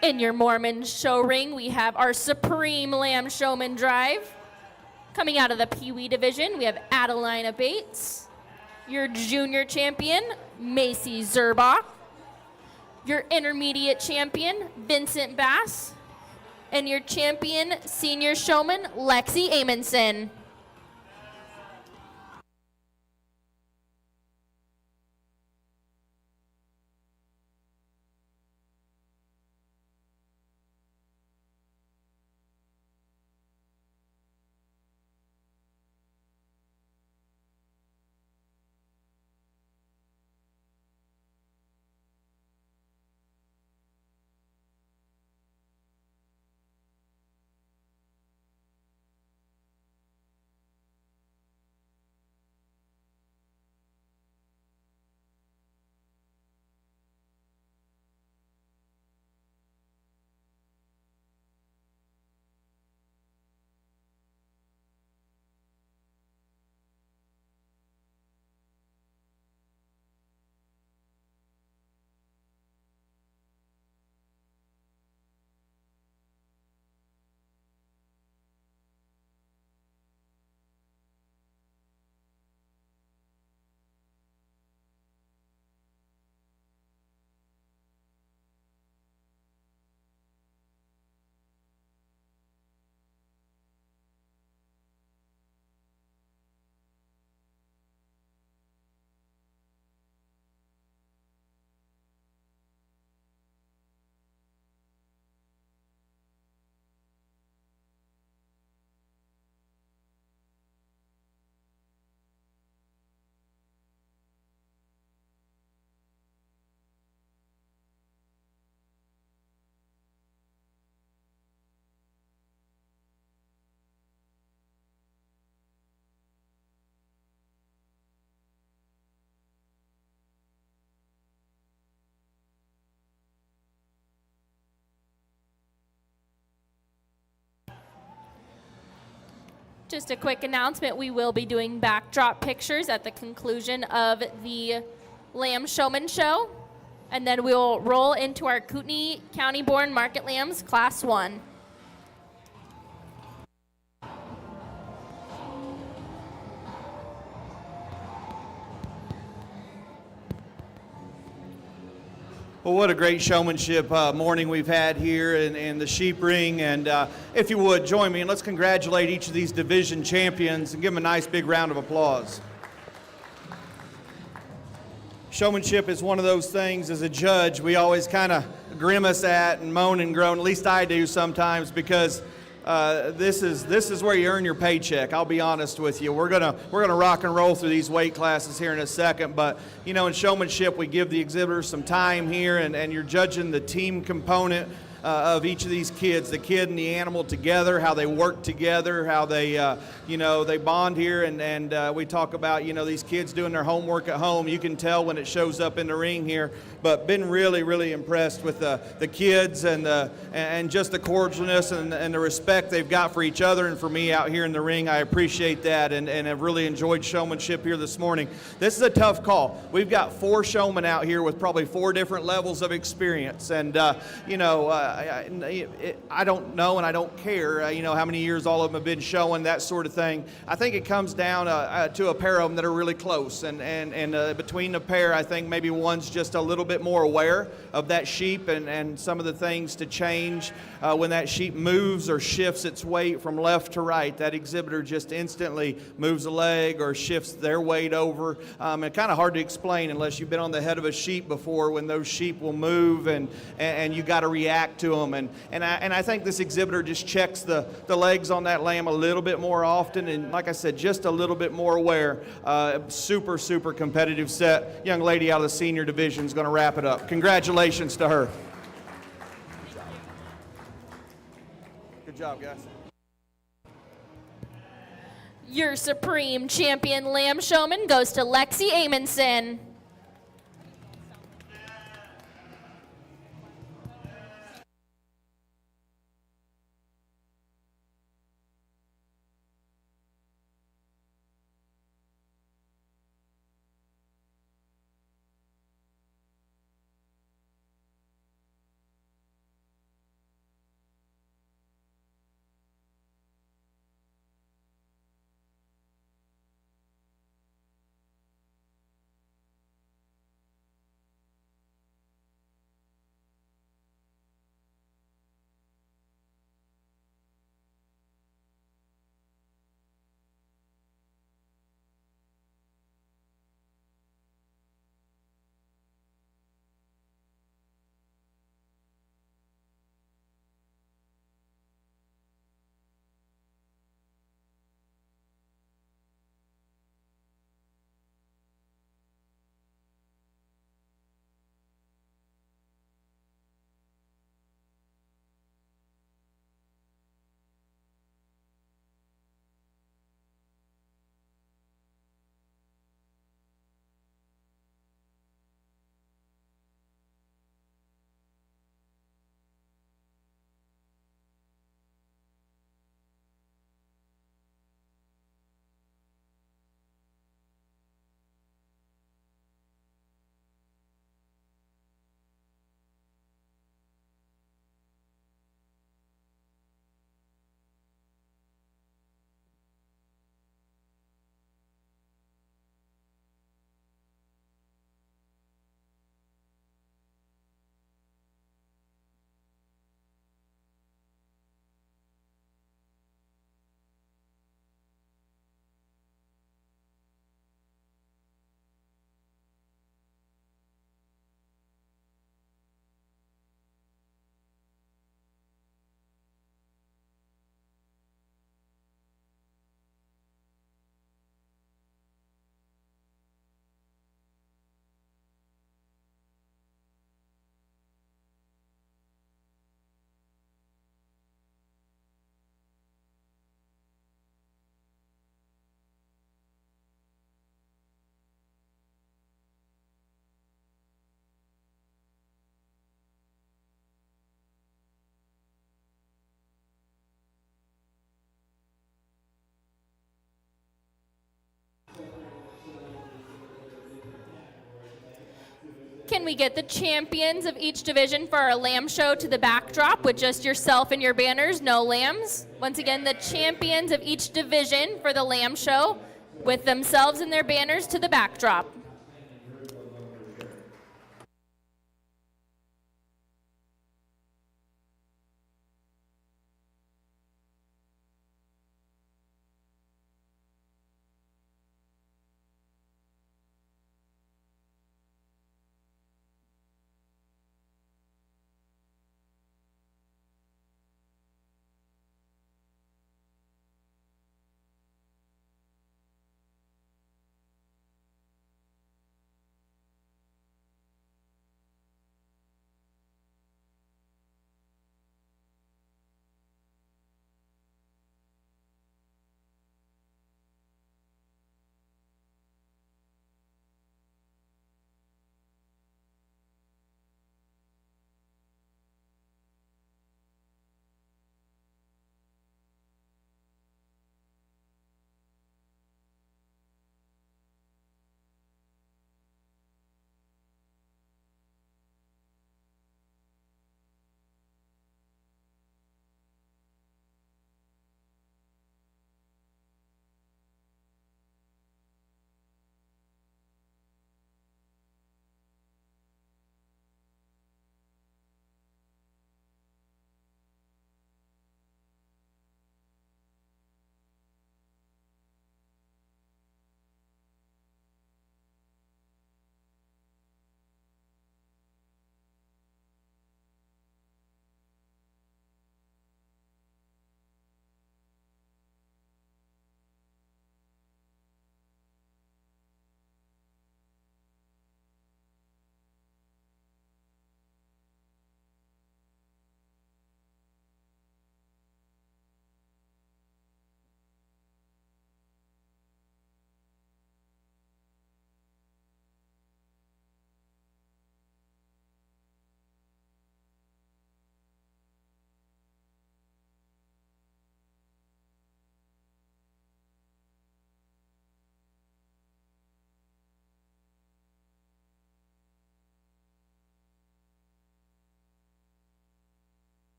In your Mormon show ring, we have our Supreme Lamb Showman Drive. Coming out of the Pee Wee division, we have Adelina Bates. Your junior champion, Macy Zerbach. Your intermediate champion, Vincent Bass. And your champion, senior showman, Lexi Amundsen. Just a quick announcement, we will be doing backdrop pictures at the conclusion of the Lamb Showman Show, and then we'll roll into our Kootenai County-born Market Lambs Class 1. Well, what a great showmanship morning we've had here in the sheep ring. And if you would, join me and let's congratulate each of these division champions and give them a nice big round of applause. Showmanship is one of those things as a judge we always kind of grimace at and moan and groan, at least I do sometimes, because this is where you earn your paycheck. I'll be honest with you. We're gonna rock and roll through these weight classes here in a second, but you know, in showmanship we give the exhibitors some time here, and you're judging the team component of each of these kids, the kid and the animal together, how they work together, how they they bond here, and we talk about these kids doing their homework at home. You can tell when it shows up in the ring here, but been really impressed with the kids and just the cordialness and the respect they've got for each other and for me out here in the ring. I appreciate that, and I've really enjoyed showmanship here this morning. This is a tough call. We've got 4 showmen out here with probably 4 different levels of experience, and I don't know and I don't care, how many years all of them have been showing, that sort of thing. I think it comes down to a pair of them that are really close, and between the pair, I think maybe one's just a little bit more aware of that sheep and some of the things to change when that sheep moves or shifts its weight from left to right. That exhibitor just instantly moves a leg or shifts their weight over. It's kind of hard to explain unless you've been on the head of a sheep before, when those sheep will move and you got to react to them. And I think this exhibitor just checks the legs on that lamb a little bit more often, and like I said, just a little bit more aware. Super competitive set. Young lady out of the senior division is going to wrap it up. Congratulations to her. Good job, guys. Your Supreme Champion Lamb Showman goes to Lexi Amundsen. Can we get the champions of each division for our lamb show to the backdrop with just yourself and your banners, no lambs? Once again, the champions of each division for the lamb show with themselves and their banners to the backdrop.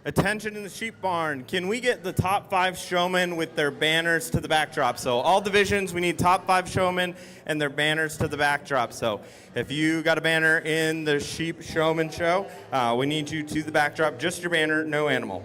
Attention in the sheep barn. Can we get the top 5 showmen with their banners to the backdrop? So all divisions, we need top 5 showmen and their banners to the backdrop. So if you got a banner in the sheep showman show, we need you to the backdrop. Just your banner, no animal.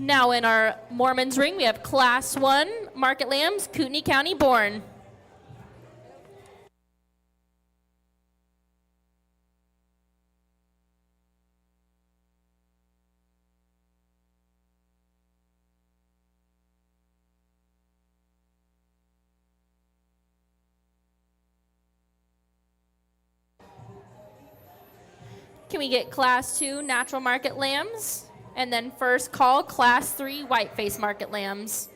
Now in our Mormon's ring, we have Class 1 Market Lambs, Kootenai County born. Can we get Class 2 Natural Market Lambs? And then first call Class 3 Whiteface Market Lambs.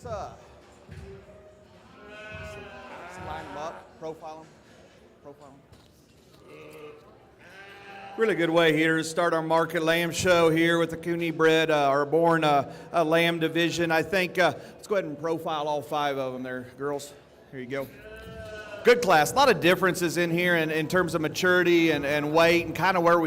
Let's line them up, profile them. Really good way here to start our market lamb show here with the Kootenai bred or born lamb division. I think let's go ahead and profile all 5 of them there, girls. Here you go. Good class. A lot of differences in here in terms of maturity and weight and kind of where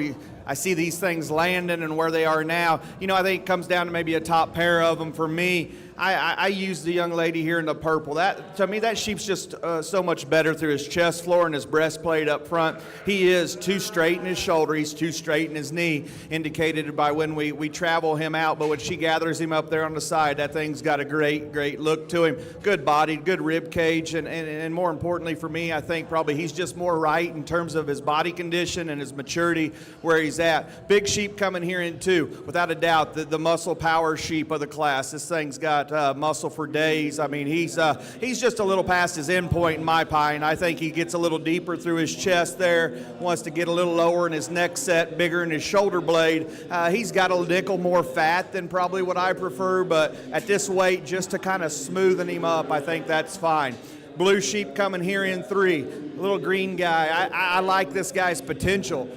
I see these things landing and where they are now. You know, I think it comes down to maybe a top pair of them. For me, I use the young lady here in the purple. That, to me, that sheep's just so much better through his chest floor and his breastplate up front. He is too straight in his shoulder. He's too straight in his knee, indicated by when we travel him out. But when she gathers him up there on the side, that thing's got a great look to him. Good body, good rib cage, and more importantly for me, I think probably he's just more right in terms of his body condition and his maturity where he's at. Big sheep coming here in too, without a doubt, the muscle power sheep of the class. This thing's got muscle for days. I mean, he's just a little past his end point in my pie, and I think he gets a little deeper through his chest there, wants to get a little lower in his neck set, bigger in his shoulder blade. He's got a nickel more fat than probably what I prefer, but at this weight, just to kind of smoothen him up, I think that's fine. Blue sheep coming here in 3. Little green guy. I like this guy's potential.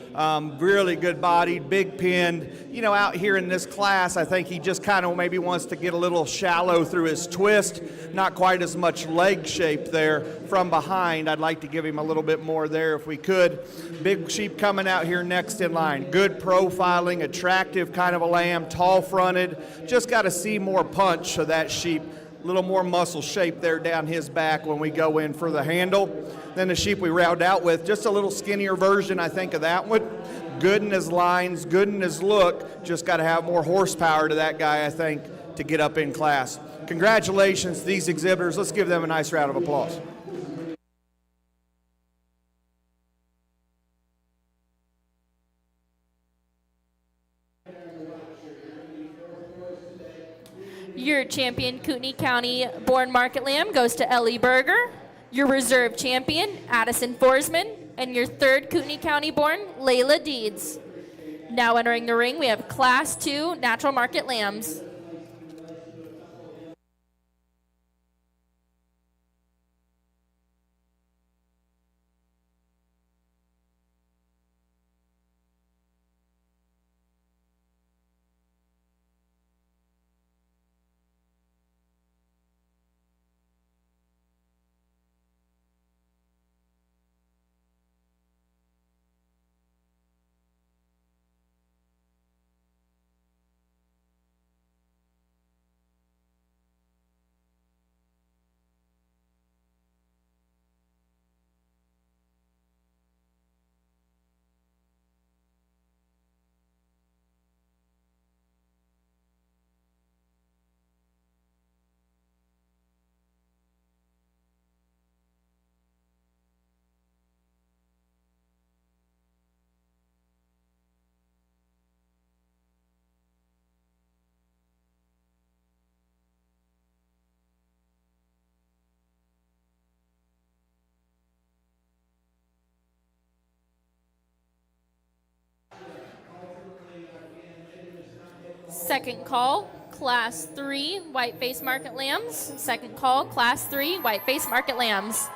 Really good bodied, big pinned. You know, out here in this class, I think he just kind of maybe wants to get a little shallow through his twist. Not quite as much leg shape there from behind. I'd like to give him a little bit more there if we could. Big sheep coming out here next in line. Good profiling, attractive kind of a lamb, tall fronted. Just got to see more punch of that sheep. A little more muscle shape there down his back when we go in for the handle. Then the sheep we round out with, just a little skinnier version, I think, of that one. Good in his lines, good in his look. Just got to have more horsepower to that guy, I think, to get up in class. Congratulations to these exhibitors. Let's give them a nice round of applause. Your champion Kootenai County born market lamb goes to Ellie Berger. Your reserve champion Addison Forsman, and your 3rd Kootenai County born Layla Deeds. Now entering the ring, we have Class 2 natural market lambs. Second call, Class 3 white-faced market lambs. Second call, Class 3 white-faced market lambs.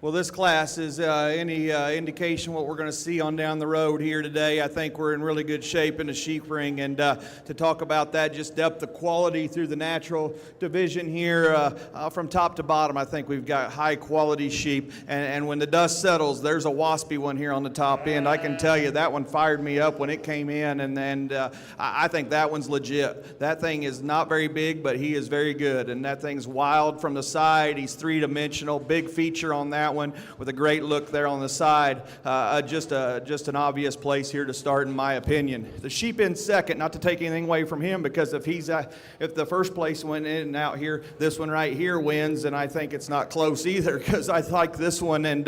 Well, this class is any indication what we're going to see on down the road here today. I think we're in really good shape in the sheep ring, and to talk about that, just depth of quality through the natural division here from top to bottom, I think we've got high quality sheep, and when the dust settles, there's a waspy one here on the top end. I can tell you that one fired me up when it came in, and I think that one's legit. That thing is not very big, but he is very good, and that thing's wild from the side. He's three-dimensional, big feature on that that one with a great look there on the side. Just an obvious place here to start, in my opinion. The sheep in second, not to take anything away from him, because if the first place went in and out here, this one right here wins, and I think it's not close either, because I like this one. And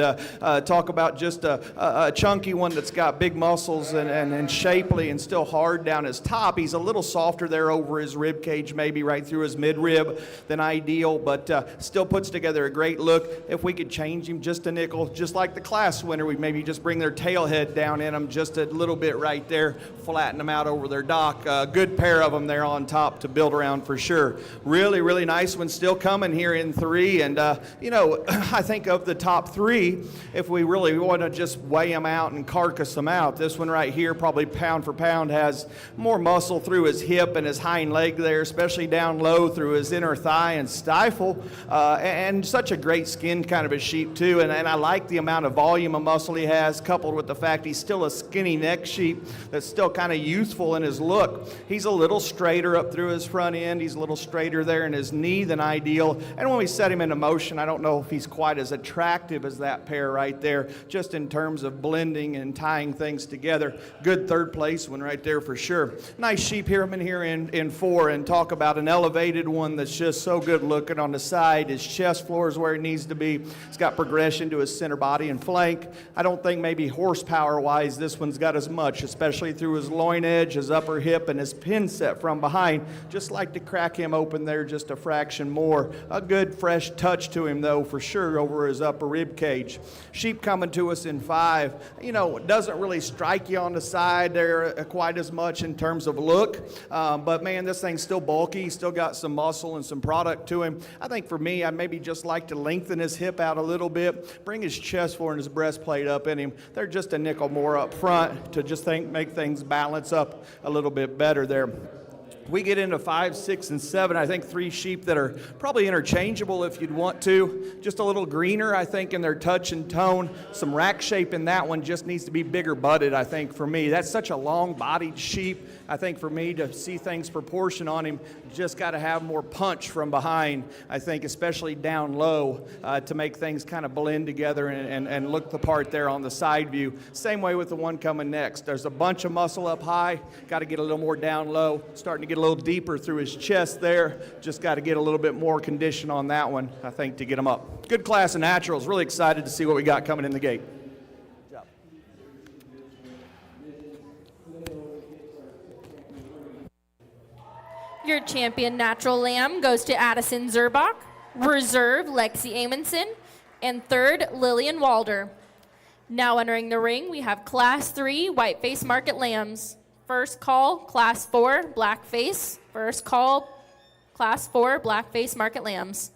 talk about just a chunky one that's got big muscles and shapely and still hard down his top. He's a little softer there over his rib cage, maybe right through his midrib than ideal, but still puts together a great look. If we could change him just a nickel, just like the class winner, we maybe just bring their tail head down in them just a little bit right there, flatten them out over their dock. Good pair of them there on top to build around for sure. Really, really nice one still coming here in 3. And, I think of the top 3, if we really want to just weigh them out and carcass them out, this one right here probably pound for pound has more muscle through his hip and his hind leg there, especially down low through his inner thigh and stifle, and such a great skin kind of a sheep too. And I like the amount of volume of muscle he has, coupled with the fact he's still a skinny neck sheep that's still kind of youthful in his look. He's a little straighter up through his front end. He's a little straighter there in his knee than ideal. And when we set him into motion, I don't know if he's quite as attractive as that pair right there, just in terms of blending and tying things together. Good third place one right there for sure. Nice sheep here. I'm in here in 4, and talk about an elevated one that's just so good looking on the side. His chest floor is where it needs to be. It's got progression to his center body and flank. I don't think maybe horsepower-wise this one's got as much, especially through his loin edge, his upper hip, and his pin set from behind. Just like to crack him open there just a fraction more. A good fresh touch to him though for sure over his upper rib cage. Sheep coming to us in 5. Doesn't really strike you on the side there quite as much in terms of look, but man, this thing's still bulky. He's still got some muscle and some product to him. I think for me, I'd maybe just like to lengthen his hip out a little bit, bring his chest floor and his breastplate up in him. They're just a nickel more up front to just make things balance up a little bit better there. We get into 5, 6, and 7. I think 3 sheep that are probably interchangeable if you'd want to. Just a little greener, I think, in their touch and tone. Some rack shape in that one, just needs to be bigger butted, I think, for me. That's such a long-bodied sheep. I think for me to see things proportion on him, just got to have more punch from behind, I think, especially down low, to make things kind of blend together and look the part there on the side view. Same way with the one coming next. There's a bunch of muscle up high, got to get a little more down low, starting to get a little deeper through his chest there. Just got to get a little bit more condition on that one, I think, to get him up. Good class of naturals. Really excited to see what we got coming in the gate. Your champion natural lamb goes to Addison Zerbach, reserve Lexi Amundsen, and third Lillian Walder. Now entering the ring, we have Class 3 Whiteface Market Lambs. First call, Class 4 Blackface. First call, Class 4 Blackface Market Lambs.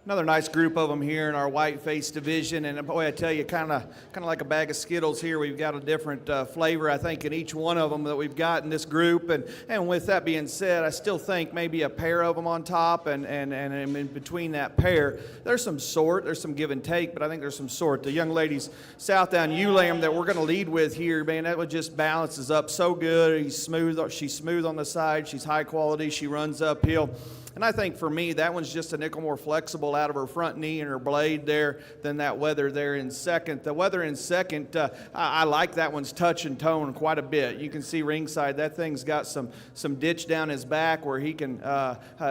Another nice group of them here in our white face division, and boy, I tell you, kind of like a bag of Skittles here. We've got a different flavor, I think, in each one of them that we've got in this group. And with that being said, I still think maybe a pair of them on top, and in between that pair, there's some give and take, but I think there's some sort. The young lady's Southdown ewe lamb that we're going to lead with here, man, that one just balances up so good. She's smooth on the side. She's high quality. She runs uphill. And I think for me, that one's just a nickel more flexible out of her front knee and her blade there than that Weather there in second. The Weather in second, I like that one's touch and tone quite a bit. You can see ringside, that thing's got some ditch down his back where he can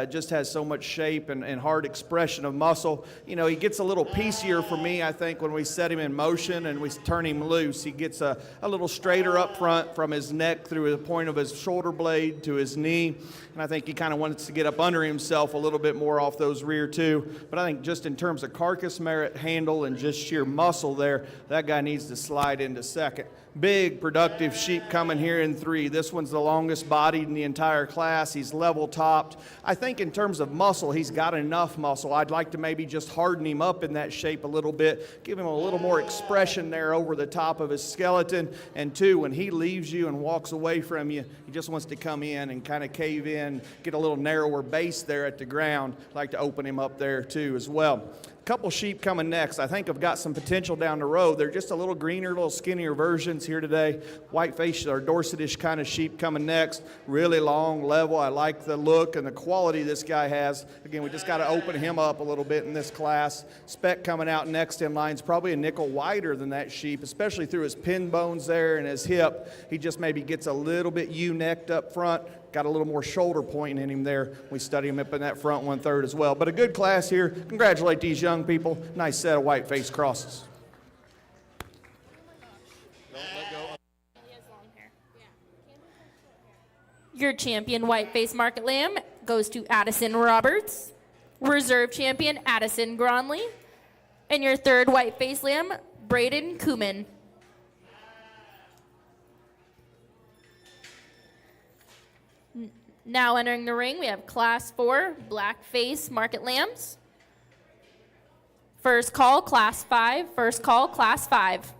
just has so much shape and hard expression of muscle. You know, he gets a little piecier for me, I think, when we set him in motion and we turn him loose. He gets a little straighter up front from his neck through the point of his shoulder blade to his knee. And I think he kind of wants to get up under himself a little bit more off those rear two. But I think just in terms of carcass merit, handle, and just sheer muscle there, that guy needs to slide into second. Big, productive sheep coming here in 3. This one's the longest bodied in the entire class. He's level topped. I think in terms of muscle, he's got enough muscle. I'd like to maybe just harden him up in that shape a little bit, give him a little more expression there over the top of his skeleton. And 2, when he leaves you and walks away from you, he just wants to come in and kind of cave in, get a little narrower base there at the ground. I'd like to open him up there too as well. Couple sheep coming next. I think have got some potential down the road. They're just a little greener, little skinnier versions here today. White-faced or Dorsetish kind of sheep coming next. Really long, level. I like the look and the quality this guy has. Again, we just got to open him up a little bit in this class. Spec coming out next in line is probably a nickel wider than that sheep, especially through his pin bones there and his hip. He just maybe gets a little bit U-necked up front. Got a little more shoulder point in him there. We study him up in that front 1/3 as well. But a good class here. Congratulate these young people. Nice set of white face crosses. Your champion white-faced market lamb goes to Addison Roberts. Reserve champion Addison Gronley. And your third white-faced lamb, Braden Kuman. Now entering the ring, we have Class 4 black-face market lambs. First call, Class 5. First call, Class 5.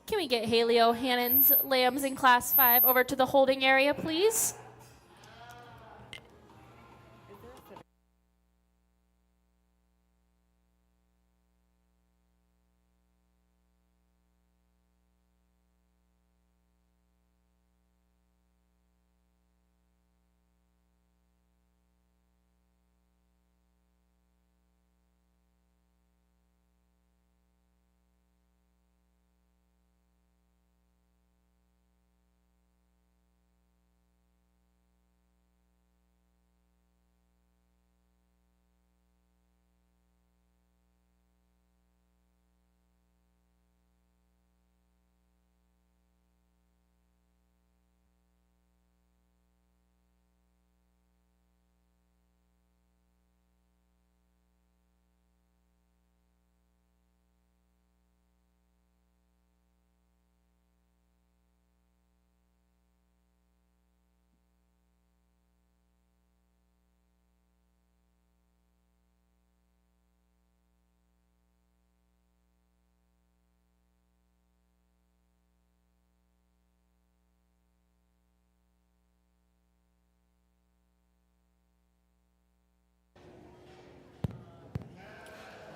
Can we get Haley O'Hannon's lambs in Class 5 over to the holding area, please?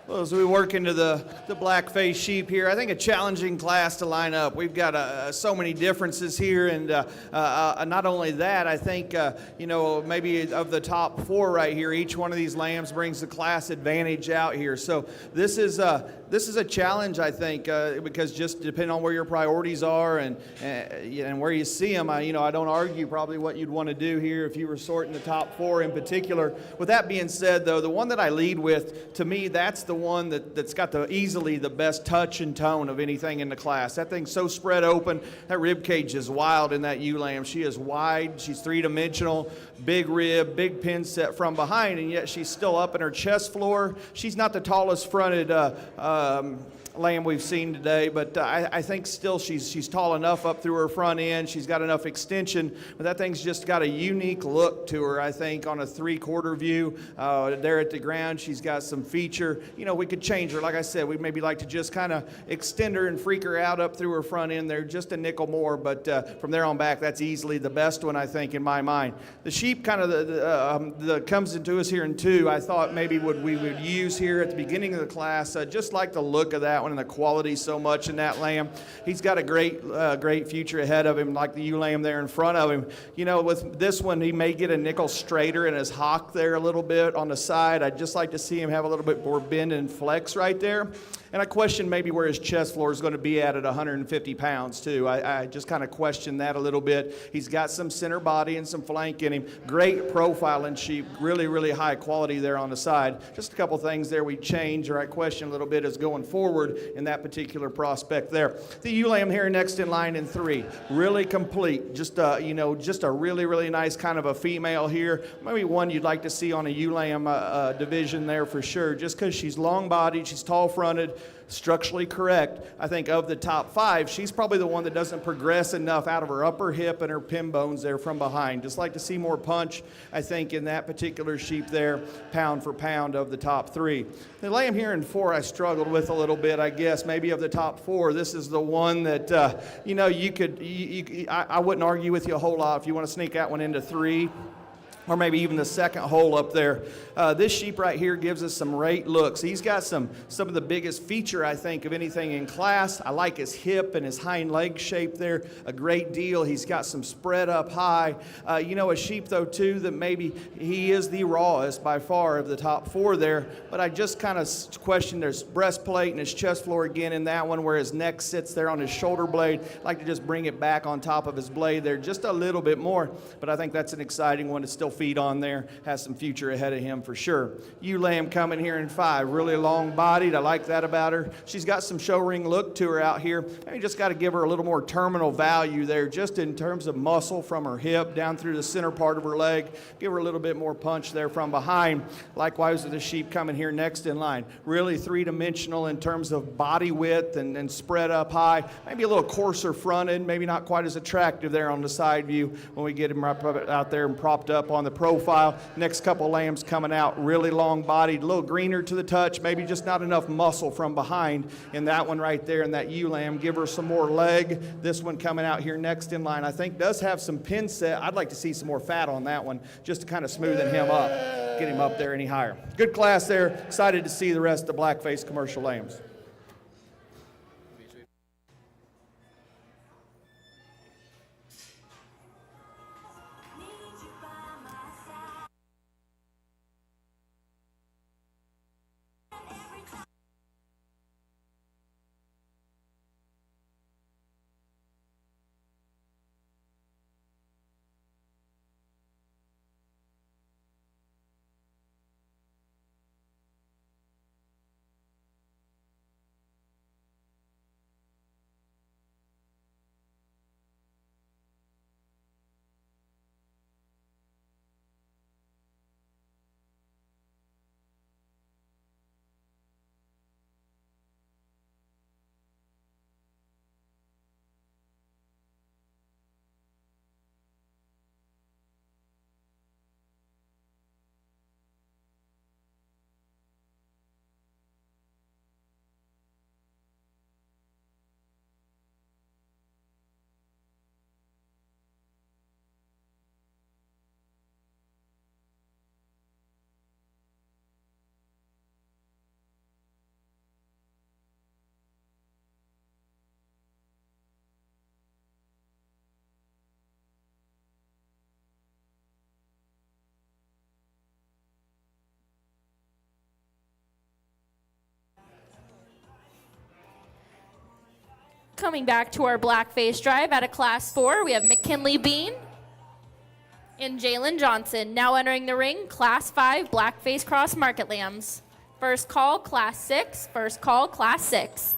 Well, as we work into the black-faced sheep here, I think a challenging class to line up. We've got so many differences here, and not only that, I think, maybe of the top 4 right here, each one of these lambs brings the class advantage out here. So this is a challenge, I think, because just depending on where your priorities are and where you see them, I don't argue probably what you'd want to do here if you were sorting the top 4 in particular. With that being said, though, the one that I lead with, to me, that's the one that's got easily the best touch and tone of anything in the class. That thing's so spread open. That rib cage is wild in that ewe lamb. She is wide. She's 3-dimensional, big rib, big pin set from behind, and yet she's still up in her chest floor. She's not the tallest fronted lamb we've seen today, but I think still she's tall enough up through her front end. She's got enough extension, but that thing's just got a unique look to her, I think, on a 3/4 view. There at the ground, she's got some feature. We could change her. Like I said, we'd maybe like to just kind of extend her and freak her out up through her front end there, just a nickel more, but from there on back, that's easily the best one, I think, in my mind. The sheep kind of the comes into us here in 2, I thought maybe we would use here at the beginning of the class, just like the look of that one and the quality so much in that lamb. He's got a great future ahead of him, like the ewe lamb there in front of him. With this one, he may get a nickel straighter in his hock there a little bit on the side. I'd just like to see him have a little bit more bend and flex right there. And I question maybe where his chest floor is going to be at 150 pounds, too. I just kind of question that a little bit. He's got some center body and some flank in him. Great profile in sheep. Really, really high quality there on the side. Just a couple things there we change or I question a little bit as going forward in that particular prospect there. The ewe lamb here next in line in 3. Really complete. Just a really, really nice kind of a female here. Maybe one you'd like to see on a ewe lamb division there for sure. Just because she's long-bodied, she's tall-fronted, structurally correct. I think of the top 5, she's probably the one that doesn't progress enough out of her upper hip and her pin bones there from behind. Just like to see more punch, I think, in that particular sheep there, pound for pound of the top 3. The lamb here in 4 I struggled with a little bit, I guess. Maybe of the top 4, this is the one that, I wouldn't argue with you a whole lot if you want to sneak that one into 3. Or maybe even the second hole up there. This sheep right here gives us some great looks. He's got some of the biggest feature, I think, of anything in class. I like his hip and his hind leg shape there a great deal. He's got some spread up high. A sheep, though, too, that maybe he is the rawest by far of the top 4 there. But I just kind of question there's breastplate and his chest floor again in that one where his neck sits there on his shoulder blade. I'd like to just bring it back on top of his blade there just a little bit more. But I think that's an exciting one to still feed on there. Has some future ahead of him for sure. Ewe lamb coming here in 5. Really long bodied. I like that about her. She's got some show ring look to her out here. You just got to give her a little more terminal value there just in terms of muscle from her hip down through the center part of her leg. Give her a little bit more punch there from behind. Likewise with the sheep coming here next in line. Really 3-dimensional in terms of body width and spread up high. Maybe a little coarser fronted. Maybe not quite as attractive there on the side view when we get him right out there and propped up on on the profile. Next couple lambs coming out, really long-bodied, a little greener to the touch, maybe just not enough muscle from behind in that one right there, and that ewe lamb. Give her some more leg. This one coming out here next in line, I think does have some pin set. I'd like to see some more fat on that one just to kind of smoothen him up, get him up there any higher. Good class there. Excited to see the rest of the black-faced commercial lambs. Coming back to our blackface drive at a class 4, we have McKinley Bean and Jalen Johnson. Now entering the ring, class 5 blackface cross market lambs. First call, class 6. First call, class 6.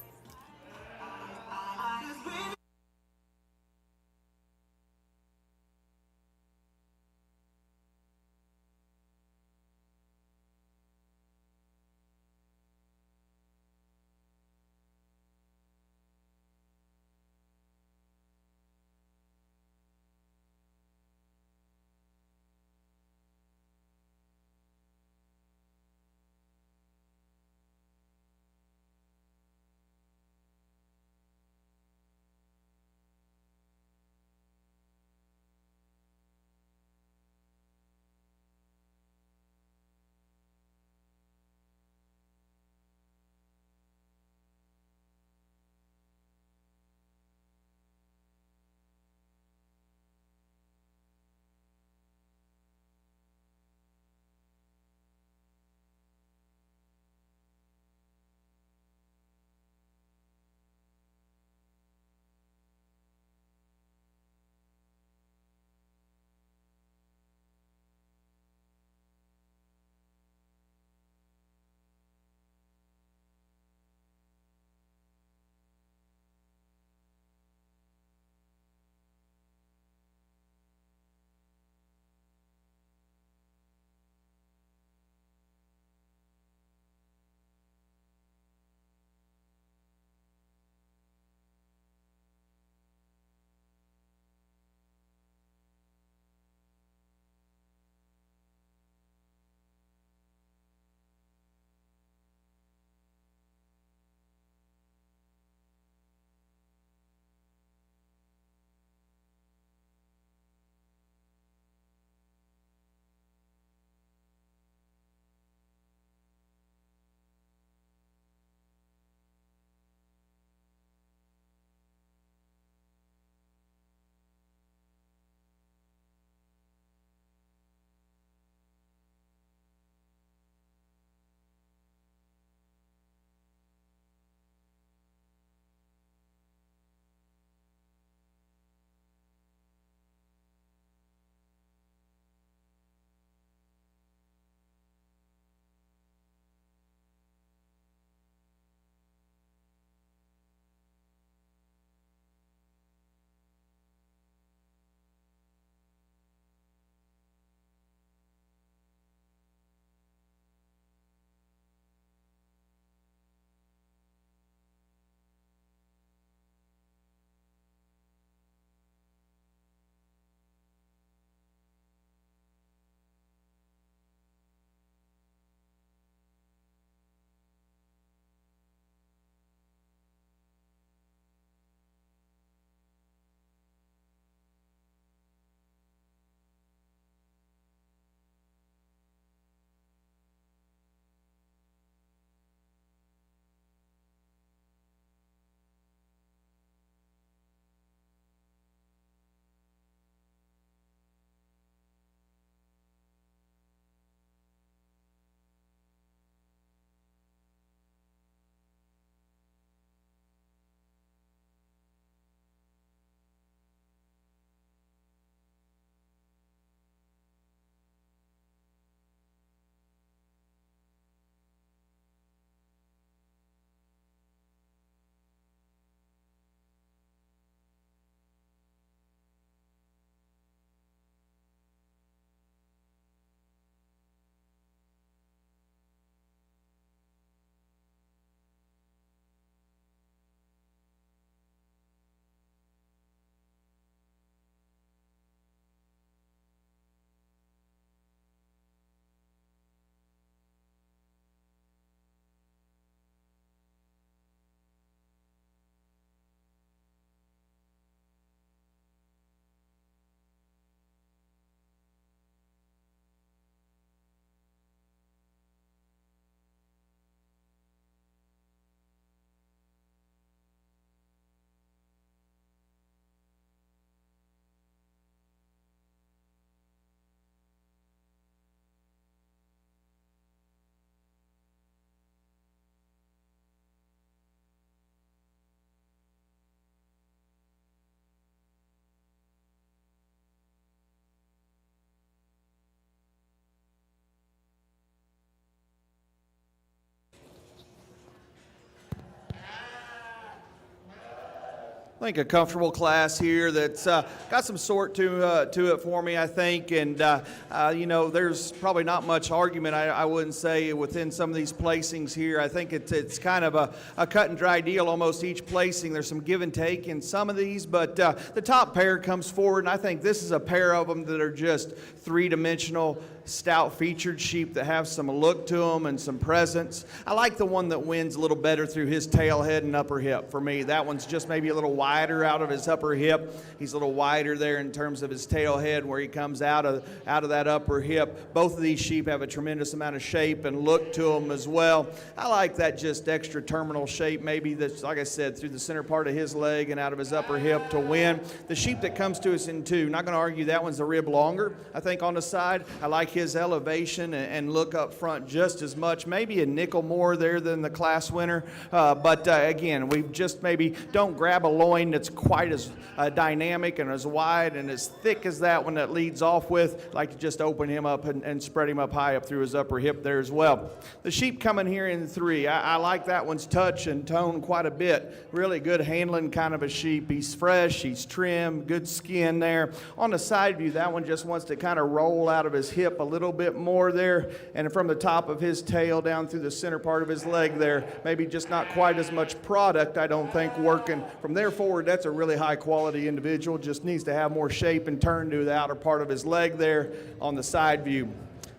I think a comfortable class here that's got some sort to it for me, I think. And, there's probably not much argument, I wouldn't say, within some of these placings here. I think it's kind of a cut and dry deal almost each placing. There's some give and take in some of these, but the top pair comes forward, and I think this is a pair of them that are just three-dimensional, stout featured sheep that have some look to them and some presence. I like the one that wins a little better through his tail, head, and upper hip. For me, that one's just maybe a little wider out of his upper hip. He's a little wider there in terms of his tail head where he comes out of that upper hip. Both of these sheep have a tremendous amount of shape and look to them as well. I like that just extra terminal shape, maybe that's, like I said, through the center part of his leg and out of his upper hip to win. The sheep that comes to us in two, not going to argue that one's a rib longer, I think, on the side. I like his elevation and look up front just as much, maybe a nickel more there than the class winner. But again, we just maybe don't grab a loin that's quite as dynamic and as wide and as thick as that one that leads off with. Like to just open him up and spread him up high up through his upper hip there as well. The sheep coming here in three, I like that one's touch and tone quite a bit. Really good handling kind of a sheep. He's fresh, he's trim, good skin there. On the side view, that one just wants to kind of roll out of his hip a little bit more there, and from the top of his tail down through the center part of his leg there, maybe just not quite as much product, I don't think, working. From there forward, that's a really high quality individual, just needs to have more shape and turn to the outer part of his leg there on the side view.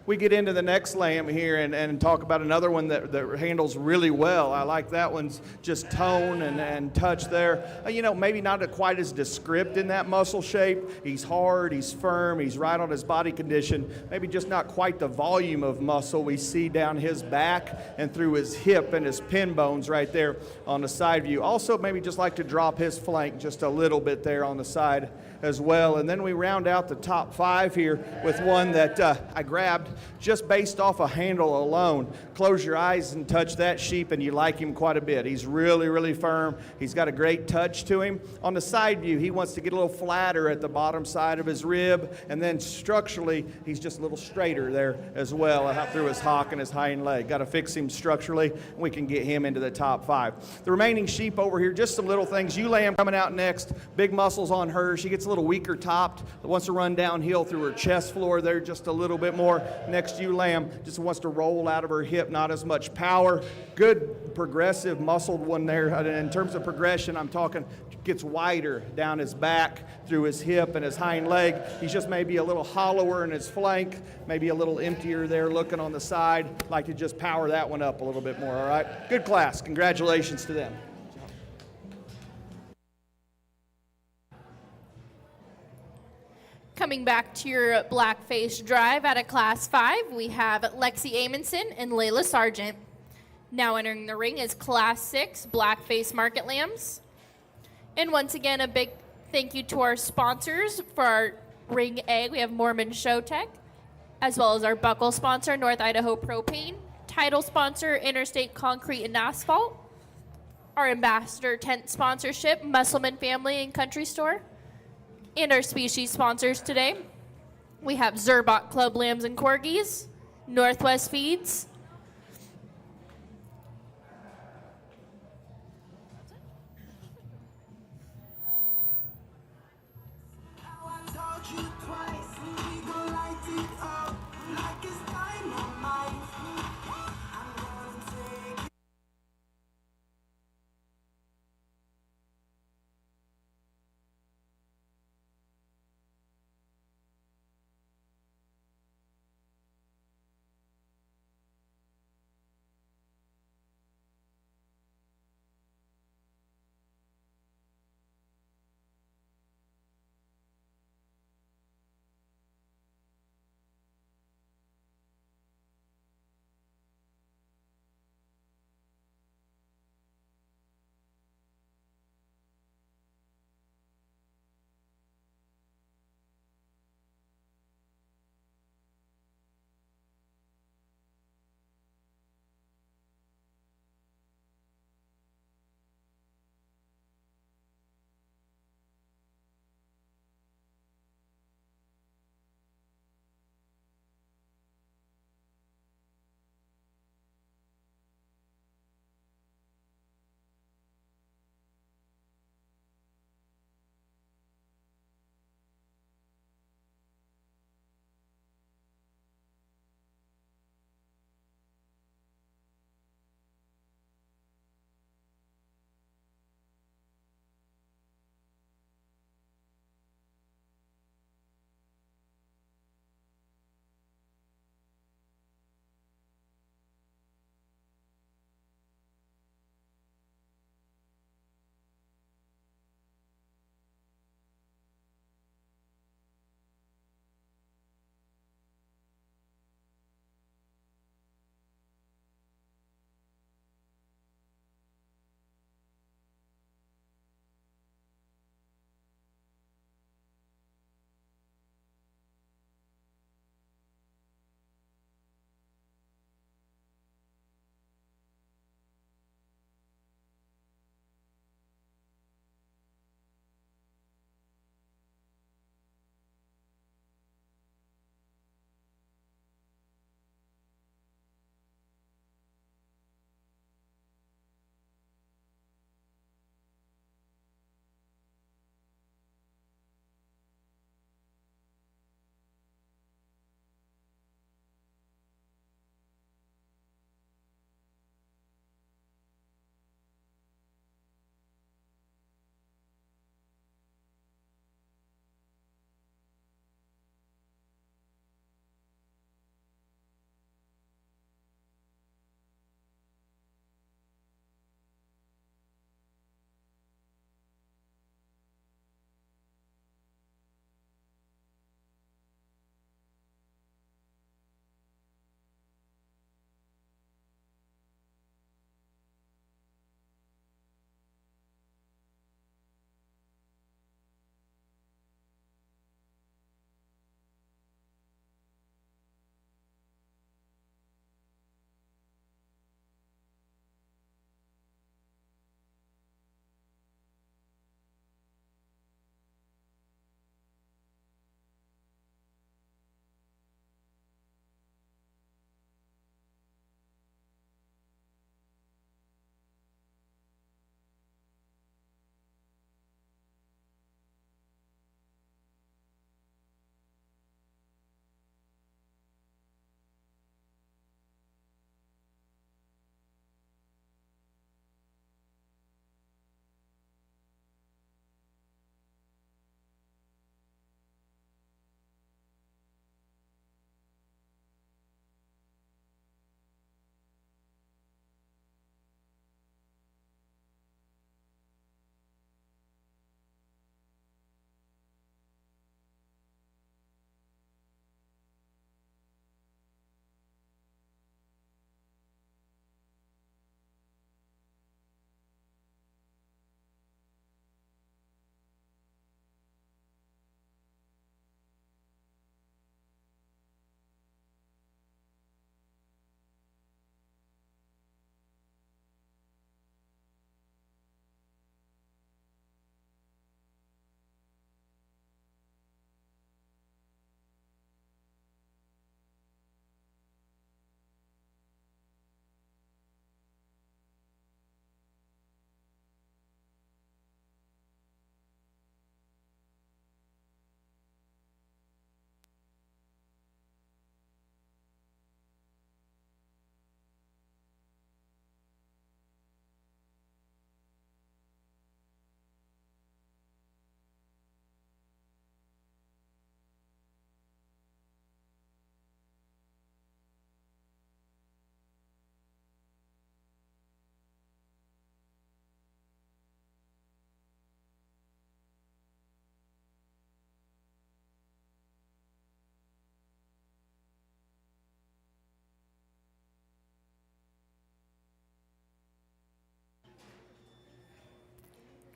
We get into the next lamb here and talk about another one that handles really well. I like that one's just tone and touch there. Maybe not quite as descript in that muscle shape. He's hard, he's firm, he's right on his body condition. Maybe just not quite the volume of muscle we see down his back and through his hip and his pin bones right there on the side view. Also, maybe just like to drop his flank just a little bit there on the side as well. And then we round out the top five here with one that I grabbed just based off a handle alone. Close your eyes and touch that sheep and you like him quite a bit. He's really, really firm. He's got a great touch to him. On the side view, he wants to get a little flatter at the bottom side of his rib, and then structurally, he's just a little straighter there as well, out through his hock and his hind leg. Got to fix him structurally, and we can get him into the top five. The remaining sheep over here, just some little things. Ewe lamb coming out next. Big muscles on her. She gets a little weaker topped. Wants to run downhill through her chest floor there just a little bit more. Next ewe lamb just wants to roll out of her hip, not as much power. Good progressive muscled one there. In terms of progression, I'm talking gets wider down his back through his hip and his hind leg. He's just maybe a little hollower in his flank, maybe a little emptier there looking on the side. Like to just power that one up a little bit more, all right? Good class. Congratulations to them. Coming back to your blackface drive at a Class 5, we have Lexi Amundsen and Layla Sargent. Now entering the ring is Class 6 blackface market lambs. And once again, a big thank you to our sponsors. For our Ring A, we have Mormon Showtech, as well as our buckle sponsor, North Idaho Propane, title sponsor, Interstate Concrete and Asphalt, our ambassador tent sponsorship, Musselman Family and Country Store, and our species sponsors today. We have Zerbot Club Lambs and Corgis, Northwest Feeds,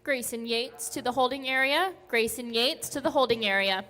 Grayson Yates to the holding area. Grayson Yates to the holding area.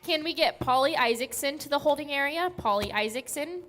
Can we get Polly Isaacson to the holding area? Polly Isaacson.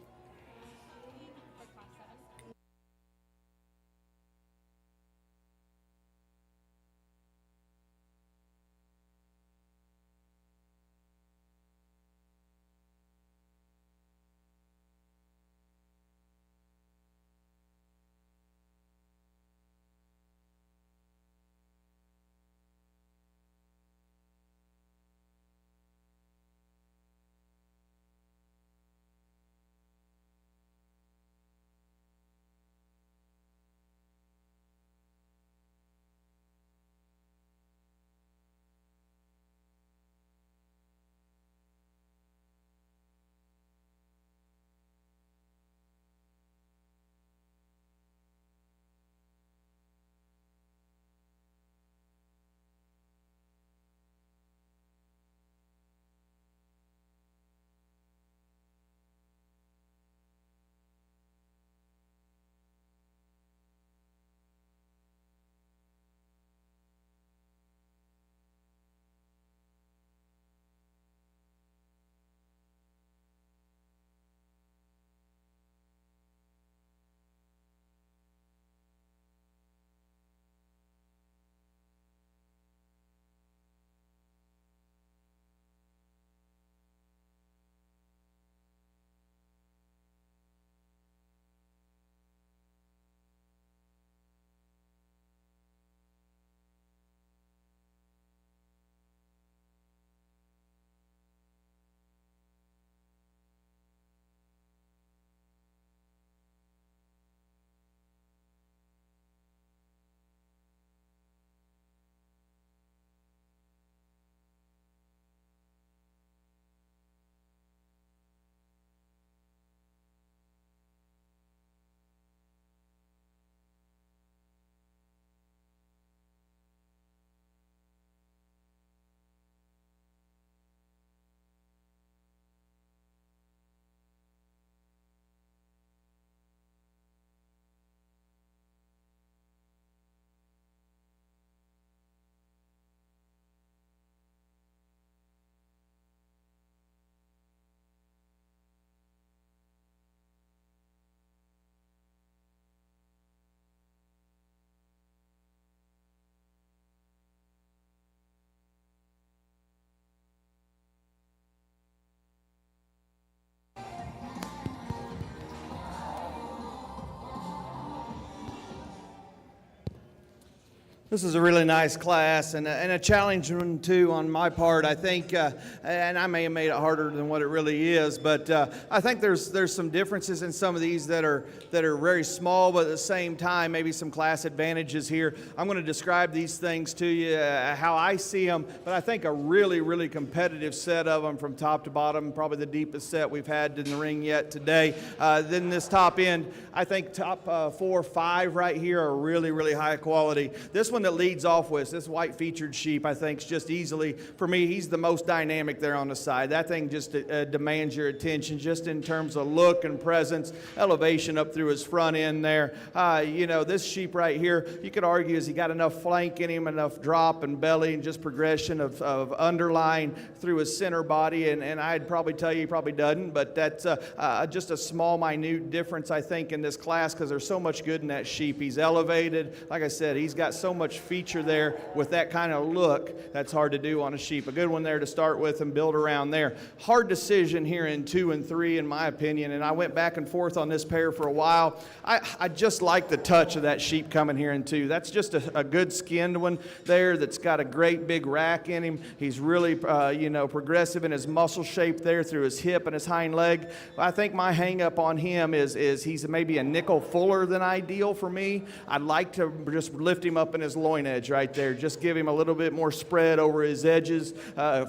This is a really nice class and a challenging one too on my part. I think, and I may have made it harder than what it really is, but I think there's some differences in some of these that are very small, but at the same time maybe some class advantages here. I'm going to describe these things to you how I see them, but I think a really competitive set of them from top to bottom, probably the deepest set we've had in the ring yet today. Then this top end, I think top 4 or 5 right here are really high quality. This one that leads off with this white featured sheep, I think is just easily, for me, he's the most dynamic there on the side. That thing just demands your attention just in terms of look and presence, elevation up through his front end there. This sheep right here, you could argue, has he got enough flank in him, enough drop and belly and just progression of underline through his center body, and I'd probably tell you he probably doesn't, but that's just a small, minute difference, I think, in this class because there's so much good in that sheep. He's elevated. Like I said, he's got so much much feature there with that kind of look. That's hard to do on a sheep. A good one there to start with and build around there. Hard decision here in 2 and 3, in my opinion, and I went back and forth on this pair for a while. I just like the touch of that sheep coming here in 2. That's just a good skinned one there that's got a great big rack in him. He's really, progressive in his muscle shape there through his hip and his hind leg. I think my hang up on him is he's maybe a nickel fuller than ideal for me. I'd like to just lift him up in his loin edge right there. Just give him a little bit more spread over his edges,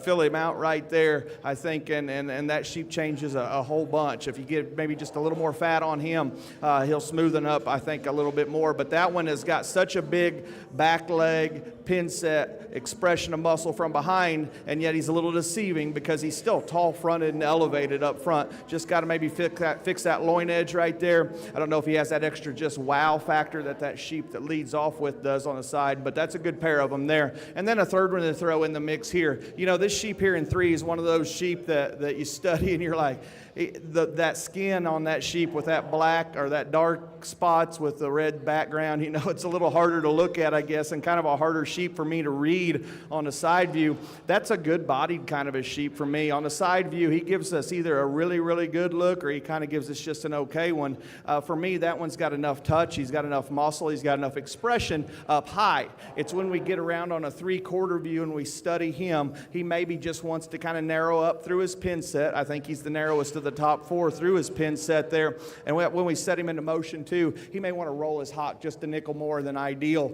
fill him out right there, I think, and that sheep changes a whole bunch. If you get maybe just a little more fat on him, he'll smoothen up, I think, a little bit more. But that one has got such a big back leg, pin set, expression of muscle from behind, and yet he's a little deceiving because he's still tall-fronted and elevated up front. Just got to maybe fix that loin edge right there. I don't know if he has that extra just wow factor that sheep that leads off with does on the side, but that's a good pair of them there. And then a third one to throw in the mix here. You know, this sheep here in 3 is one of those sheep that you study and you're like, that skin on that sheep with that black or that dark spots with the red background, it's a little harder to look at, I guess, and kind of a harder sheep for me to read on the side view. That's a good bodied kind of a sheep for me. On the side view, he gives us either a really, really good look or he kind of gives us just an okay one. For me, that one's got enough touch, he's got enough muscle, he's got enough expression up high. It's when we get around on a 3/4 view and we study him, he maybe just wants to kind of narrow up through his pin set. I think he's the narrowest of the top 4 through his pin set there. And when we set him into motion too, he may want to roll his hock just a nickel more than ideal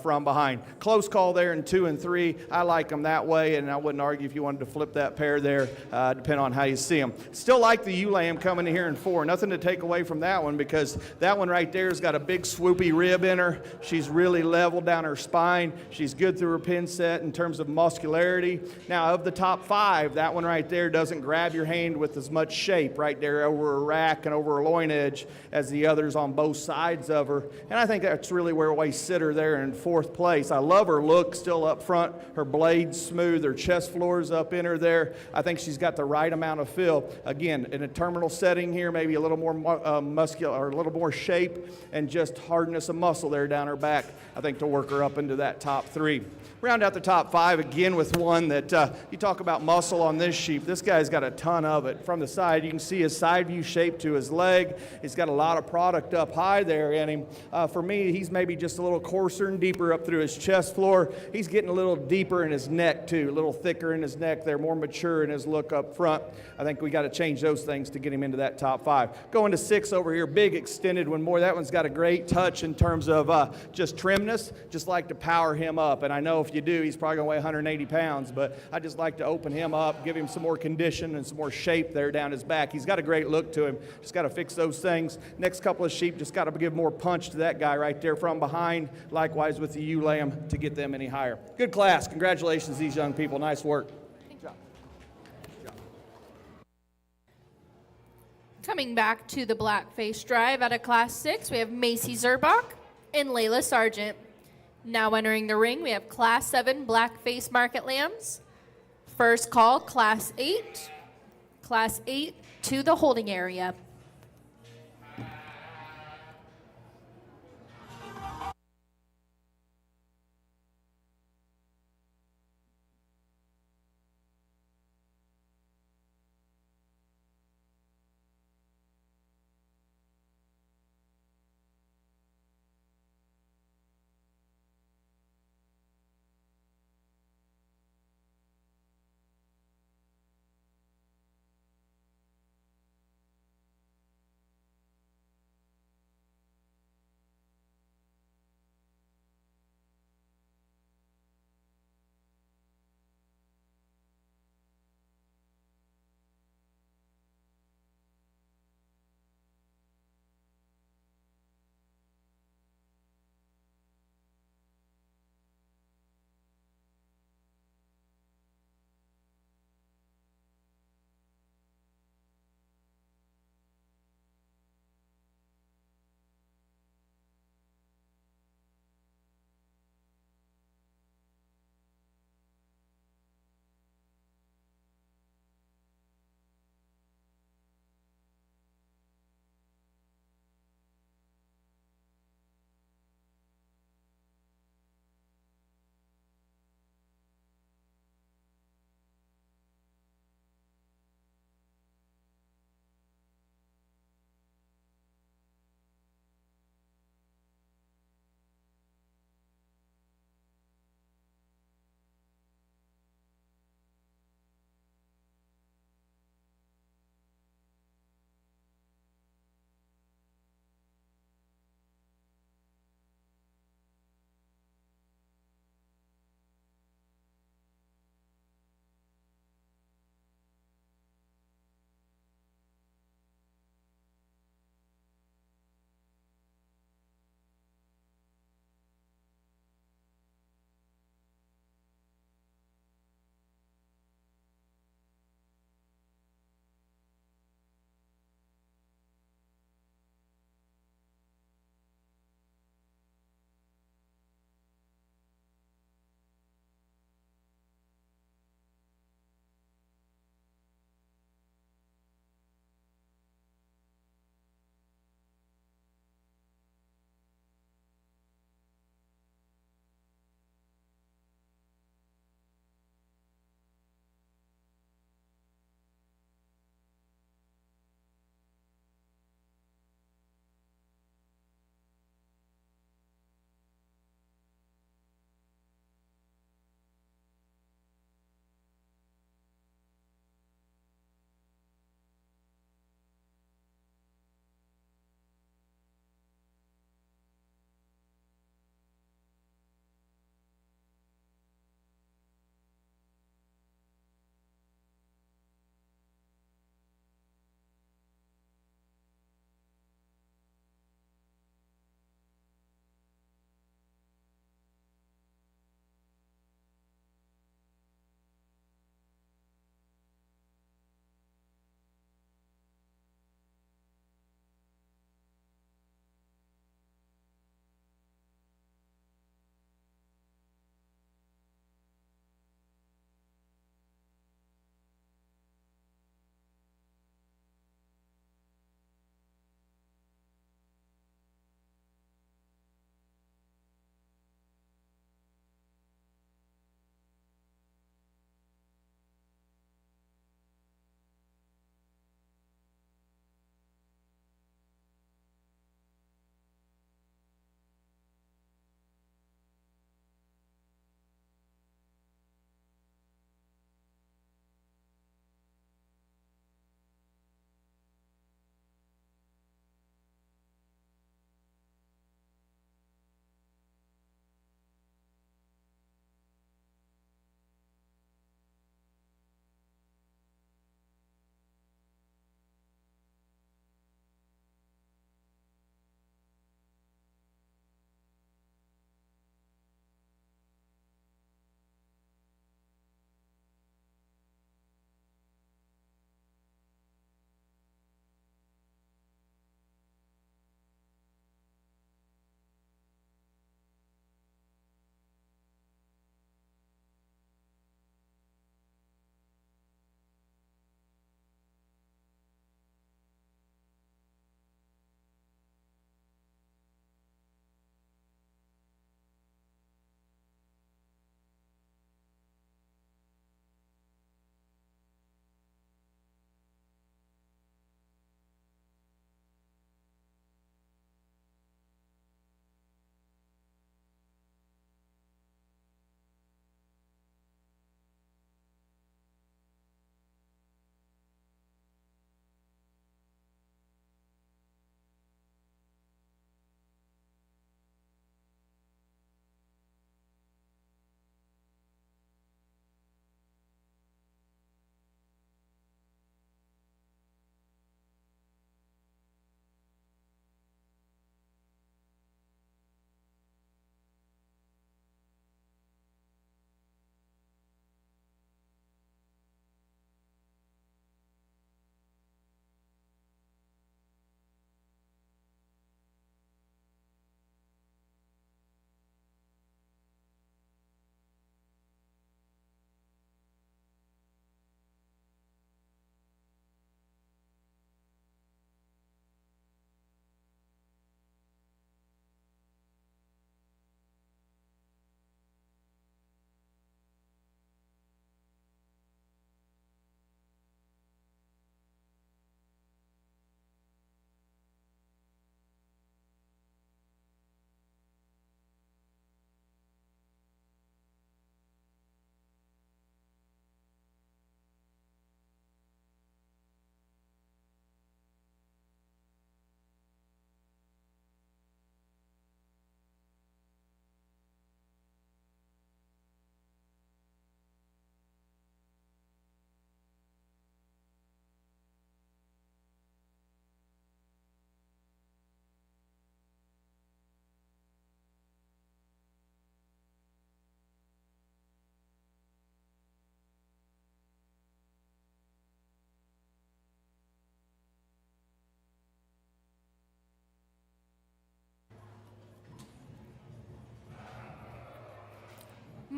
from behind. Close call there in 2 and 3. I like them that way, and I wouldn't argue if you wanted to flip that pair there, depending on how you see them. Still like the ewe-lamb coming in here in 4. Nothing to take away from that one because that one right there has got a big swoopy rib in her. She's really level down her spine. She's good through her pin set in terms of muscularity. Now, of the top 5, that one right there doesn't grab your hand with as much shape right there over her rack and over her loin edge as the others on both sides of her. And I think that's really where we sit her there in 4th place. I love her look still up front. Her blade's smooth. Her chest floor's up in her there. I think she's got the right amount of fill. Again, in a terminal setting here, maybe a little more muscular or a little more shape and just hardness of muscle there down her back, I think, to work her up into that top 3. Round out the top 5 again with one that you talk about muscle on this sheep. This guy's got a ton of it. From the side, you can see his side view shape to his leg. He's got a lot of product up high there in him. For me, he's maybe just a little coarser and deeper up through his chest floor. He's getting a little deeper in his neck too, a little thicker in his neck there, more mature in his look up front. I think we got to change those things to get him into that top 5. Going to 6 over here, big extended one more. That one's got a great touch in terms of just trimness. Just like to power him up, and I know if you do, he's probably going to weigh 180 pounds, but I just like to open him up, give him some more condition and some more shape there down his back. He's got a great look to him. Just got to fix those things. Next couple of sheep, just got to give more punch to that guy right there from behind. Likewise with the ewe lamb to get them any higher. Good class. Congratulations, these young people. Nice work. Coming back to the Blackface Drive out of Class 6, we have Macy Zerbach and Layla Sargent. Now entering the ring, we have Class 7 Blackface Market Lambs. First call, Class 8. Class 8 to the holding area.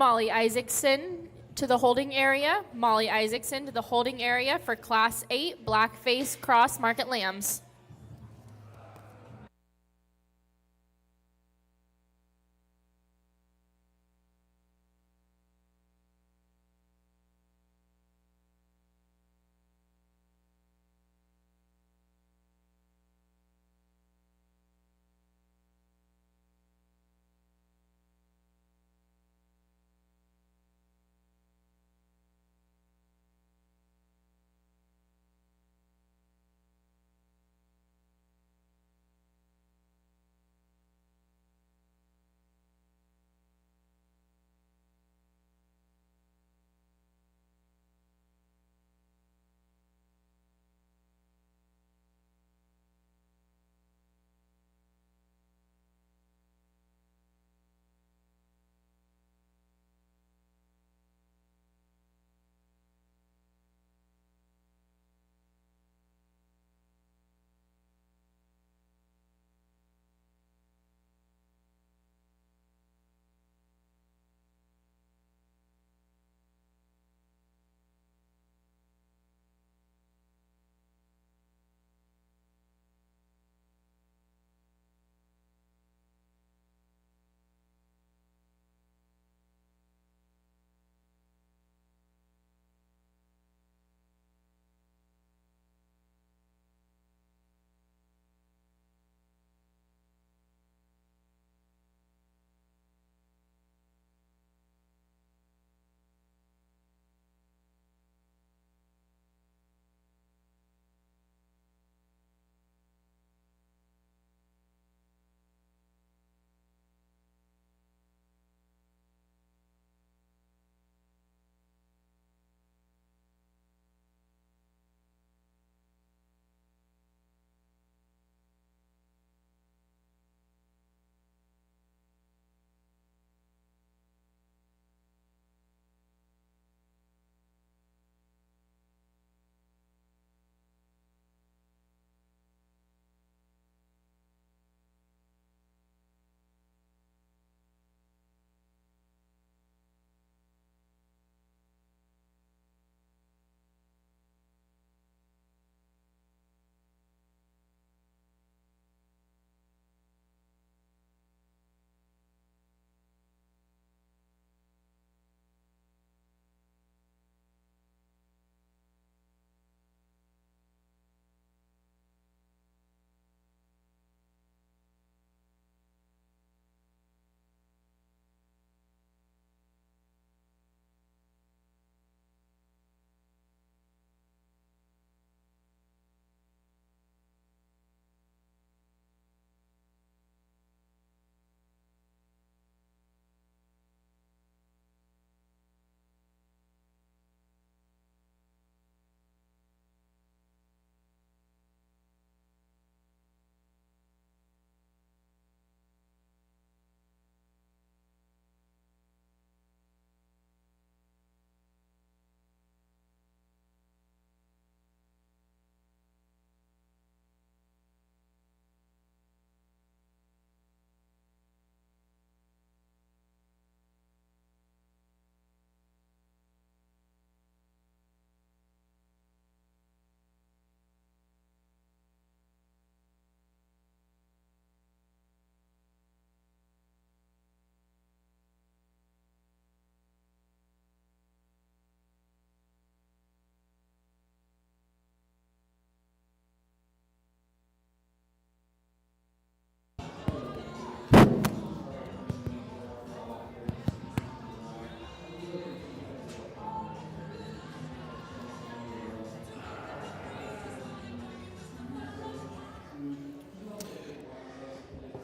Molly Isaacson to the holding area. Molly Isaacson to the holding area for Class 8 Blackface Cross Market Lambs.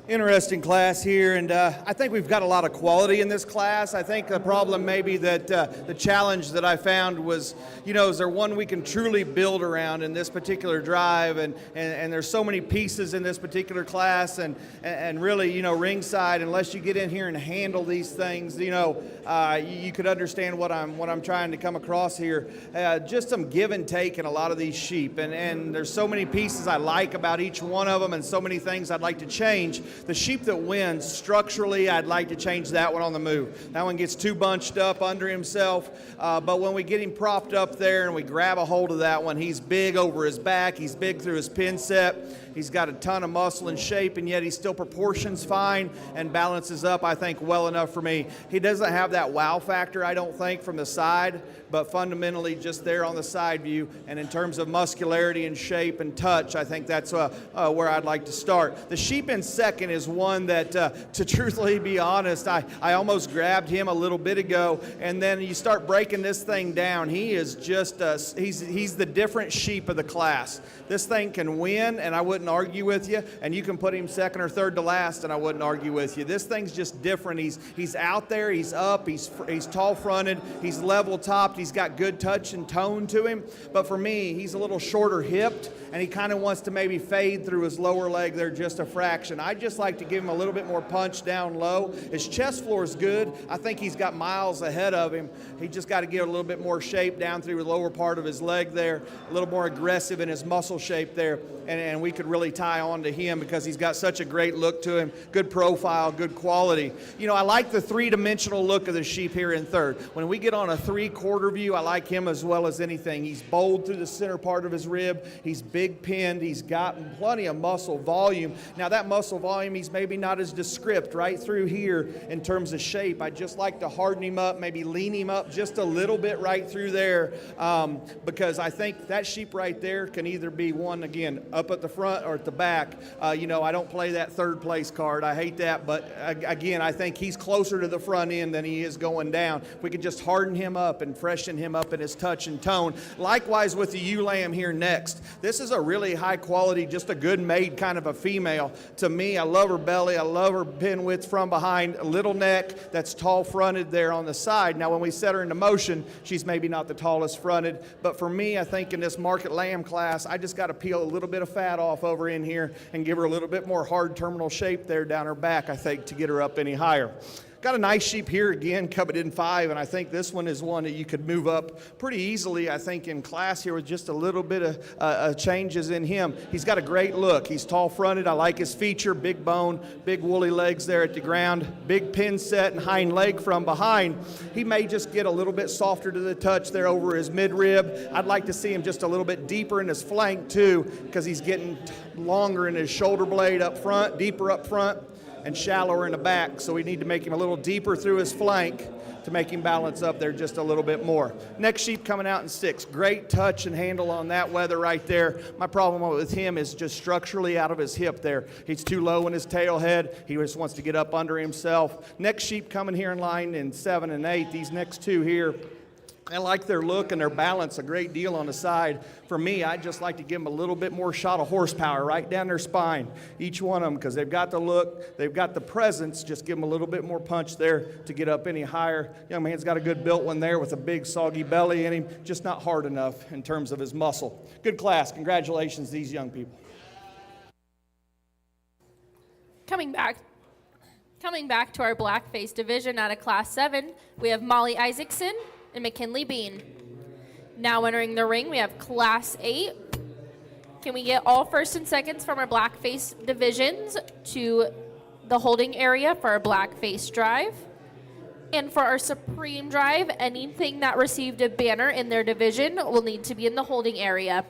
Interesting class here, and I think we've got a lot of quality in this class. I think the problem may be that the challenge that I found was, is there one we can truly build around in this particular drive, and there's so many pieces in this particular class, and really, ringside, unless you get in here and handle these things, you could understand what I'm trying to come across here. Just some give and take in a lot of these sheep, and there's so many pieces I like about each one of them, and so many things I'd like to change. The sheep that wins, structurally, I'd like to change that one on the move. That one gets too bunched up under himself, but when we get him propped up there and we grab a hold of that one, he's big over his back, he's big through his pin set, he's got a ton of muscle and shape, and yet he still proportions fine and balances up, I think, well enough for me. He doesn't have that wow factor, I don't think, from the side, but fundamentally just there on the side view, and in terms of muscularity and shape and touch, I think that's where I'd like to start. The sheep in second is one that, to truthfully be honest, I almost grabbed him a little bit ago, and then you start breaking this thing down. He is just, he's the different sheep of the class. This thing can win, and I wouldn't argue with you, and you can put him second or third to last, and I wouldn't argue with you. This thing's just different. He's out there, he's up, he's tall fronted, he's level topped, he's got good touch and tone to him, but for me, he's a little shorter hipped, and he kind of wants to maybe fade through his lower leg there just a fraction. I just like to give him a little bit more punch down low. His chest floor is good. I think he's got miles ahead of him. He just got to get a little bit more shape down through the lower part of his leg there, a little more aggressive in his muscle shape there, and we could really tie on to him because he's got such a great look to him, good profile, good quality. You know, I like the three-dimensional look of the sheep here in third. When we get on a three-quarter view, I like him as well as anything. He's bold through the center part of his rib. He's big pinned. He's got plenty of muscle volume. Now, that muscle volume, he's maybe not as descript right through here in terms of shape. I just like to harden him up, maybe lean him up just a little bit right through there because I think that sheep right there can either be one, again, up at the front or at the back. You know, I don't play that third place card. I hate that, but again, I think he's closer to the front end than he is going down. If we could just harden him up and freshen him up in his touch and tone. Likewise with the ewe lamb here next. This is a really high quality, just a good made kind of a female. To me, I love her belly. I love her pin width from behind, a little neck that's tall fronted there on the side. Now, when we set her into motion, she's maybe not the tallest fronted, but for me, I think in this market lamb class, I just got to peel a little bit of fat off over in here and give her a little bit more hard terminal shape there down her back, I think, to get her up any higher. Got a nice sheep here again, covered in 5, and I think this one is one that you could move up pretty easily, I think, in class here with just a little bit of changes in him. He's got a great look. He's tall fronted. I like his feature, big bone, big woolly legs there at the ground, big pin set and hind leg from behind. He may just get a little bit softer to the touch there over his midrib. I'd like to see him just a little bit deeper in his flank too, because he's getting longer in his shoulder blade up front, deeper up front, and shallower in the back, so we need to make him a little deeper through his flank to make him balance up there just a little bit more. Next sheep coming out in 6. Great touch and handle on that weather right there. My problem with him is just structurally out of his hip there. He's too low in his tail head. He just wants to get up under himself. Next sheep coming here in line in 7 and 8. These next two here, I like their look and their balance a great deal on the side. For me, I just like to give them a little bit more shot of horsepower right down their spine, each one of them, because they've got the look, they've got the presence. Just give them a little bit more punch there to get up any higher. Young man's got a good built one there with a big soggy belly in him, just not hard enough in terms of his muscle. Good class. Congratulations, these young people. Coming back to our blackface division out of Class 7, we have Molly Isaacson and McKinley Bean. Now entering the ring, we have Class 8. Can we get all first and seconds from our blackface divisions to the holding area for our blackface drive? And for our supreme drive, anything that received a banner in their division will need to be in the holding area.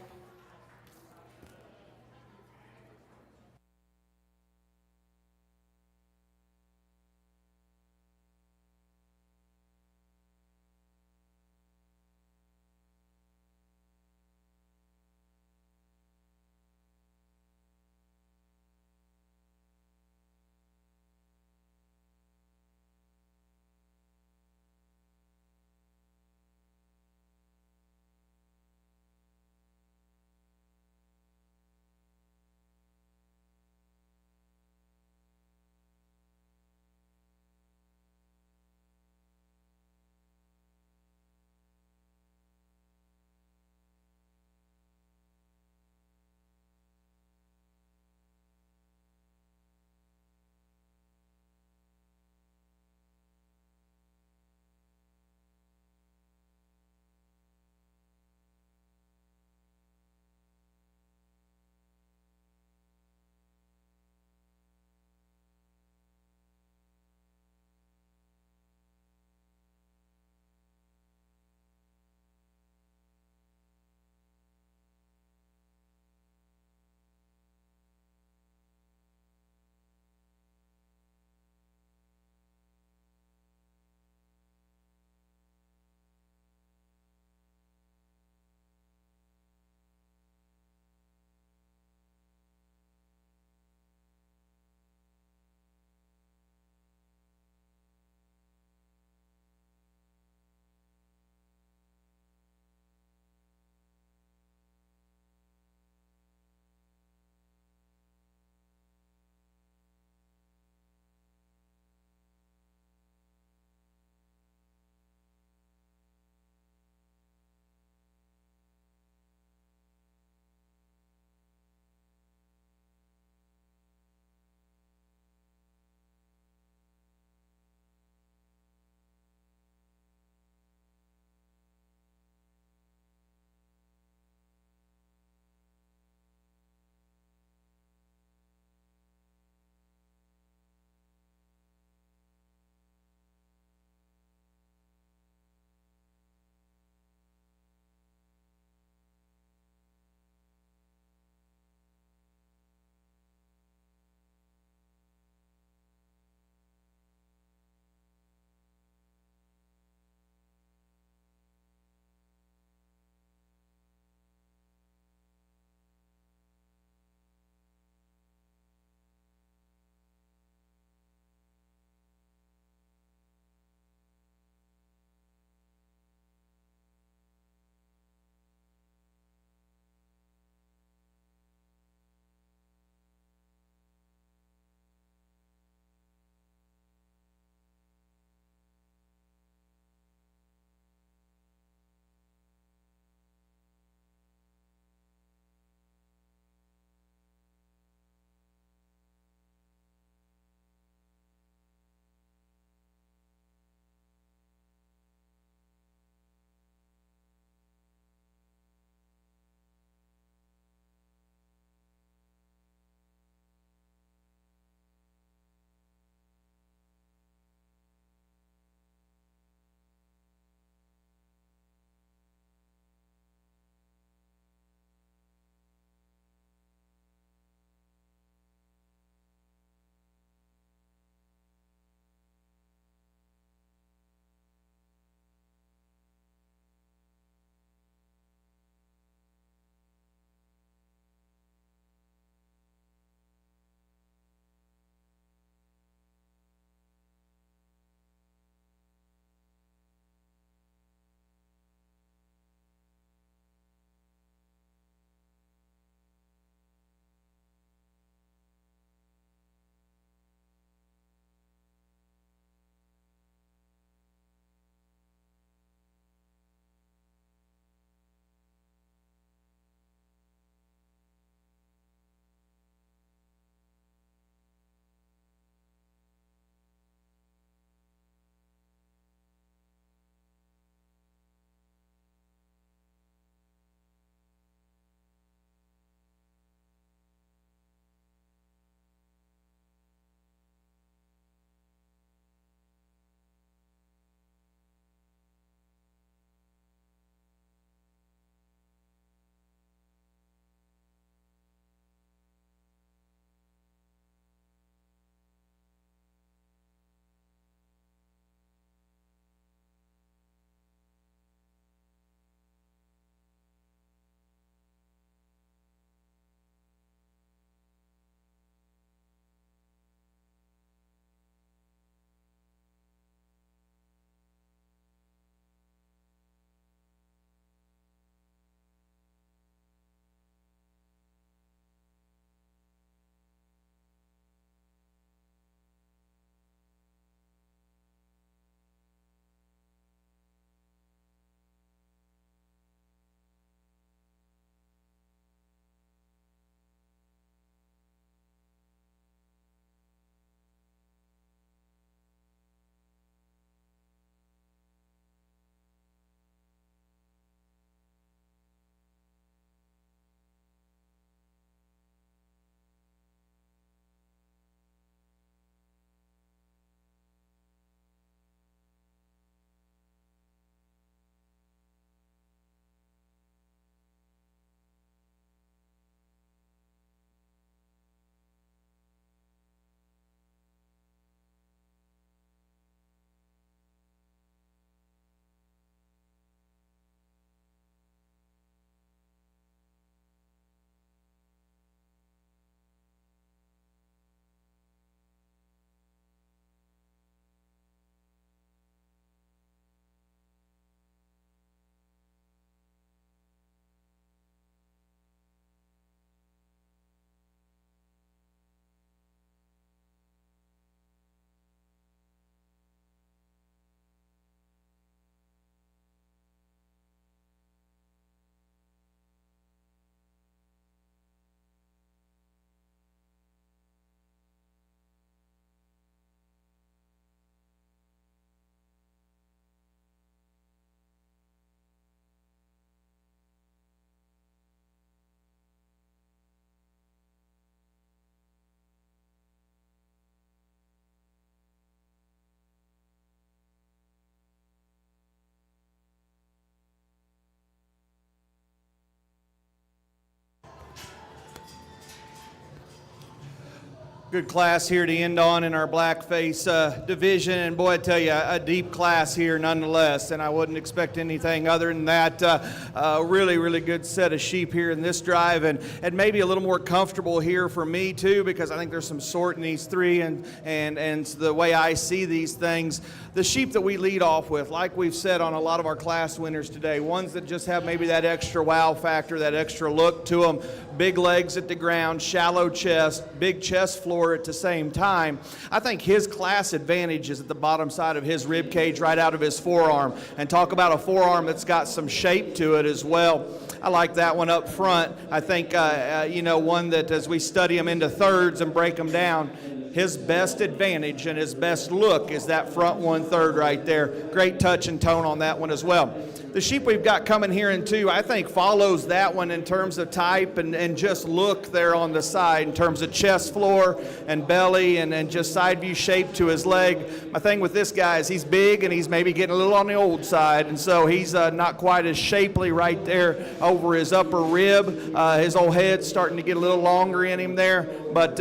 Good class here to end on in our blackface division, and boy, I tell you, a deep class here nonetheless, and I wouldn't expect anything other than that. Really, really good set of sheep here in this drive, and maybe a little more comfortable here for me too, because I think there's some sort in these three, and the way I see these things, the sheep that we lead off with, like we've said on a lot of our class winners today, ones that just have maybe that extra wow factor, that extra look to them, big legs at the ground, shallow chest, big chest floor at the same time. I think his class advantage is at the bottom side of his rib cage, right out of his forearm. And talk about a forearm that's got some shape to it as well. I like that one up front. I think, one that as we study them into thirds and break them down, his best advantage and his best look is that front 1/3 right there. Great touch and tone on that one as well. The sheep we've got coming here in two, I think follows that one in terms of type and just look there on the side in terms of chest floor and belly and just side view shape to his leg. My thing with this guy is he's big and he's maybe getting a little on the old side, and so he's not quite as shapely right there over his upper rib. His old head's starting to get a little longer in him there, but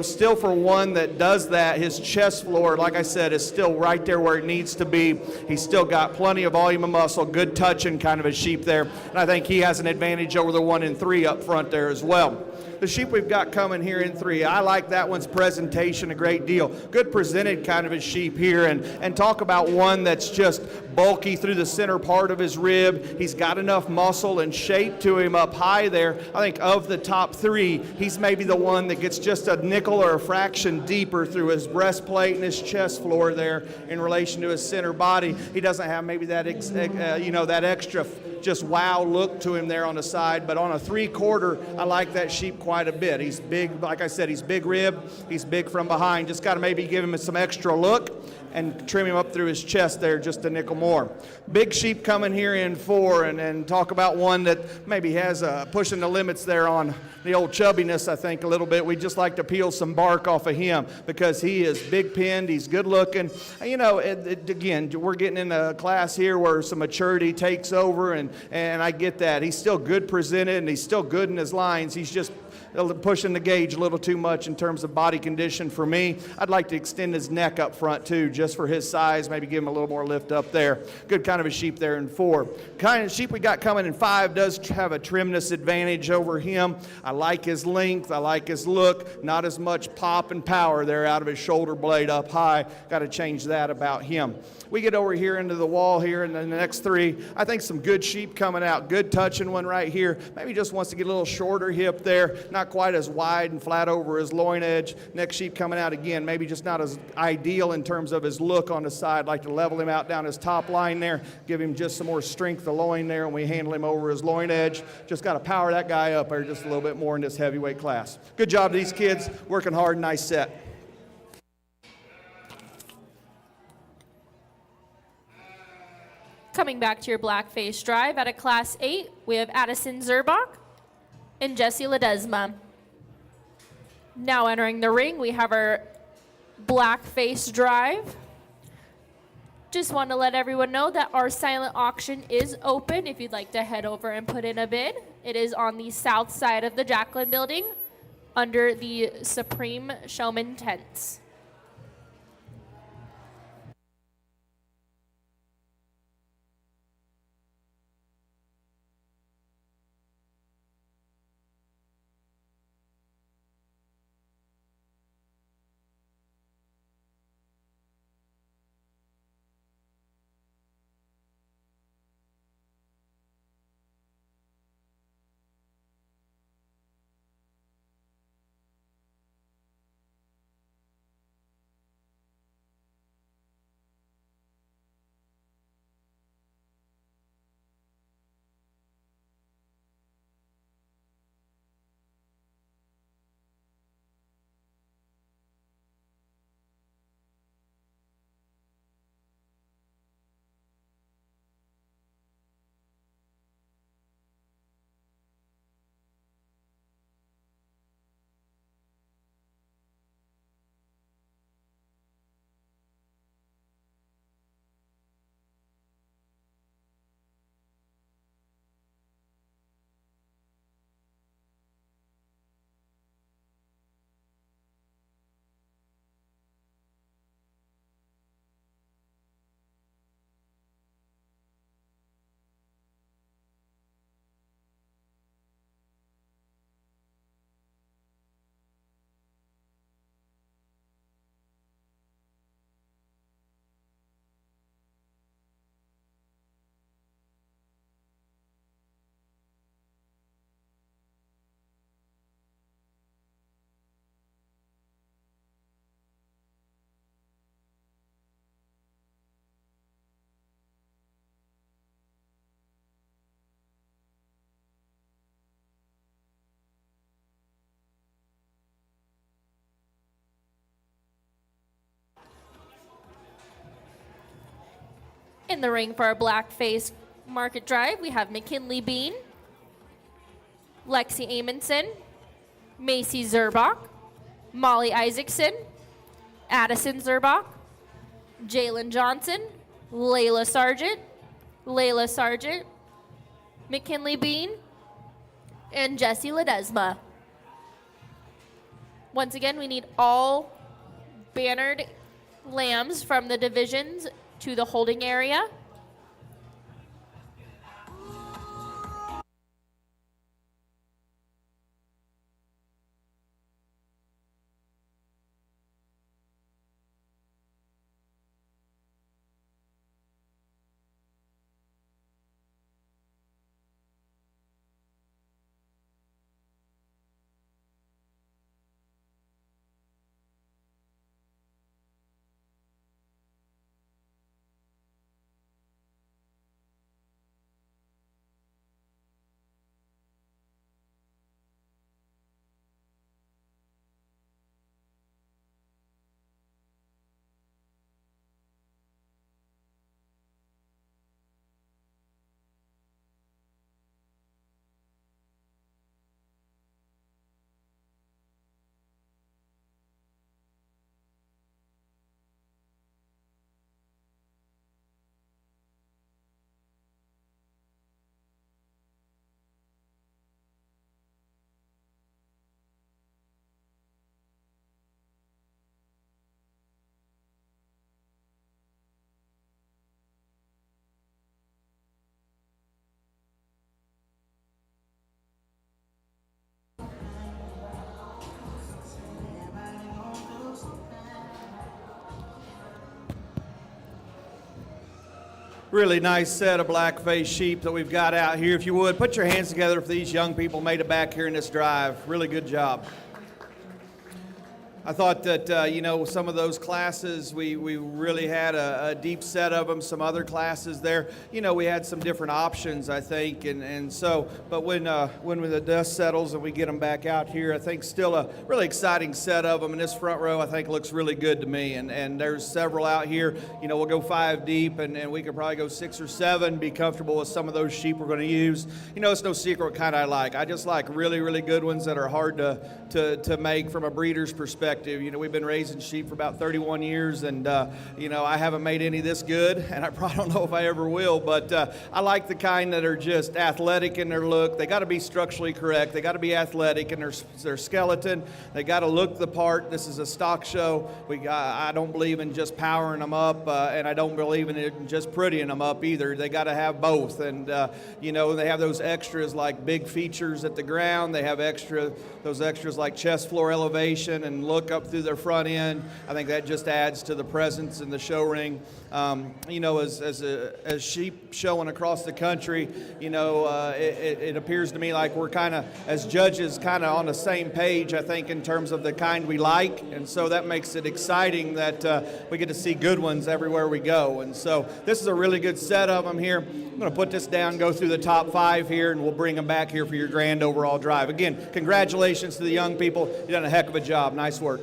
still for one that does that, his chest floor, like I said, is still right there where it needs to be. He's still got plenty of volume of muscle, good touching kind of a sheep there, and I think he has an advantage over the 1 and 3 up front there as well. The sheep we've got coming here in 3, I like that one's presentation a great deal. Good presented kind of a sheep here, and talk about one that's just bulky through the center part of his rib. He's got enough muscle and shape to him up high there. I think of the top 3, he's maybe the one that gets just a nickel or a fraction deeper through his breastplate and his chest floor there in relation to his center body. He doesn't have maybe that that extra just wow look to him there on the side, but on a 3/4, I like that sheep quite a bit. He's big, like I said, he's big rib, he's big from behind. Just got to maybe give him some extra look and trim him up through his chest there just a nickel more. Big sheep coming here in 4, and talk about one that maybe has pushing the limits there on the old chubbiness, I think, a little bit. We just like to peel some bark off of him because he is big pinned, he's good looking. Again, we're getting in a class here where some maturity takes over, and I get that. He's still good presented, and he's still good in his lines. He's just pushing the gauge a little too much in terms of body condition for me. I'd like to extend his neck up front too, just for his size, maybe give him a little more lift up there. Good kind of a sheep there in 4. Kind of sheep we got coming in 5 does have a trimness advantage over him. I like his length, I like his look, not as much pop and power there out of his shoulder blade up high. Got to change that about him. We get over here into the wall here, and then the next 3, I think some good sheep coming out. Good touching one right here. Maybe just wants to get a little shorter hip there, not quite as wide and flat over his loin edge. Next sheep coming out again, maybe just not as ideal in terms of his look on the side. Like to level him out down his top line there, give him just some more strength of the loin there, and we handle him over his loin edge. Just got to power that guy up there just a little bit more in this heavyweight class. Good job to these kids, working hard, nice set. Coming back to your blackface drive at a Class 8, we have Addison Zerbach and Jesse Ledesma. Now entering the ring, we have our blackface drive. Just want to let everyone know that our silent auction is open if you'd like to head over and put in a bid. It is on the south side of the Jacqueline building under the Supreme Showman tents. In the ring for our Blackface Market Drive, we have McKinley Bean, Lexi Amundson, Macy Zerbach, Molly Isaacson, Addison Zerbach, Jalen Johnson, Layla Sargent, McKinley Bean, and Jessie Ledesma. Once again, we need all bannered lambs from the divisions to the holding area. Really nice set of black-faced sheep that we've got out here. If you would, put your hands together for these young people made it back here in this drive. Really good job. I thought that, some of those classes, we really had a deep set of them. Some other classes there, we had some different options, I think. But when the dust settles and we get them back out here, I think still a really exciting set of them. And this front row, I think, looks really good to me. And there's several out here. We'll go 5 deep, and we could probably go 6 or 7, be comfortable with some of those sheep we're going to use. It's no secret what kind I like. I just like really, really good ones that are hard to make from a breeder's perspective. We've been raising sheep for about 31 years, and I haven't made any this good, and I probably don't know if I ever will, but I like the kind that are just athletic in their look. They got to be structurally correct. They got to be athletic in their skeleton. They got to look the part. This is a stock show. I don't believe in just powering them up, and I don't believe in just prettying them up either. They got to have both, and they have those extras like big features at the ground. They have those extras like chest floor elevation and look up through their front end. I think that just adds to the presence in the show ring. As sheep showing across the country, it appears to me like we're kind of, as judges, kind of on the same page, I think, in terms of the kind we like. And so that makes it exciting that we get to see good ones everywhere we go. And so this is a really good set of them here. I'm going to put this down, go through the top 5 here, and we'll bring them back here for your grand overall drive. Again, congratulations to the young people. You've done a heck of a job. Nice work.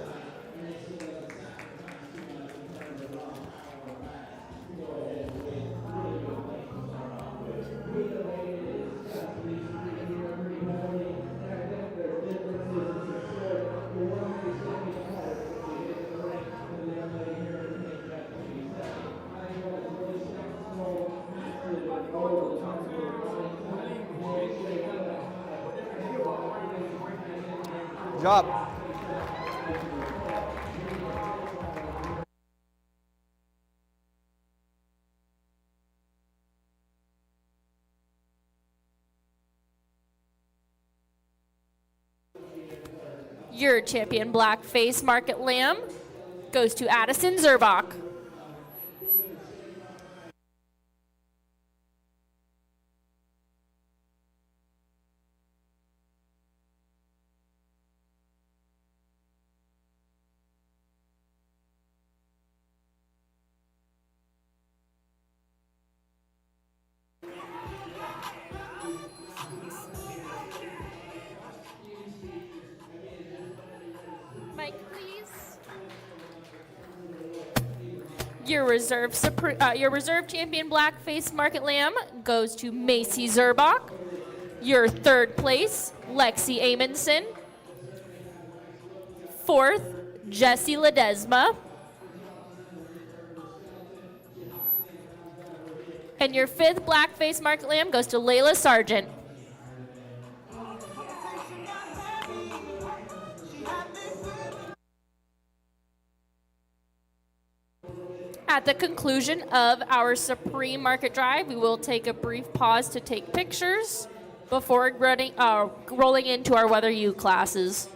Job. Your champion Blackface Market Lamb goes to Addison Zerbach. Mike, please. Your reserve champion black-faced market lamb goes to Macy Zerbach. Your third place, Lexi Amundsen. Fourth, Jessie Ledesma. And your fifth black-faced market lamb goes to Layla Sargent. At the conclusion of our Supreme Market Drive, we will take a brief pause to take pictures before rolling into our Weather U classes.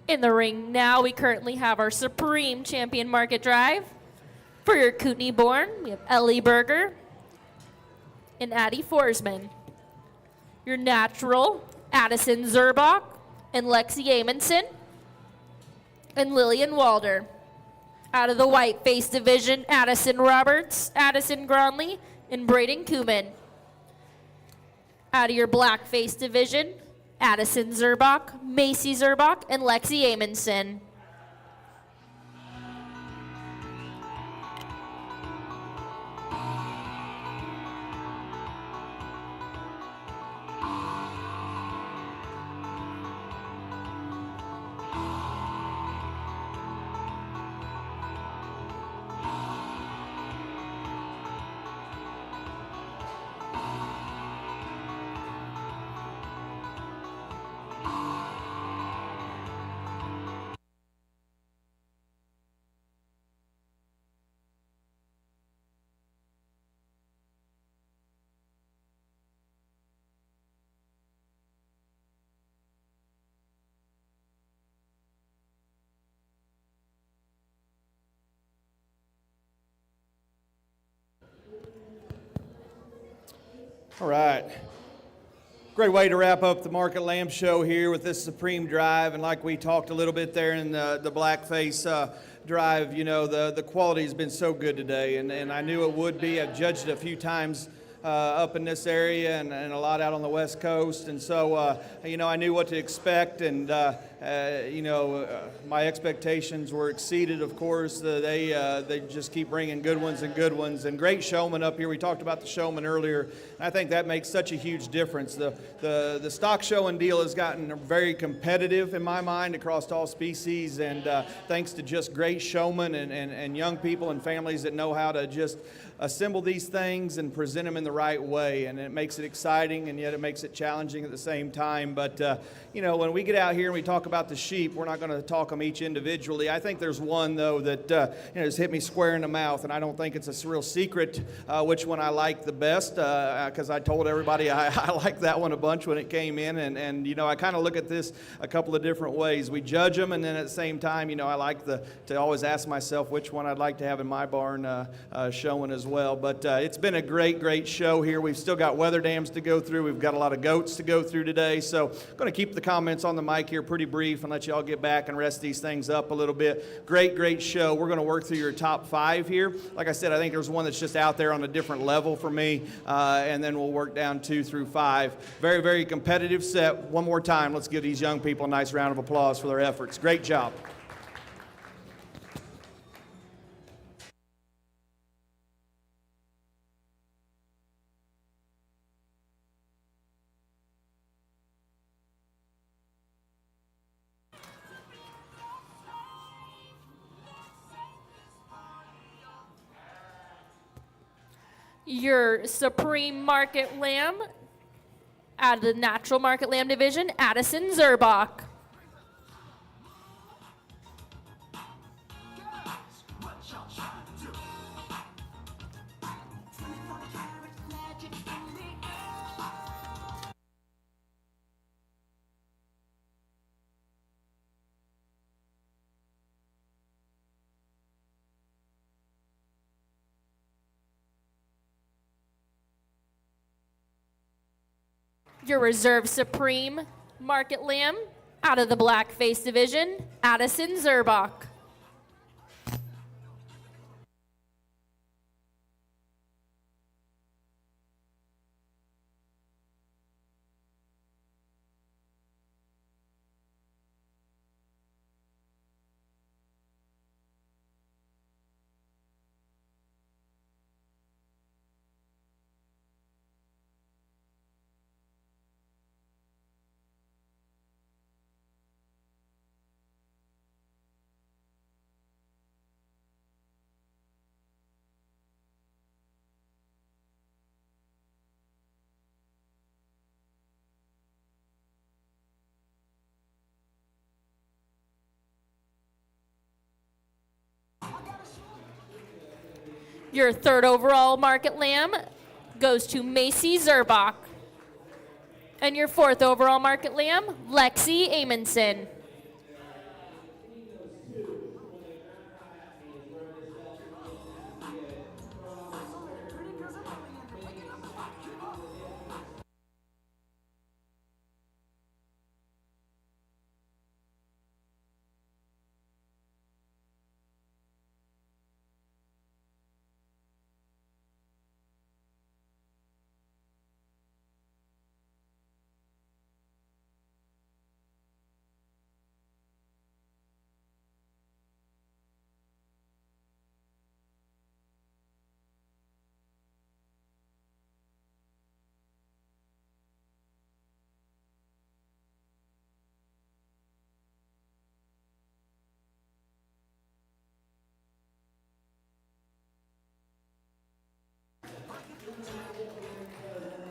In the ring now, we currently have our Supreme Champion Market Drive. For your Kootenai born, we have Ellie Berger and Addie Forsman. Your natural, Addison Zerbach and Lexi Amundsen and Lillian Walder. Out of the white face division, Addison Roberts, Addison Gronley, and Braden Kuman. Out of your black face division, Addison Zerbach, Macy Zerbach, and Lexi Amundsen. All right. Great way to wrap up the Market Lamb Show here with this Supreme Drive. And like we talked a little bit there in the blackface drive, you know, the quality has been so good today. And I knew it would be. I've judged it a few times up in this area and a lot out on the West Coast. And so, you know, I knew what to expect. And, you know, my expectations were exceeded, of course. They just keep bringing good ones and good ones. And great showmen up here. We talked about the showmen earlier. I think that makes such a huge difference. The stock showing deal has gotten very competitive in my mind across all species. And thanks to just great showmen and young people and families that know how to just assemble these things and present them in the right way, and it makes it exciting, and yet it makes it challenging at the same time. But you know, when we get out here and we talk about the sheep, we're not going to talk them each individually. I think there's one though that you know, just hit me square in the mouth, and I don't think it's a real secret which one I like the best, because I told everybody I liked that one a bunch when it came in, and you know, I kind of look at this a couple of different ways. We judge them, and then at the same time, you know, I like to always ask myself which one I'd like to have in my barn showing as well. But it's been a great show here. We've still got weather dams to go through. We've got a lot of goats to go through today. So I'm going to keep the comments on the mic here pretty brief and let you all get back and rest these things up a little bit. Great show. We're going to work through your top 5 here. Like I said, I think there's one that's just out there on a different level for me. And then we'll work down 2 through 5. Very competitive set. One more time, let's give these young people a nice round of applause for their efforts. Great job. Your Supreme Market Lamb out of the Natural Market Lamb Division, Addison Zerbach. Your Reserve Supreme Market Lamb out of the Black Face Division, Addison Zerbach. Your third overall Market Lamb goes to Macy Zerbach. And your fourth overall Market Lamb, Lexi Amundsen.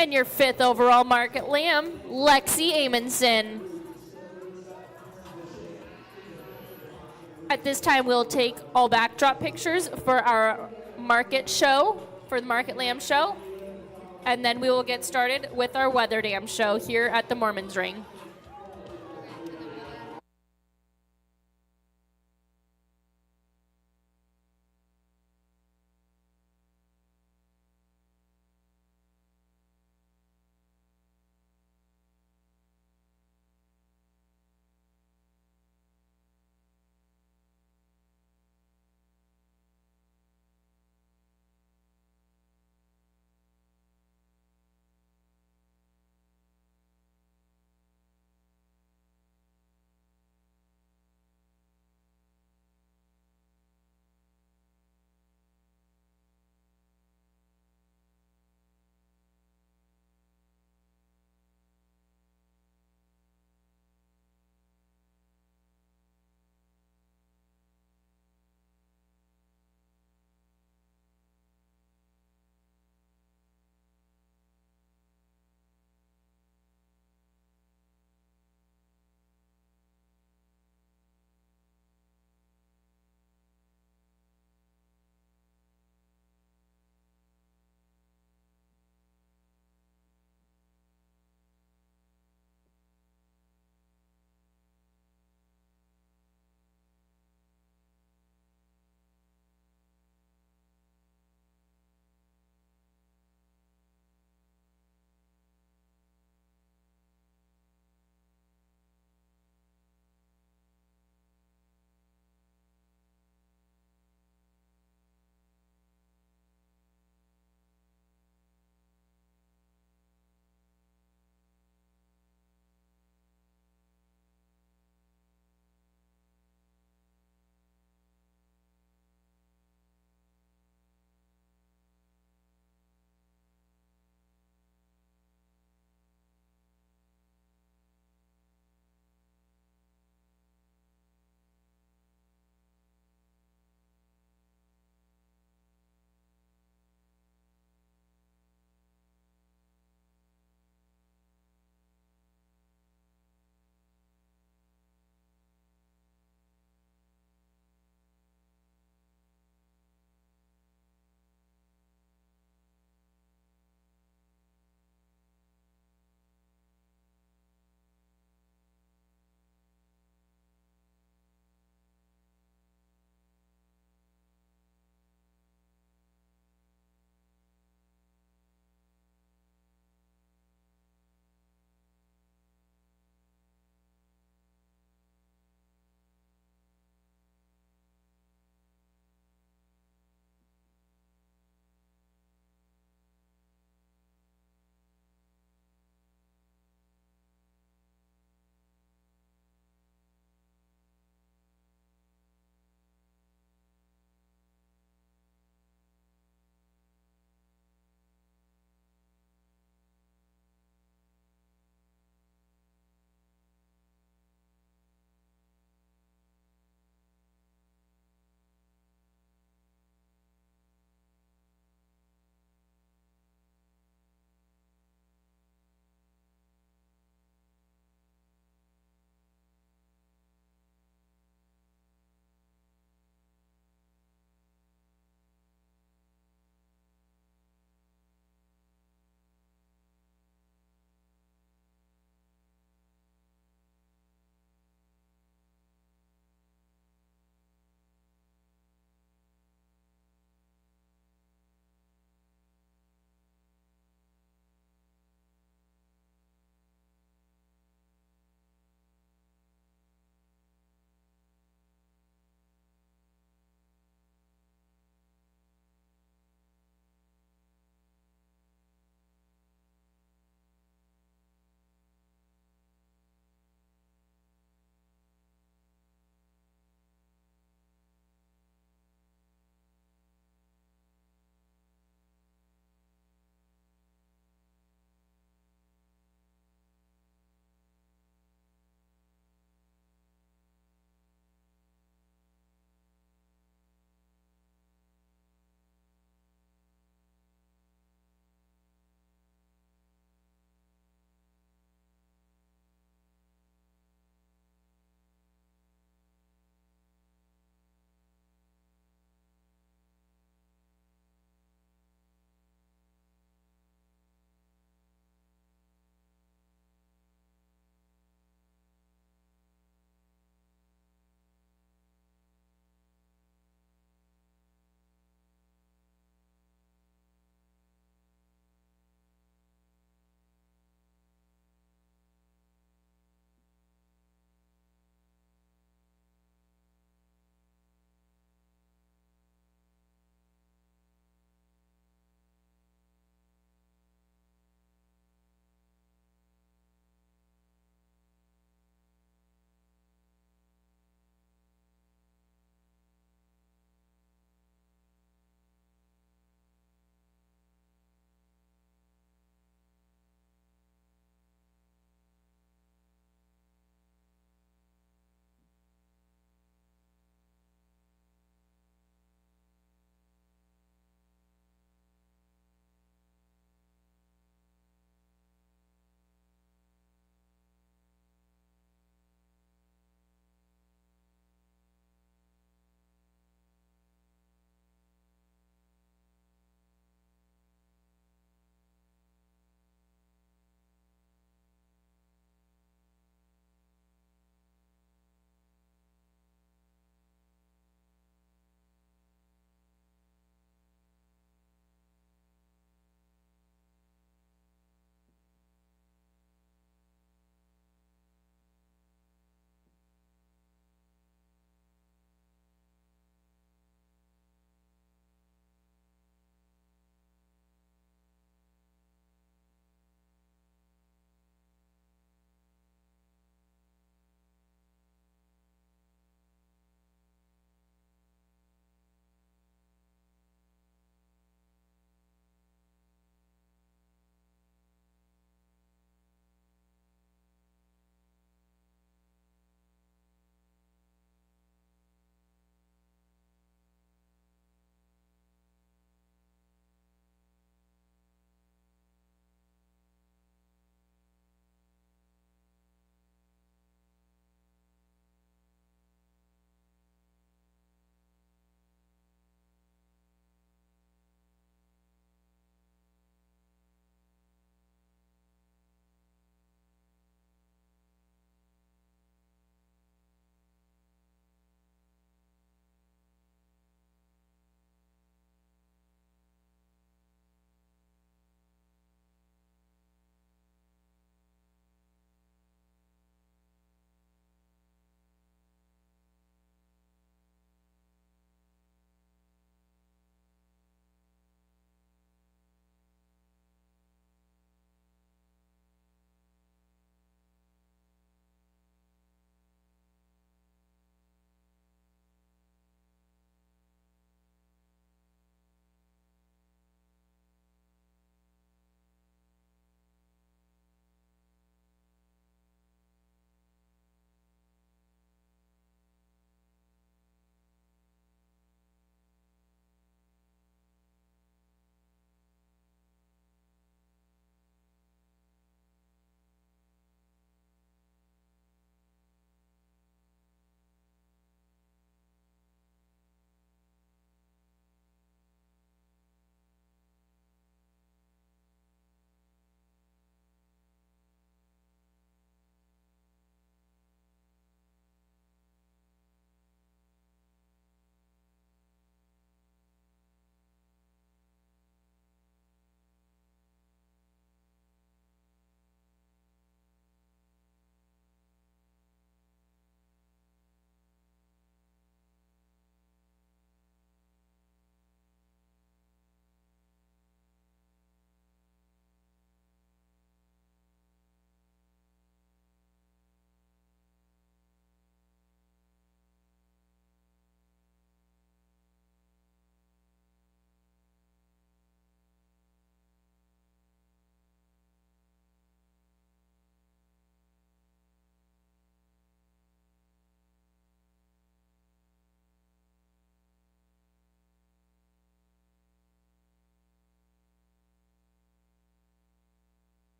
And your 5th overall market lamb, Lexi Amundsen. At this time, we'll take all backdrop pictures for our market show, for the Market Lamb Show. And then we will get started with our Weather Dam show here at the Mormons Ring.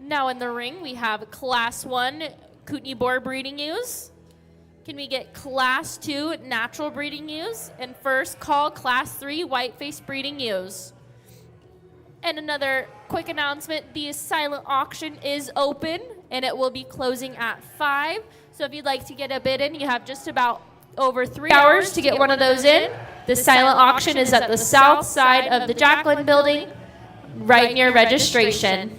Now in the ring, we have Class 1 Kootenai Boar breeding ewes. Can we get Class 2 natural breeding ewes? And first call Class 3 white-faced breeding ewes. And another quick announcement, the silent auction is open and it will be closing at 5. So if you'd like to get a bid in, you have just about over 3 hours to get one of those in. The silent auction is at the south side of the Jacqueline building, right near registration.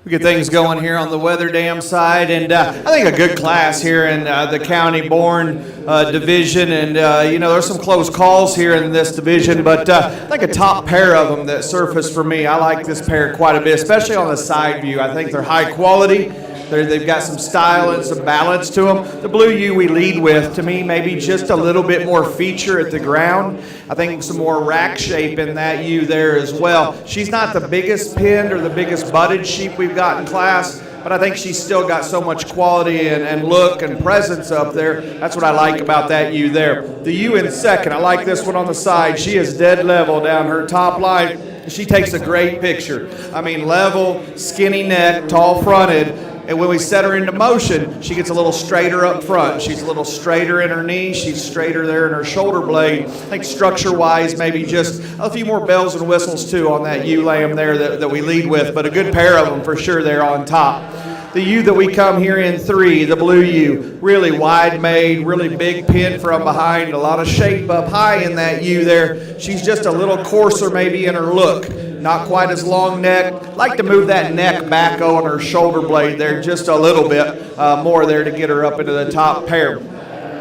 We get things going here on the Weather Dam side, and I think a good class here in the County Born division, and there's some close calls here in this division, but I think a top pair of them that surfaced for me. I like this pair quite a bit, especially on the side view. I think they're high quality. They've got some style and some balance to them. The blue ewe we lead with, to me, maybe just a little bit more feature at the ground. I think some more rack shape in that ewe there as well. She's not the biggest pinned or the biggest butted sheep we've got in class, but I think she's still got so much quality and look and presence up there. That's what I like about that ewe there. The ewe in second, I like this one on the side. She is dead level down her top line. She takes a great picture. I mean, level, skinny neck, tall fronted. And when we set her into motion, she gets a little straighter up front. She's a little straighter in her knee. She's straighter there in her shoulder blade. I think structure-wise, maybe just a few more bells and whistles, too, on that ewe lamb there that we lead with. But a good pair of them for sure there on top. The ewe that we come here in 3, the blue ewe, really wide made, really big pin from behind, a lot of shape up high in that ewe there. She's just a little coarser maybe in her look. Not quite as long neck. Like to move that neck back on her shoulder blade there just a little bit more there to get her up into the top pair.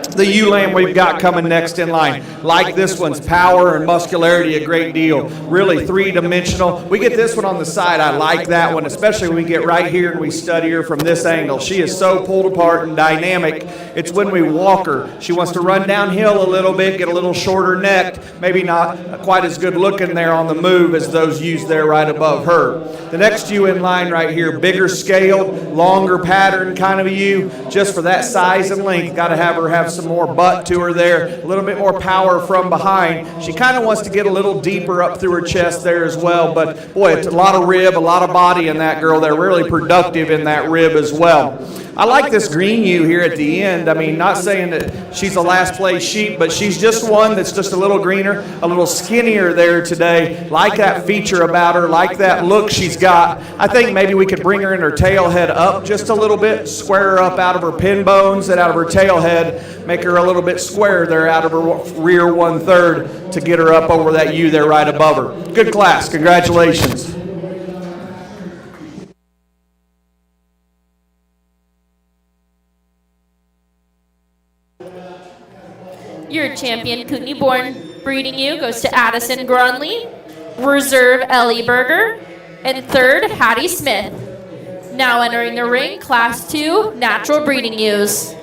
The ewe lamb we've got coming next in line. Like this one's power and muscularity a great deal. Really three-dimensional. We get this one on the side. I like that one, especially when we get right here and we study her from this angle. She is so pulled apart and dynamic It's when we walk her. She wants to run downhill a little bit, get a little shorter necked, maybe not quite as good looking there on the move as those ewes there right above her. The next ewe in line right here, bigger scale, longer pattern kind of a ewe, just for that size and length. Got to have her have some more butt to her there, a little bit more power from behind. She kind of wants to get a little deeper up through her chest there as well, but boy, it's a lot of rib, a lot of body in that girl. They're really productive in that rib as well. I like this green ewe here at the end. I mean, not saying that she's a last place sheep, but she's just one that's just a little greener, a little skinnier there today. Like that feature about her, like that look she's got. I think maybe we could bring her in her tail head up just a little bit, square her up out of her pin bones and out of her tail head, make her a little bit square there out of her rear 1/3 to get her up over that ewe there right above her. Good class. Congratulations. Your champion Kootenai-born breeding ewe goes to Addison Gronley, Reserve Ellie Berger, and third Hattie Smith. Now entering the ring, Class 2 natural breeding ewes.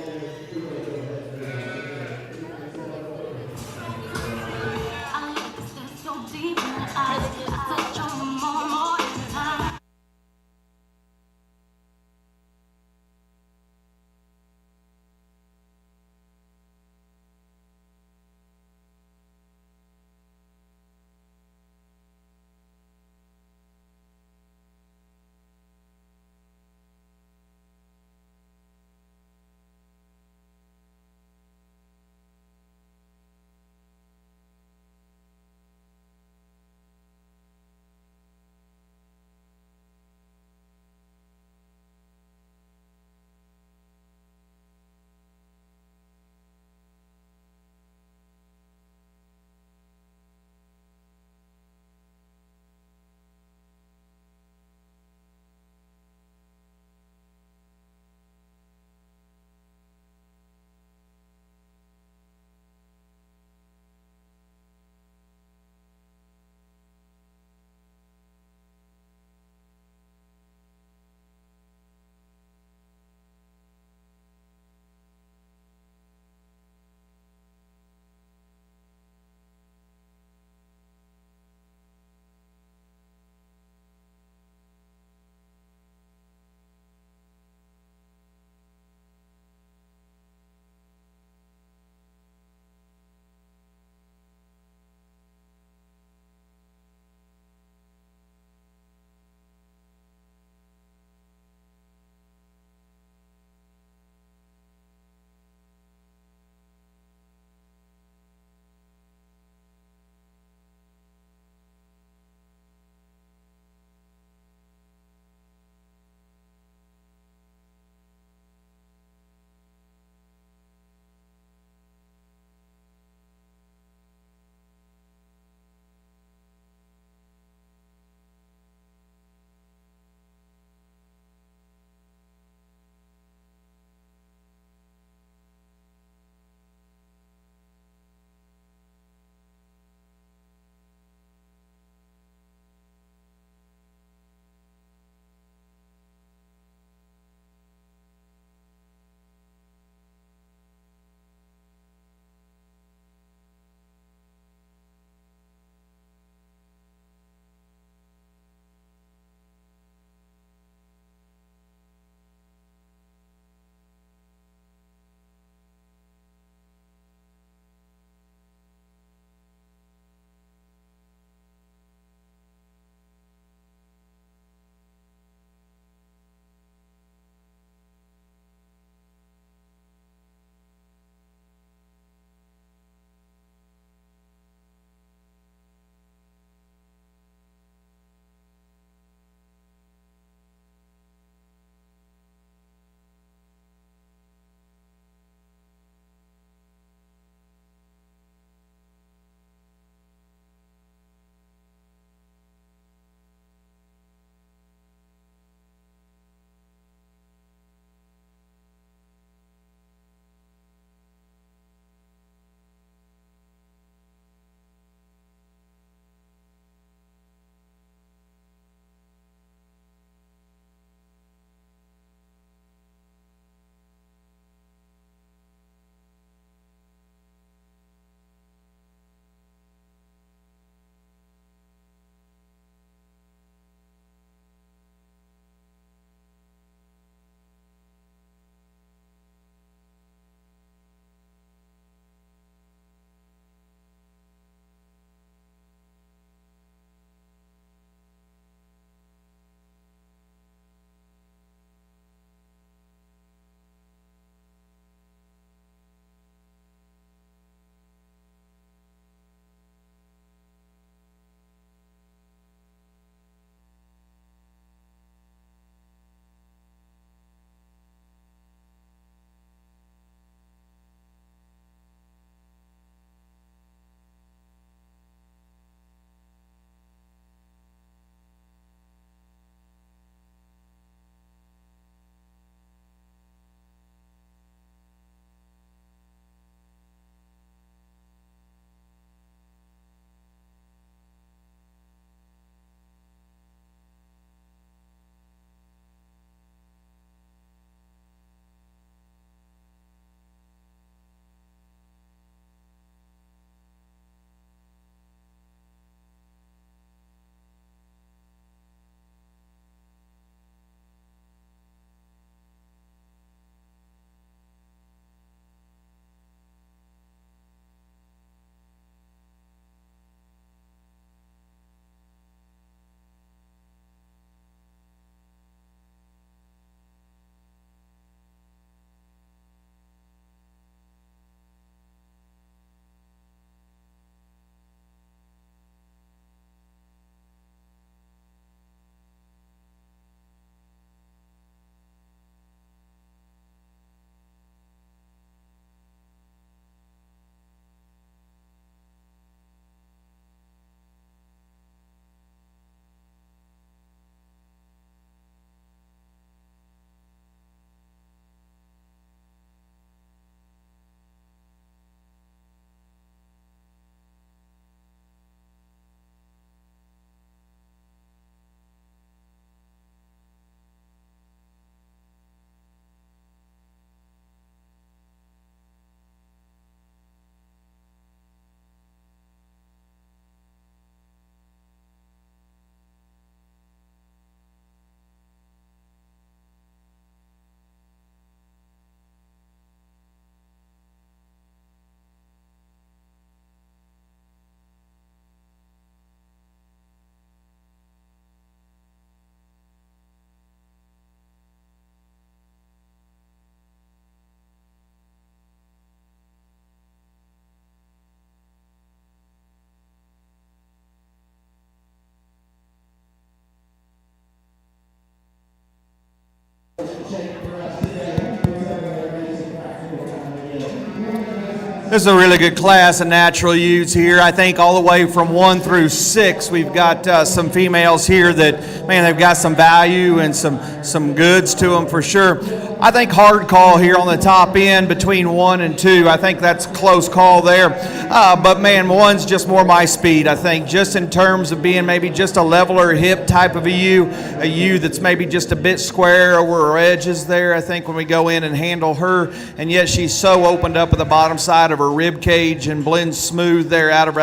This is a really good class of natural ewes here. I think all the way from 1 through 6, we've got some females here that, man, they've got some value and some goods to them for sure. I think hard call here on the top end between 1 and 2. I think that's a close call there. But, man, 1's just more my speed, I think, just in terms of being maybe just a leveler hip type of a ewe that's maybe just a bit square over her edges there, I think, when we go in and handle her. And yet she's so opened up at the bottom side of her rib cage and blends smooth there out of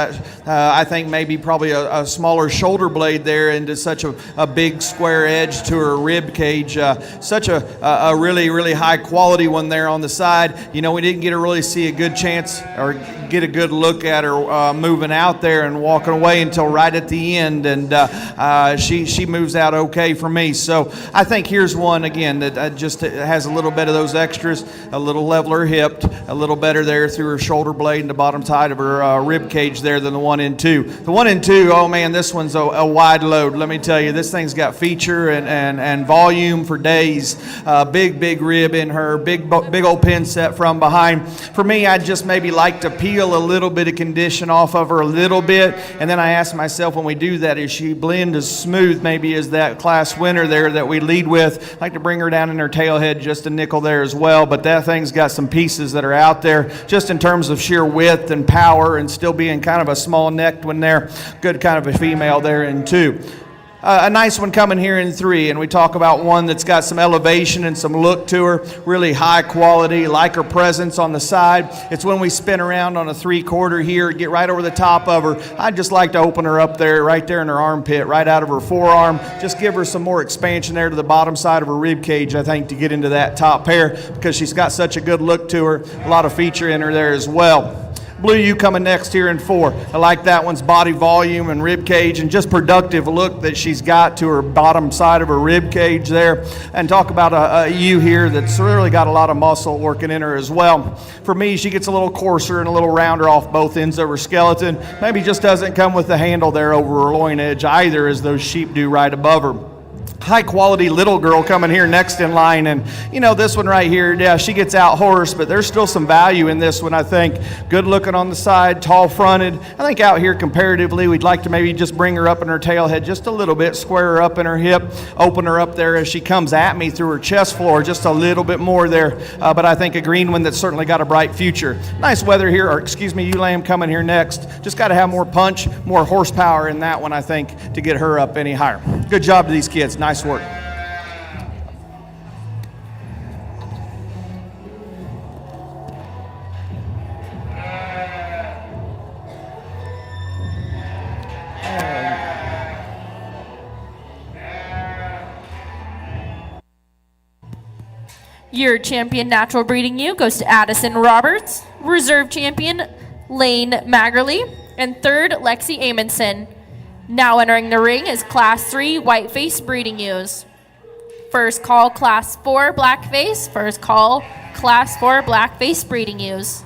I think maybe probably a smaller shoulder blade there into such a big square edge to her rib cage. Such a really high quality one there on the side. You know, we didn't get to really see a good chance or get a good look at her moving out there and walking away until right at the end, and she moves out okay for me. So I think here's one again that just has a little bit of those extras, a little leveler hipped, a little better there through her shoulder blade and the bottom side of her rib cage there than the 1 and 2. The 1 and 2, oh man, this one's a wide load. Let me tell you, this thing's got feature and volume for days. Big rib in her, big old pin set from behind. For me, I'd just maybe like to peel a little bit of condition off of her a little bit, and then I ask myself when we do that, is she blend as smooth maybe as that class winner there that we lead with? I'd like to bring her down in her tailhead just a nickel there as well, but that thing's got some pieces that are out there just in terms of sheer width and power and still being kind of a small necked one there. Good kind of a female there in 2. A nice one coming here in 3, and we talk about one that's got some elevation and some look to her, really high quality, like her presence on the side. It's when we spin around on a 3/4 here, get right over the top of her. I'd just like to open her up there, right there in her armpit, right out of her forearm. Just give her some more expansion there to the bottom side of her rib cage, I think, to get into that top pair, because she's got such a good look to her, a lot of feature in her there as well. Blue ewe coming next here in 4. I like that one's body volume and rib cage and just productive look that she's got to her bottom side of her rib cage there. And talk about a ewe here that's really got a lot of muscle working in her as well. For me, she gets a little coarser and a little rounder off both ends of her skeleton. Maybe just doesn't come with the handle there over her loin edge either, as those sheep do right above her. High quality little girl coming here next in line, and you know, this one right here, yeah, she gets out horse, but there's still some value in this one, I think. Good looking on the side, tall fronted. I think out here comparatively, we'd like to maybe just bring her up in her tail head just a little bit, square her up in her hip, open her up there as she comes at me through her chest floor just a little bit more there, but I think a green one that's certainly got a bright future. Nice weather here, or excuse me, ewe lamb coming here next. Just got to have more punch, more horsepower in that one, I think, to get her up any higher. Good job to these kids. Nice work. Your champion natural breeding ewe goes to Addison Roberts, reserve champion Lane Magerly, and third Lexi Amundsen. Now entering the ring is Class 3 whiteface breeding ewes. First call Class 4 blackface. First call Class 4 blackface breeding ewes.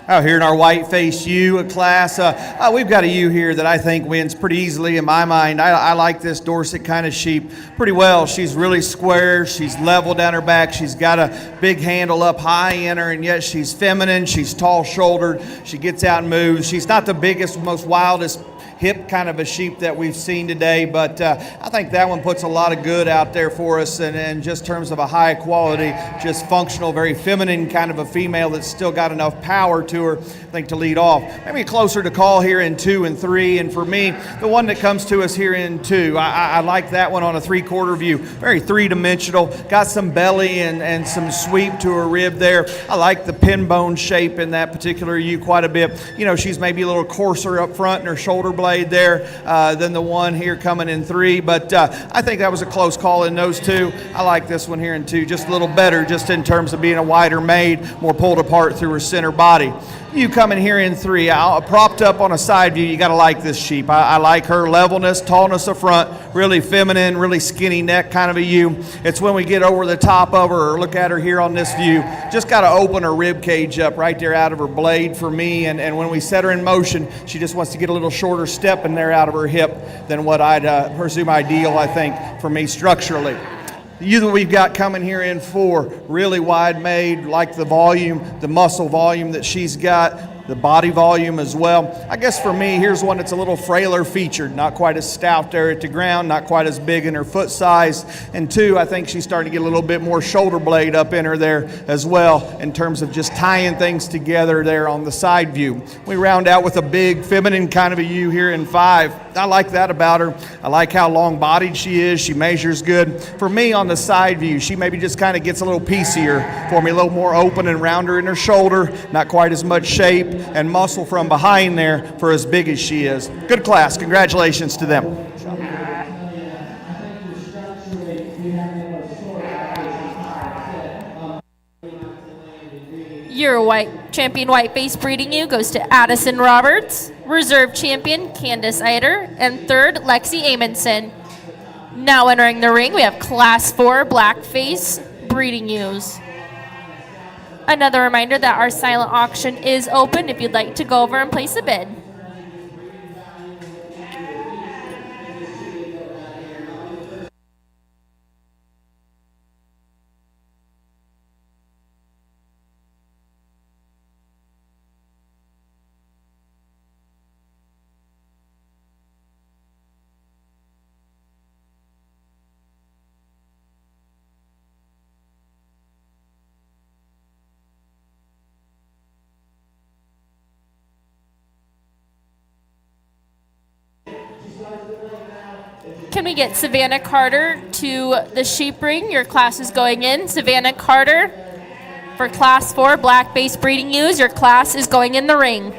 Out here in our white face U class, we've got a U here that I think wins pretty easily in my mind. I like this Dorset kind of sheep pretty well. She's really square. She's level down her back. She's got a big handle up high in her, and yet she's feminine. She's tall-shouldered. She gets out and moves. She's not the biggest, most wildest hip kind of a sheep that we've seen today, but I think that one puts a lot of good out there for us, and just terms of a high quality, just functional, very feminine kind of a female that's still got enough power to her, I think, to lead off. Maybe closer to call here in 2 and 3, and for me, the one that comes to us here in 2, I like that one on a 3/4 view. Very three-dimensional, got some belly and some sweep to her rib there. I like the pin bone shape in that particular ewe quite a bit. You know, she's maybe a little coarser up front in her shoulder blade there than the one here coming in 3, but I think that was a close call in those 2. I like this one here in 2 just a little better, just in terms of being a wider made, more pulled apart through her center body. You coming here in 3, propped up on a side view, you got to like this sheep. I like her levelness, tallness up front, really feminine, really skinny neck kind of a ewe. It's when we get over the top of her or look at her here on this view, just got to open her rib cage up right there out of her blade for me, and when we set her in motion, she just wants to get a little shorter step in there out of her hip than what I'd presume ideal, I think, for me structurally. The ewe that we've got coming here in 4, really wide made, like the volume, the muscle volume that she's got, the body volume as well. I guess for me, here's one that's a little frailer featured, not quite as stout there at the ground, not quite as big in her foot size. And 2, I think she's starting to get a little bit more shoulder blade up in her there as well in terms of just tying things together there on the side view. We round out with a big feminine kind of a ewe here in 5. I like that about her. I like how long-bodied she is. She measures good. For me, on the side view, she maybe just kind of gets a little piecier for me, a little more open and rounder in her shoulder, not quite as much shape and muscle from behind there for as big as she is. Good class. Congratulations to them. Your champion white-faced breeding ewe goes to Addison Roberts, reserve champion Candace Eider, and third Lexi Amundsen. Now entering the ring, we have Class 4 black-face breeding ewes. Another reminder that our silent auction is open if you'd like to go over and place a bid. Can we get Savannah Carter to the sheep ring? Your class is going in. Savannah Carter for Class 4 black-based breeding ewes. Your class is going in the ring.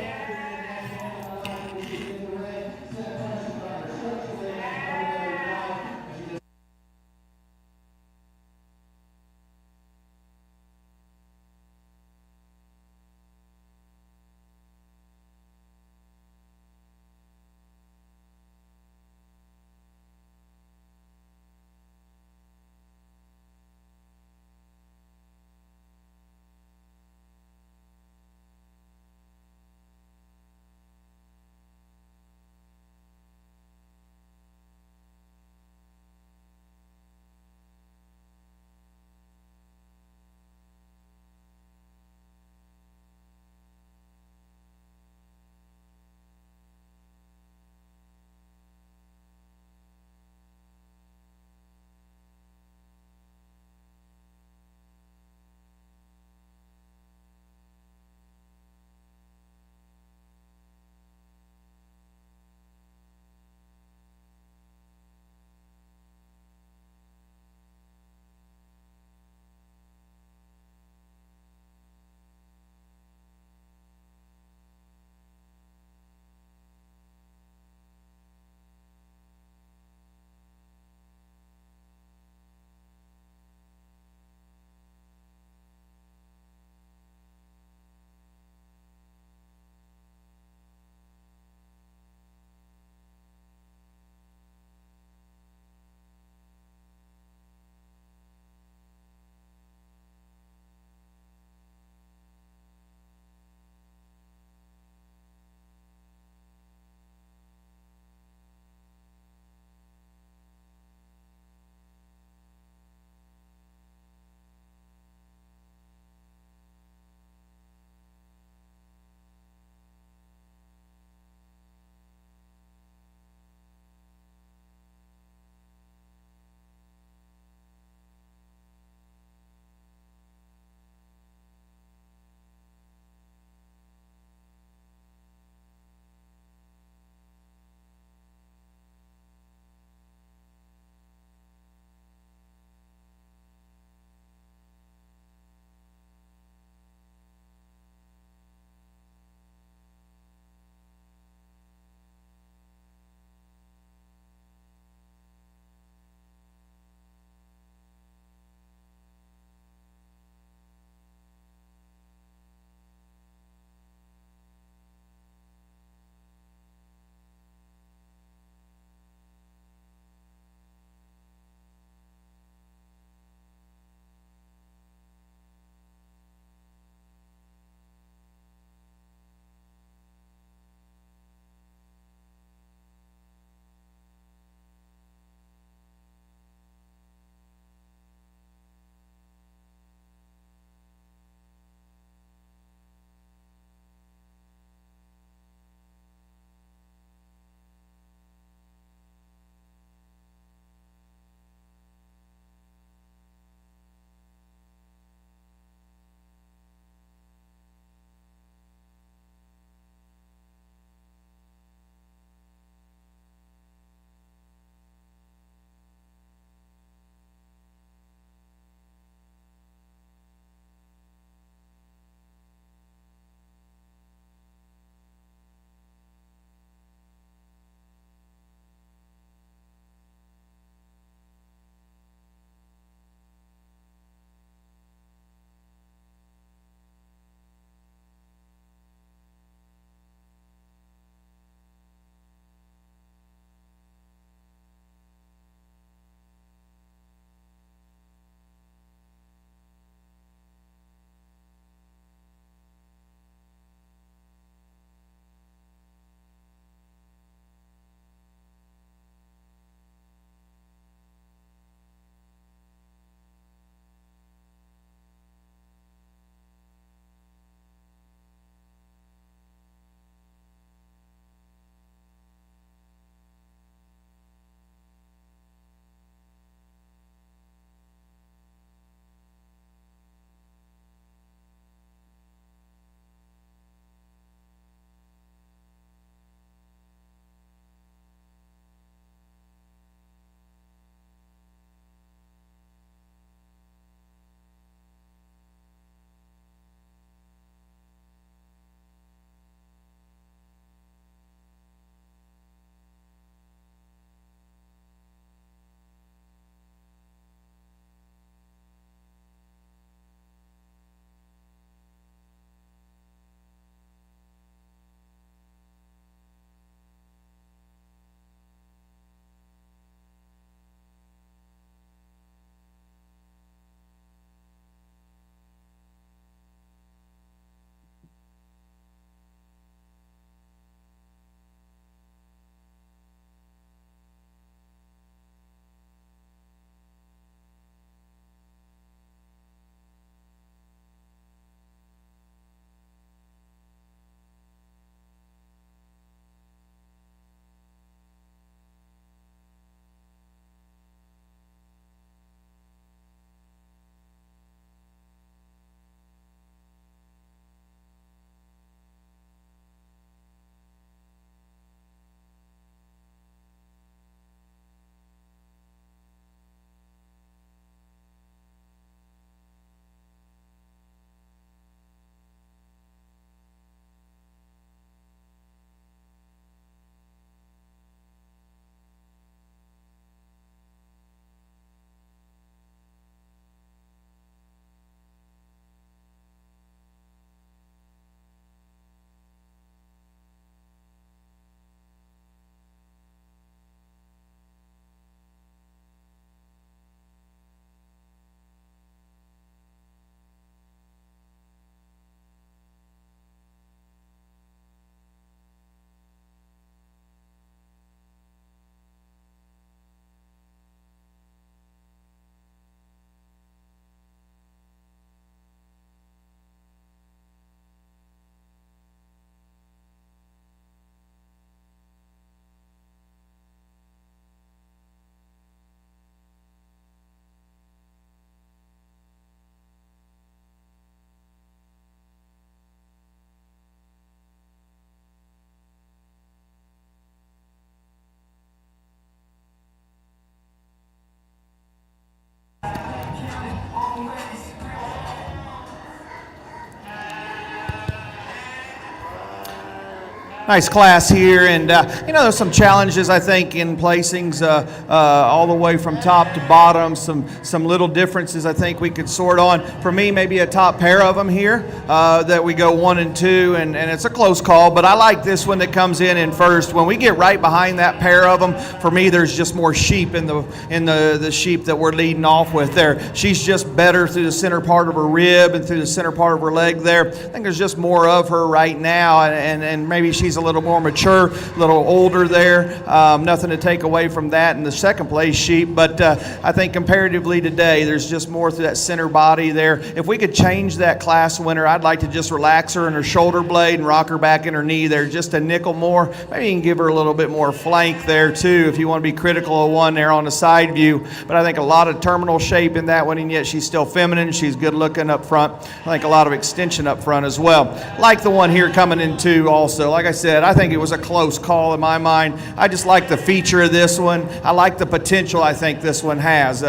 Nice class here, and there's some challenges I think in placings all the way from top to bottom. Some little differences I think we could sort on. For me, maybe a top pair of them here that we go 1 and 2, and it's a close call. But I like this one that comes in first. When we get right behind that pair of them, for me, there's just more sheep in the sheep that we're leading off with there. She's just better through the center part of her rib and through the center part of her leg there. I think there's just more of her right now, and maybe she's a little more mature, a little older there. Nothing to take away from that in the second place sheep, but I think comparatively today, there's just more through that center body there. If we could change that class winner, I'd like to just relax her in her shoulder blade and rock her back in her knee there just a nickel more. Maybe you can give her a little bit more flank there too if you want to be critical of one there on the side view. But I think a lot of terminal shape in that one, and yet she's still feminine. She's good looking up front. I think a lot of extension up front as well. Like the one here coming in two also. Like I said, I think it was a close call in my mind. I just like the feature of this one. I like the potential I think this one has.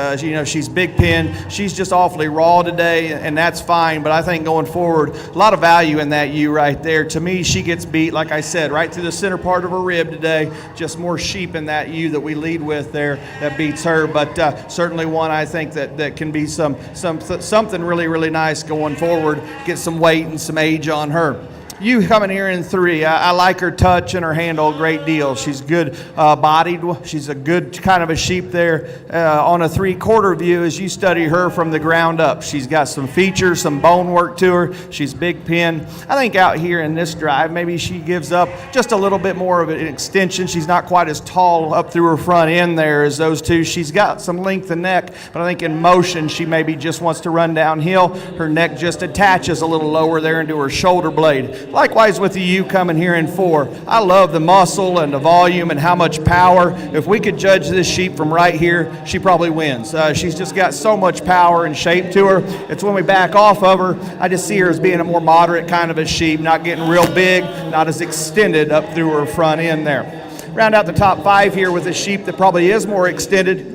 She's big pin. She's just awfully raw today, and that's fine. But I think going forward, a lot of value in that ewe right there. To me, she gets beat, like I said, right through the center part of her rib today. Just more sheep in that ewe that we lead with there that beats her. But certainly one I think that can be something really, really nice going forward. Get some weight and some age on her. You coming here in 3. I like her touch and her handle a great deal. She's good bodied. She's a good kind of a sheep there on a 3/4 view as you study her from the ground up. She's got some features, some bone work to her. She's big pin. I think out here in this drive, maybe she gives up just a little bit more of an extension. She's not quite as tall up through her front end there as those two. She's got some length of neck, but I think in motion she maybe just wants to run downhill. Her neck just attaches a little lower there into her shoulder blade. Likewise with the ewe coming here in 4. I love the muscle and the volume and how much power. If we could judge this sheep from right here, she probably wins. She's just got so much power and shape to her. It's when we back off of her, I just see her as being a more moderate kind of a sheep, not getting real big, not as extended up through her front end there. Round out the top 5 here with a sheep that probably is more extended.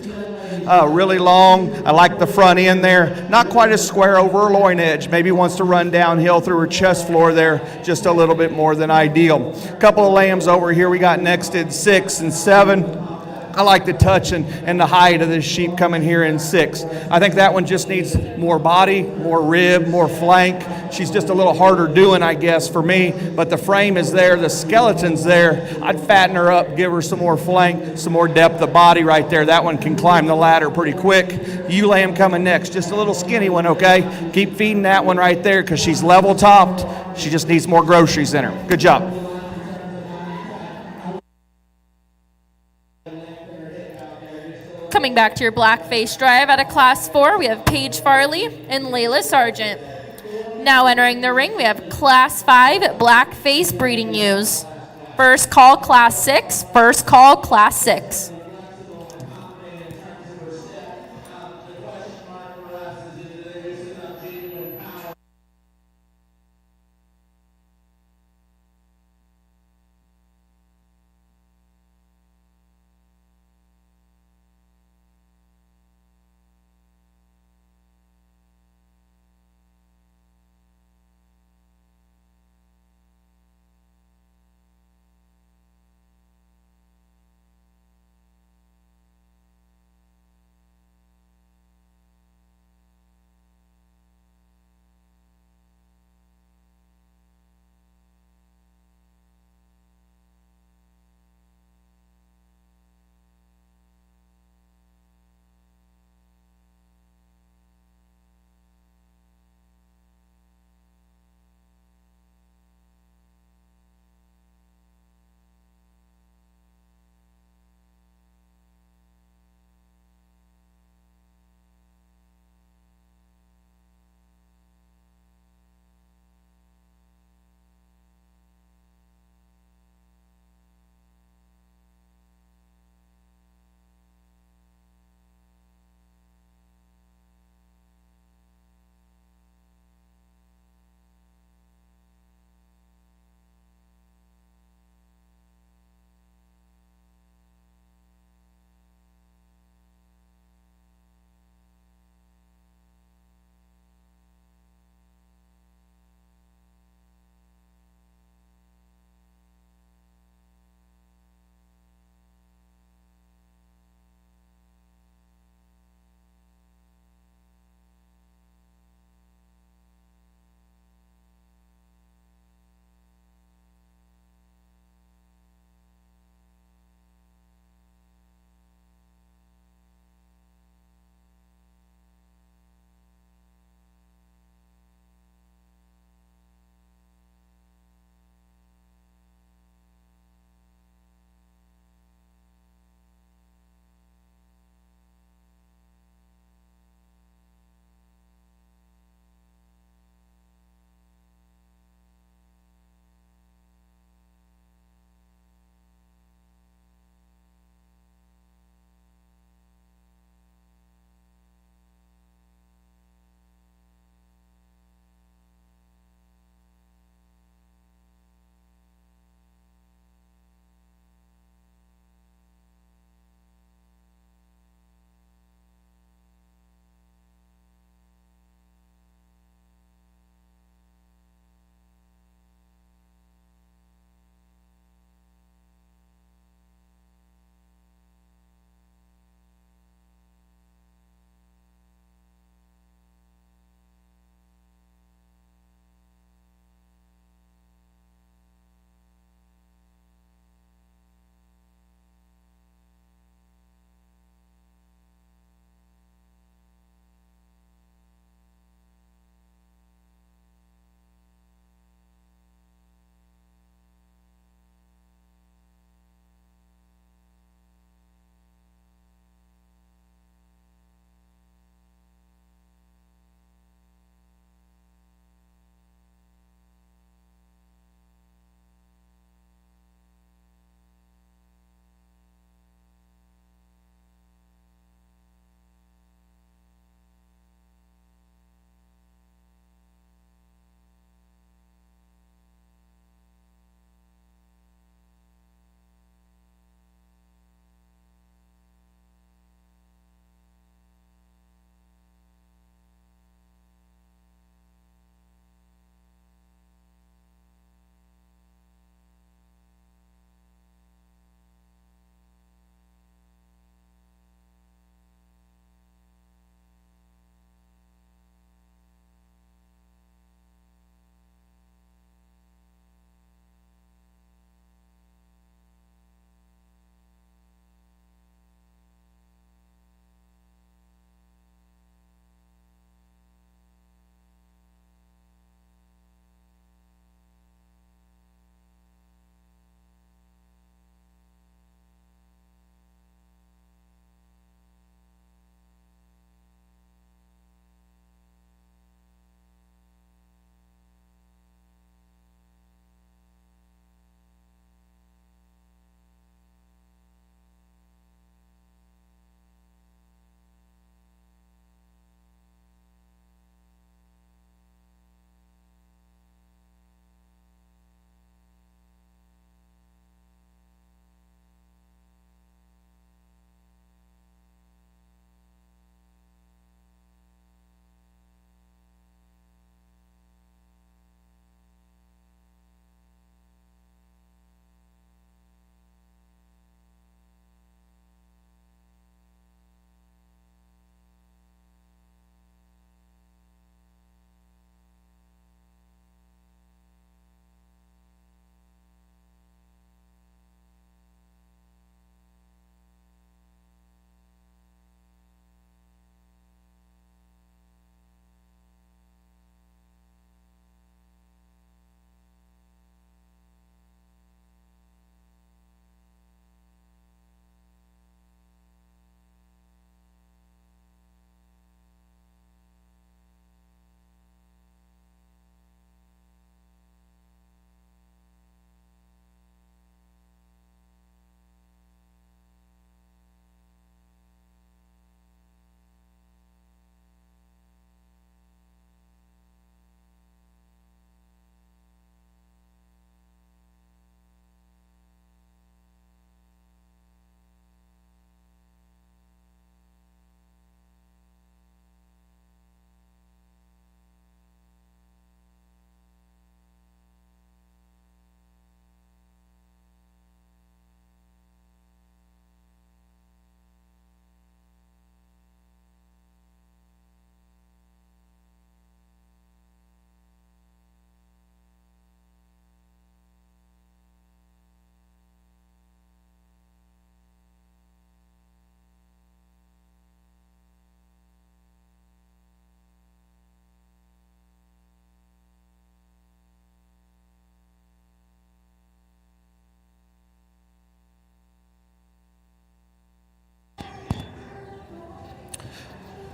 Really long. I like the front end there. Not quite as square over her loin edge. Maybe wants to run downhill through her chest floor there just a little bit more than ideal. A couple of lambs over here we got next at 6 and 7. I like the touch and the height of this sheep coming here in 6. I think that one just needs more body, more rib, more flank. She's just a little harder doing, I guess, for me. But the frame is there, the skeleton's there. I'd fatten her up, give her some more flank, some more depth of body right there. That one can climb the ladder pretty quick. Ewe lamb coming next, just a little skinny one, okay? Keep feeding that one right there because she's level topped. She just needs more groceries in her. Good job. Coming back to your black face drive out of Class 4, we have Paige Farley and Layla Sargent. Now entering the ring, we have Class 5 black face breeding ewes. First call, Class 6. First call, Class 6.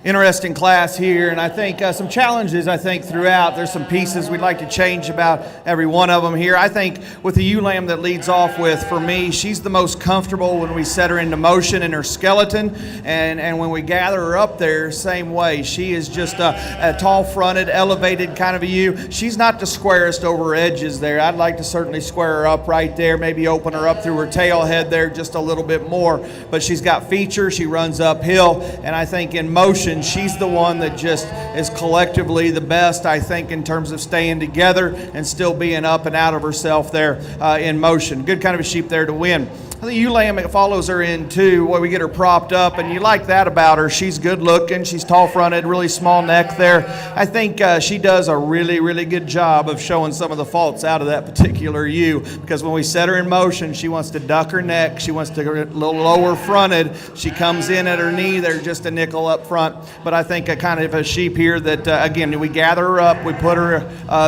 Interesting class here, and I think some challenges throughout. There's some pieces we'd like to change about every one of them here. I think with the ewe lamb that leads off with, for me, she's the most comfortable when we set her into motion in her skeleton, and when we gather her up there, same way. She is just a tall-fronted, elevated kind of a ewe. She's not the squarest over her edges there. I'd like to certainly square her up right there, maybe open her up through her tail head there just a little bit more, but she's got feature. She runs uphill, and I think in motion, she's the one that just is collectively the best, I think, in terms of staying together and still being up and out of herself there in motion. Good kind of a sheep there to win. The ewe lamb follows her in too, where we get her propped up, and you like that about her. She's good looking, she's tall fronted, really small neck there. I think she does a really, really good job of showing some of the faults out of that particular ewe, because when we set her in motion, she wants to duck her neck, she wants to go a little lower fronted, she comes in at her knee there just a nickel up front. But I think a kind of a sheep here that, again, we gather her up, we put her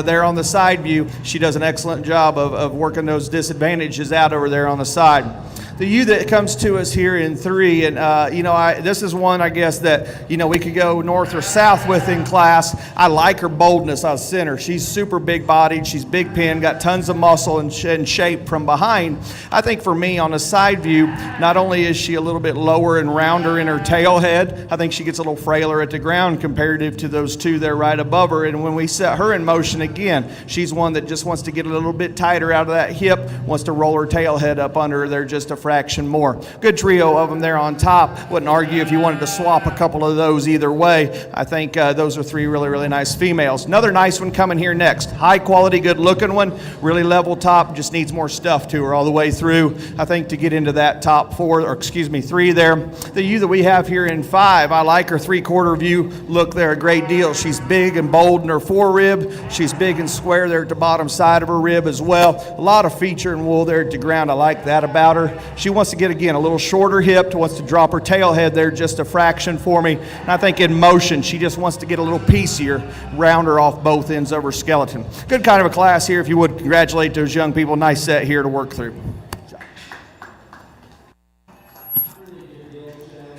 there on the side view. She does an excellent job of working those disadvantages out over there on the side. The ewe that comes to us here in 3, and this is one, I guess, that we could go north or south with in class. I like her boldness out of center. She's super big bodied, she's big pinned, got tons of muscle and shape from behind. I think for me on the side view, not only is she a little bit lower and rounder in her tail head, I think she gets a little frailer at the ground comparative to those two there right above her. And when we set her in motion again, she's one that just wants to get a little bit tighter out of that hip, wants to roll her tail head up under her there just a fraction more. Good trio of them there on top. Wouldn't argue if you wanted to swap a couple of those either way. I think those are 3 really, really nice females. Another nice one coming here next. High quality, good looking one. Really level top, just needs more stuff to her all the way through. I think to get into that top 3 there. The ewe that we have here in 5, I like her 3/4 view look there a great deal. She's big and bold in her forerib. She's big and square there at the bottom side of her rib as well. A lot of feature and wool there at the ground. I like that about her. She wants to get, again, a little shorter hipped, wants to drop her tail head there just a fraction for me. And I think in motion, she just wants to get a little piecier, round her off both ends of her skeleton. Good kind of a class here. If you would, congratulate those young people. Nice set here to work through.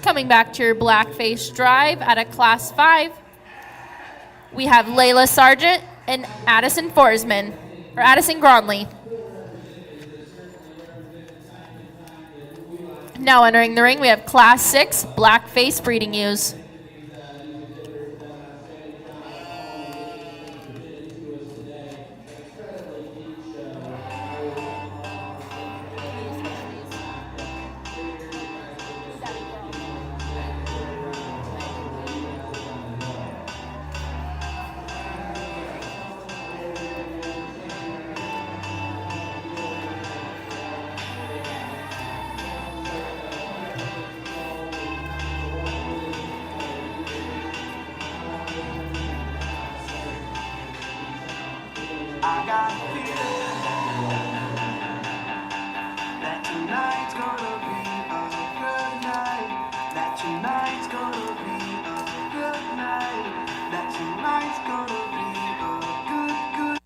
Coming back to your black-face drive out of Class 5, we have Layla Sargent and Addison Forsman, or Addison Gronley. Now entering the ring, we have Class 6 black-face breeding ewes. I got a feeling that tonight's gonna be a good night. That tonight's gonna be a good night. That tonight's gonna be a good.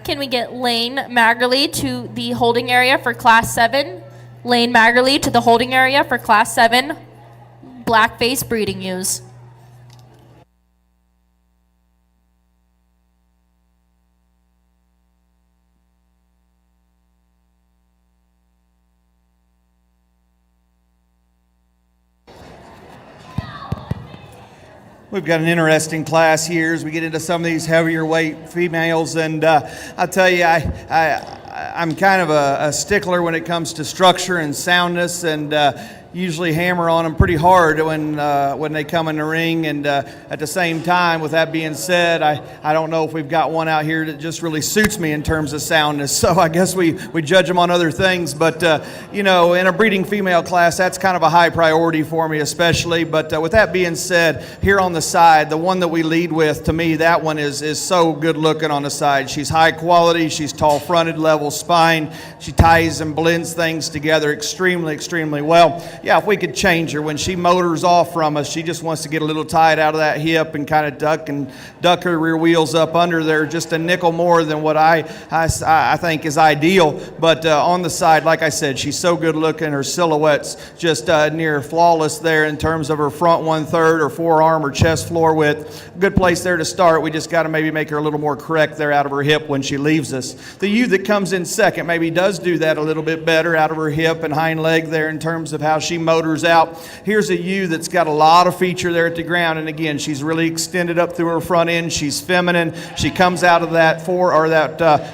Can we get Lane Maggerly to the holding area for Class 7? Lane Maggerly to the holding area for Class 7, blackface breeding ewes. We've got an interesting class here as we get into some of these heavier weight females, and I'll tell you, I'm kind of a stickler when it comes to structure and soundness, and usually hammer on them pretty hard when they come in the ring. And at the same time, with that being said, I don't know if we've got one out here that just really suits me in terms of soundness. So I guess we judge them on other things. But in a breeding female class, that's kind of a high priority for me, especially. But with that being said, here on the side, the one that we lead with, to me, that one is so good looking on the side. She's high quality. She's tall fronted, level spine. She ties and blends things together extremely, extremely well. Yeah, if we could change her. When she motors off from us, she just wants to get a little tied out of that hip and kind of duck her rear wheels up under there just a nickel more than what I think is ideal. But on the side, like I said, she's so good looking. Her silhouette's just near flawless there in terms of her front 1/3 or forearm or chest floor width. Good place there to start. We just got to maybe make her a little more correct there out of her hip when she leaves us. The ewe that comes in second maybe does do that a little bit better out of her hip and hind leg there in terms of how she motors out. Here's a ewe that's got a lot of feature there at the ground, and again, she's really extended up through her front end. She's feminine. She comes out of that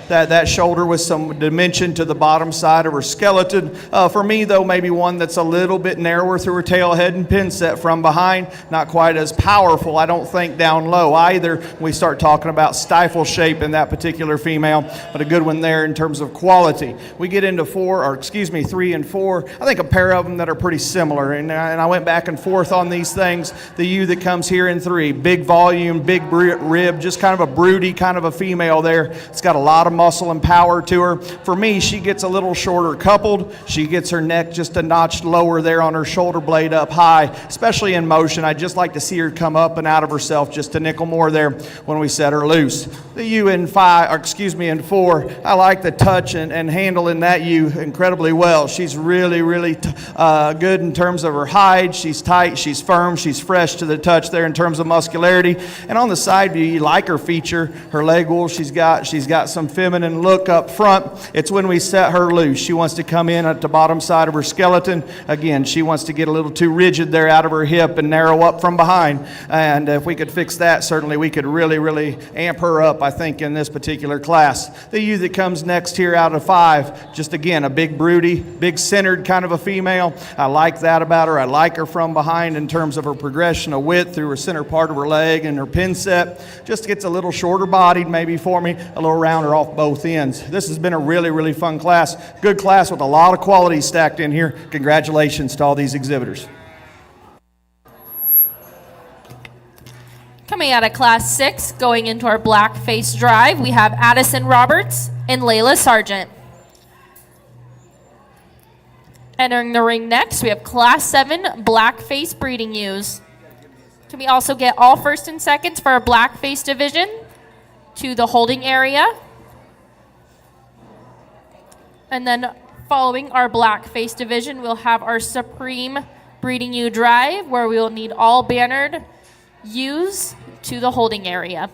that shoulder with some dimension to the bottom side of her skeleton. For me, though, maybe one that's a little bit narrower through her tail head and pin set from behind. Not quite as powerful, I don't think, down low either. We start talking about stifle shape in that particular female, but a good one there in terms of quality. We get into 3 and 4. I think a pair of them that are pretty similar, and I went back and forth on these things. The ewe that comes here in 3, big volume, big rib, just kind of a broody kind of a female there. It's got a lot of muscle and power to her. For me, she gets a little shorter coupled. She gets her neck just a notch lower there on her shoulder blade up high, especially in motion. I'd just like to see her come up and out of herself just a nickel more there when we set her loose. The ewe in 4, I like the touch and handling that ewe incredibly well. She's really, really good in terms of her hide. She's tight, she's firm, she's fresh to the touch there in terms of muscularity. And on the side view, you like her feature, her leg wool. She's got some feminine look up front. It's when we set her loose. She wants to come in at the bottom side of her skeleton. Again, she wants to get a little too rigid there out of her hip and narrow up from behind. And if we could fix that, certainly we could really, really amp her up, I think, in this particular class. The ewe that comes next here out of 5, just again, a big broody, big centered kind of a female. I like that about her. I like her from behind in terms of her progression of width through her center part of her leg and her pin set. Just gets a little shorter bodied maybe for me, a little rounder off both ends. This has been a really, really fun class. Good class with a lot of quality stacked in here. Congratulations to all these exhibitors. Coming out of Class 6, going into our blackface drive, we have Addison Roberts and Layla Sargent. Entering the ring next, we have Class 7 blackface breeding ewes. Can we also get all first and seconds for our blackface division to the holding area? And then following our blackface division, we'll have our Supreme breeding ewe drive, where we will need all bannered ewes to the holding area.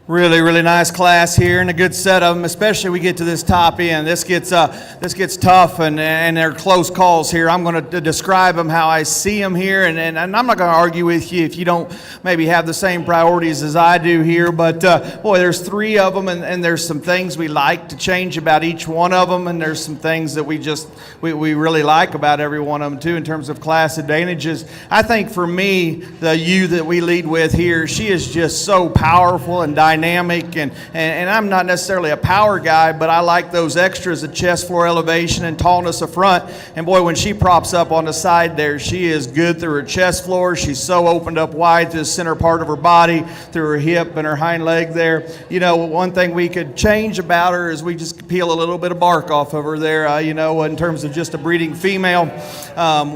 Really, really nice class here and a good set of them, especially we get to this top end. This gets tough and they're close calls here. I'm going to describe them how I see them here, and I'm not going to argue with you if you don't maybe have the same priorities as I do here, but boy, there's 3 of them, and there's some things we like to change about each one of them, and there's some things that we really like about every one of them too in terms of class advantages. I think for me, the U that we lead with here, she is just so powerful and dynamic, and I'm not necessarily a power guy, but I like those extras of chest floor elevation and tallness of front. And boy, when she props up on the side there, she is good through her chest floor. She's so opened up wide to the center part of her body, through her hip and her hind leg there. You know, one thing we could change about her is we just peel a little bit of bark off of her there, you know, in terms of just a breeding female.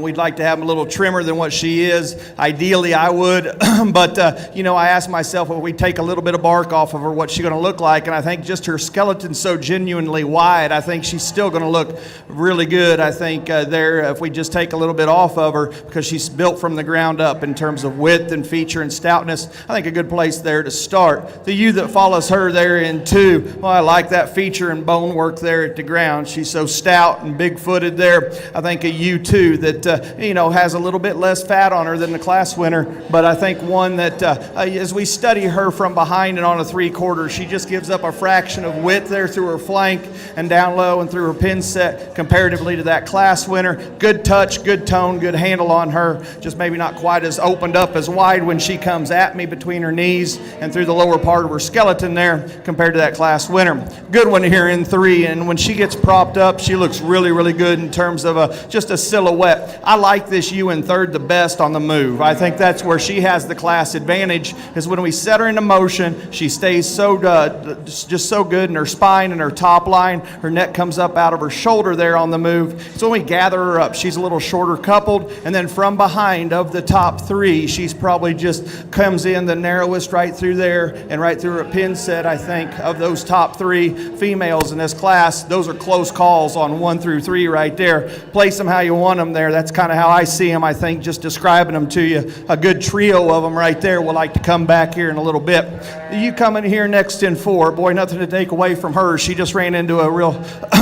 We'd like to have a little trimmer than what she is. Ideally, I would, but you know, I asked myself, if we take a little bit of bark off of her, what's she going to look like? And I think just her skeleton's so genuinely wide, I think she's still going to look really good. I think if we just take a little bit off of her, because she's built from the ground up in terms of width and feature and stoutness, I think a good place there to start. The ewe that follows her there in 2, well, I like that feature and bone work there at the ground. She's so stout and big-footed there. I think a ewe too that you know, has a little bit less fat on her than the class winner, but I think one that as we study her from behind and on a 3/4, she just gives up a fraction of width there through her flank and down low and through her pin set comparatively to that class winner. Good touch, good tone, good handle on her, just maybe not quite as opened up as wide when she comes at me between her knees and through the lower part of her skeleton there compared to that class winner. Good one here in 3, and when she gets propped up, she looks really, really good in terms of just a silhouette. I like this ewe in 3rd the best on the move. I think that's where she has the class advantage, is when we set her into motion, she stays just so good in her spine and her top line. Her neck comes up out of her shoulder there on the move. So when we gather her up, she's a little shorter coupled, and then from behind of the top 3, she's probably just comes in the narrowest right through there and right through her pin set. I think of those top 3 females in this class, those are close calls on 1 through 3 right there. Place them how you want them there. That's kind of how I see them, I think, just describing them to you. A good trio of them right there. We'll like to come back here in a little bit. You come in here next in 4. Boy, nothing to take away from her. She just ran into a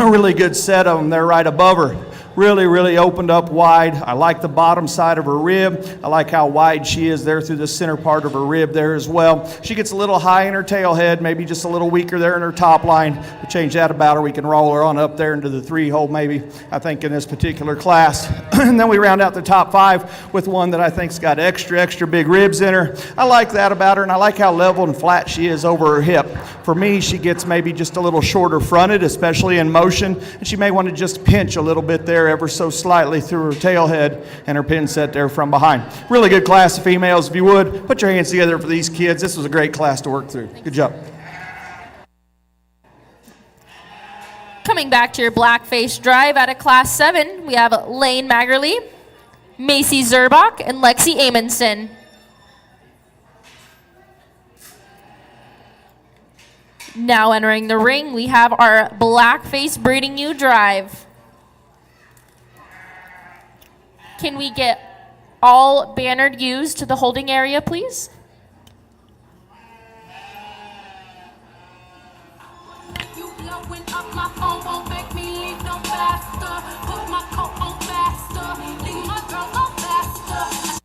really good set of them there right above her. Really, really opened up wide. I like the bottom side of her rib. I like how wide she is there through the center part of her rib there as well. She gets a little high in her tail head, maybe just a little weaker there in her top line. We'll change that about her. We can roll her on up there into the 3 hole maybe, I think, in this particular class. And then we round out the top 5 with one that I think's got extra big ribs in her. I like that about her, and I like how level and flat she is over her hip. For me, she gets maybe just a little shorter fronted, especially in motion, and she may want to just pinch a little bit there ever so slightly through her tail head and her pin set there from behind. Really good class of females. If you would, put your hands together for these kids. This was a great class to work through. Good job. Coming back to your blackface drive out of Class 7, we have Lane Magerly, Macy Zerbach, and Lexi Amundsen. Now entering the ring, we have our blackface breeding ewe drive. Can we get all bannered ewes to the holding area, please? You blowing up my phone, won't make me leave no faster. Put my coat on faster, leave my girl on faster.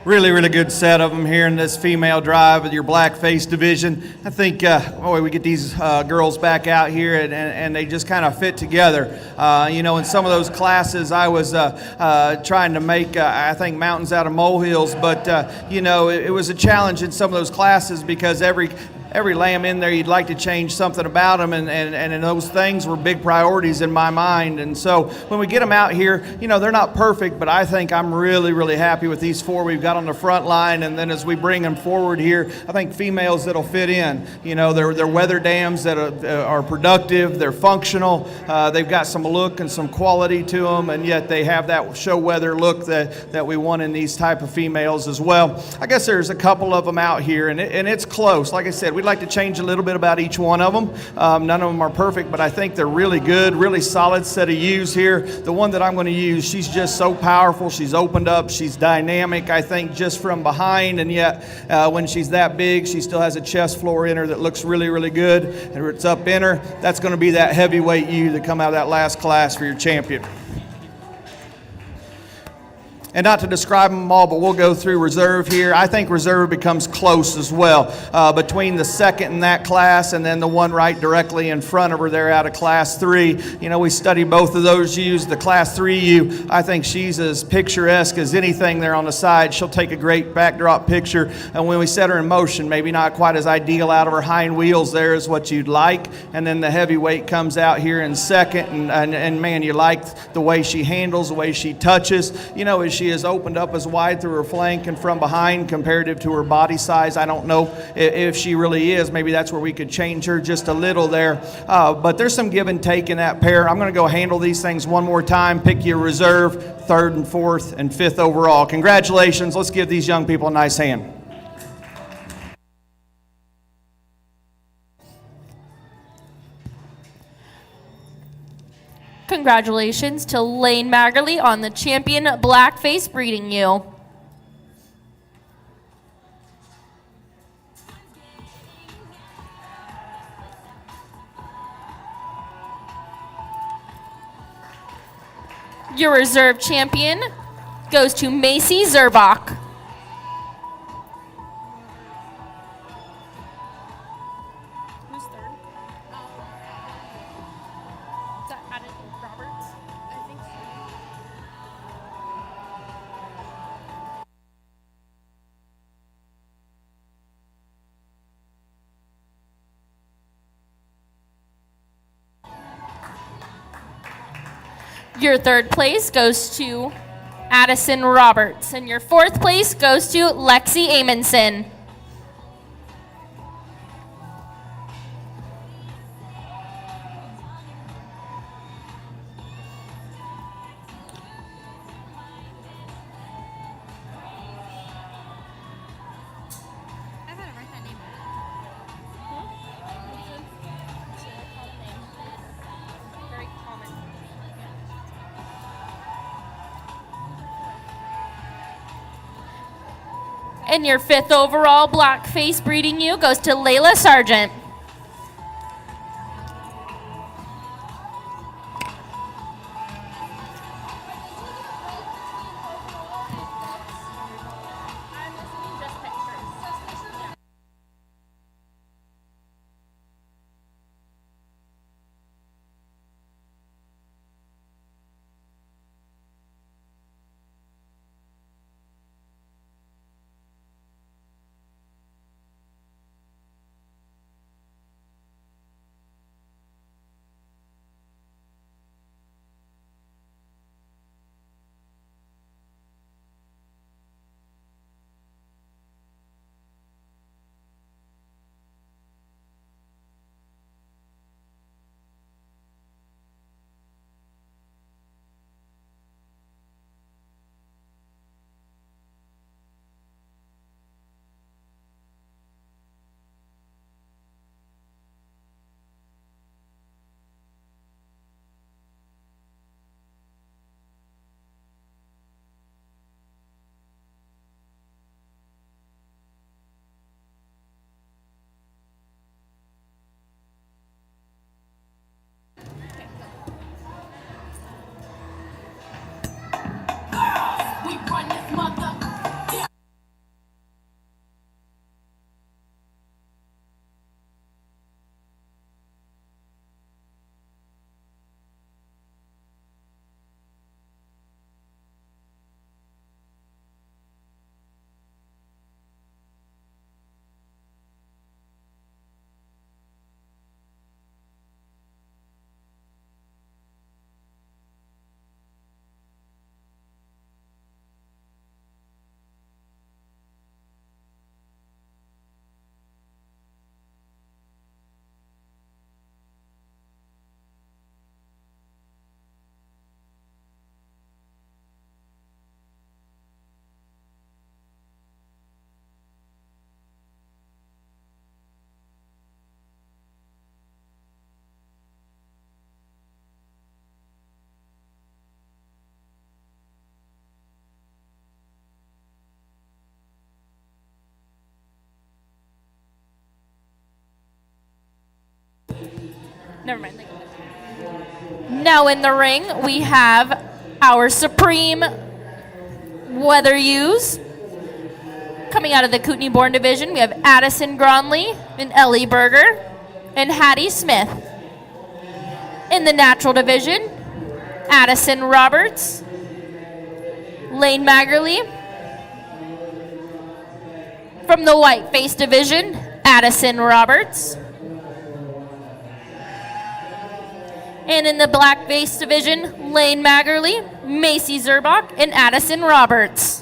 Really, really good set of them here in this female drive with your blackface division. I think, we get these girls back out here and they just kind of fit together. In some of those classes, I was trying to make, I think, mountains out of molehills, but, it was a challenge in some of those classes because every lamb in there, you'd like to change something about them, and those things were big priorities in my mind. And so when we get them out here, they're not perfect, but I think I'm really, really happy with these 4 we've got on the front line. And then as we bring them forward here, I think females that'll fit in. They're weather dams that are productive, they're functional, they've got some look and some quality to them, and yet they have that show weather look that we want in these type of females as well. I guess there's a couple of them out here, and it's close. Like I said, we'd like to change a little bit about each one of them. None of them are perfect, but I think they're really good, really solid set of ewes here. The one that I'm going to use, she's just so powerful. She's opened up. She's dynamic, I think, just from behind, and yet when she's that big, she still has a chest floor in her that looks really, really good, and it's up in her. That's going to be that heavyweight ewe that come out of that last class for your champion. And not to describe them all, but we'll go through reserve here. I think reserve becomes close as well between the second in that class and then the one right directly in front of her there out of class 3. We study both of those ewes. The class 3 ewe, I think she's as picturesque as anything there on the side. She'll take a great backdrop picture. And when we set her in motion, maybe not quite as ideal out of her hind wheels there as what you'd like. And then the heavyweight comes out here in second. And man, you like the way she handles, the way she touches. As she is opened up as wide through her flank and from behind comparative to her body size. I don't know if she really is. Maybe that's where we could change her just a little there. But there's some give and take in that pair. I'm going to go handle these things one more time, pick your reserve, 3rd and 4th and 5th overall. Congratulations. Let's give these young people a nice hand. Congratulations to Lane Maggerly on the champion blackface breeding ewe. Your reserve champion goes to Macy Zerbach. Who's 3rd? Is that added Roberts? I think so. Your 3rd place goes to Addison Roberts, and your 4th place goes to Lexi Amundsen. And your 5th overall blackface breeding ewe goes to Layla Sargent. Never mind. Now in the ring, we have our Supreme Weather Ewes. Coming out of the Kootenai-born division, we have Addison Gronley and Ellie Berger and Hattie Smith. In the natural division, Addison Roberts, Lane Maggerly. From the white-face division, Addison Roberts. And in the black-face division, Lane Maggerly, Macy Zerbach, and Addison Roberts.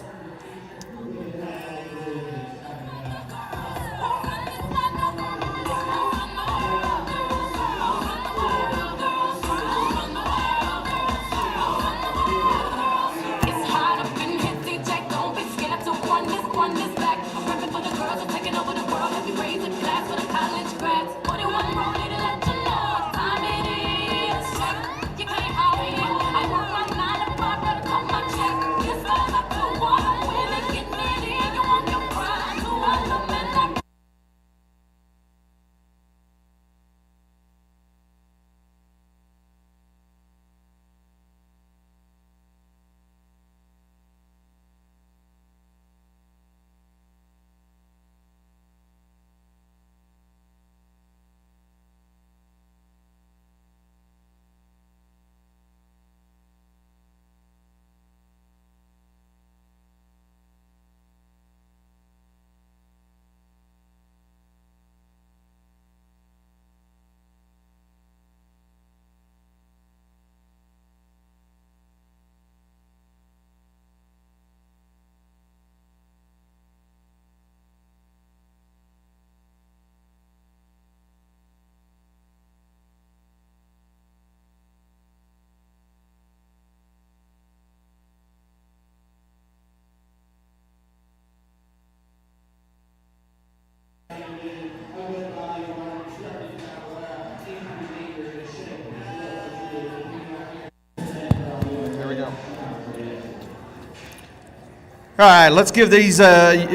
All right, let's give these weather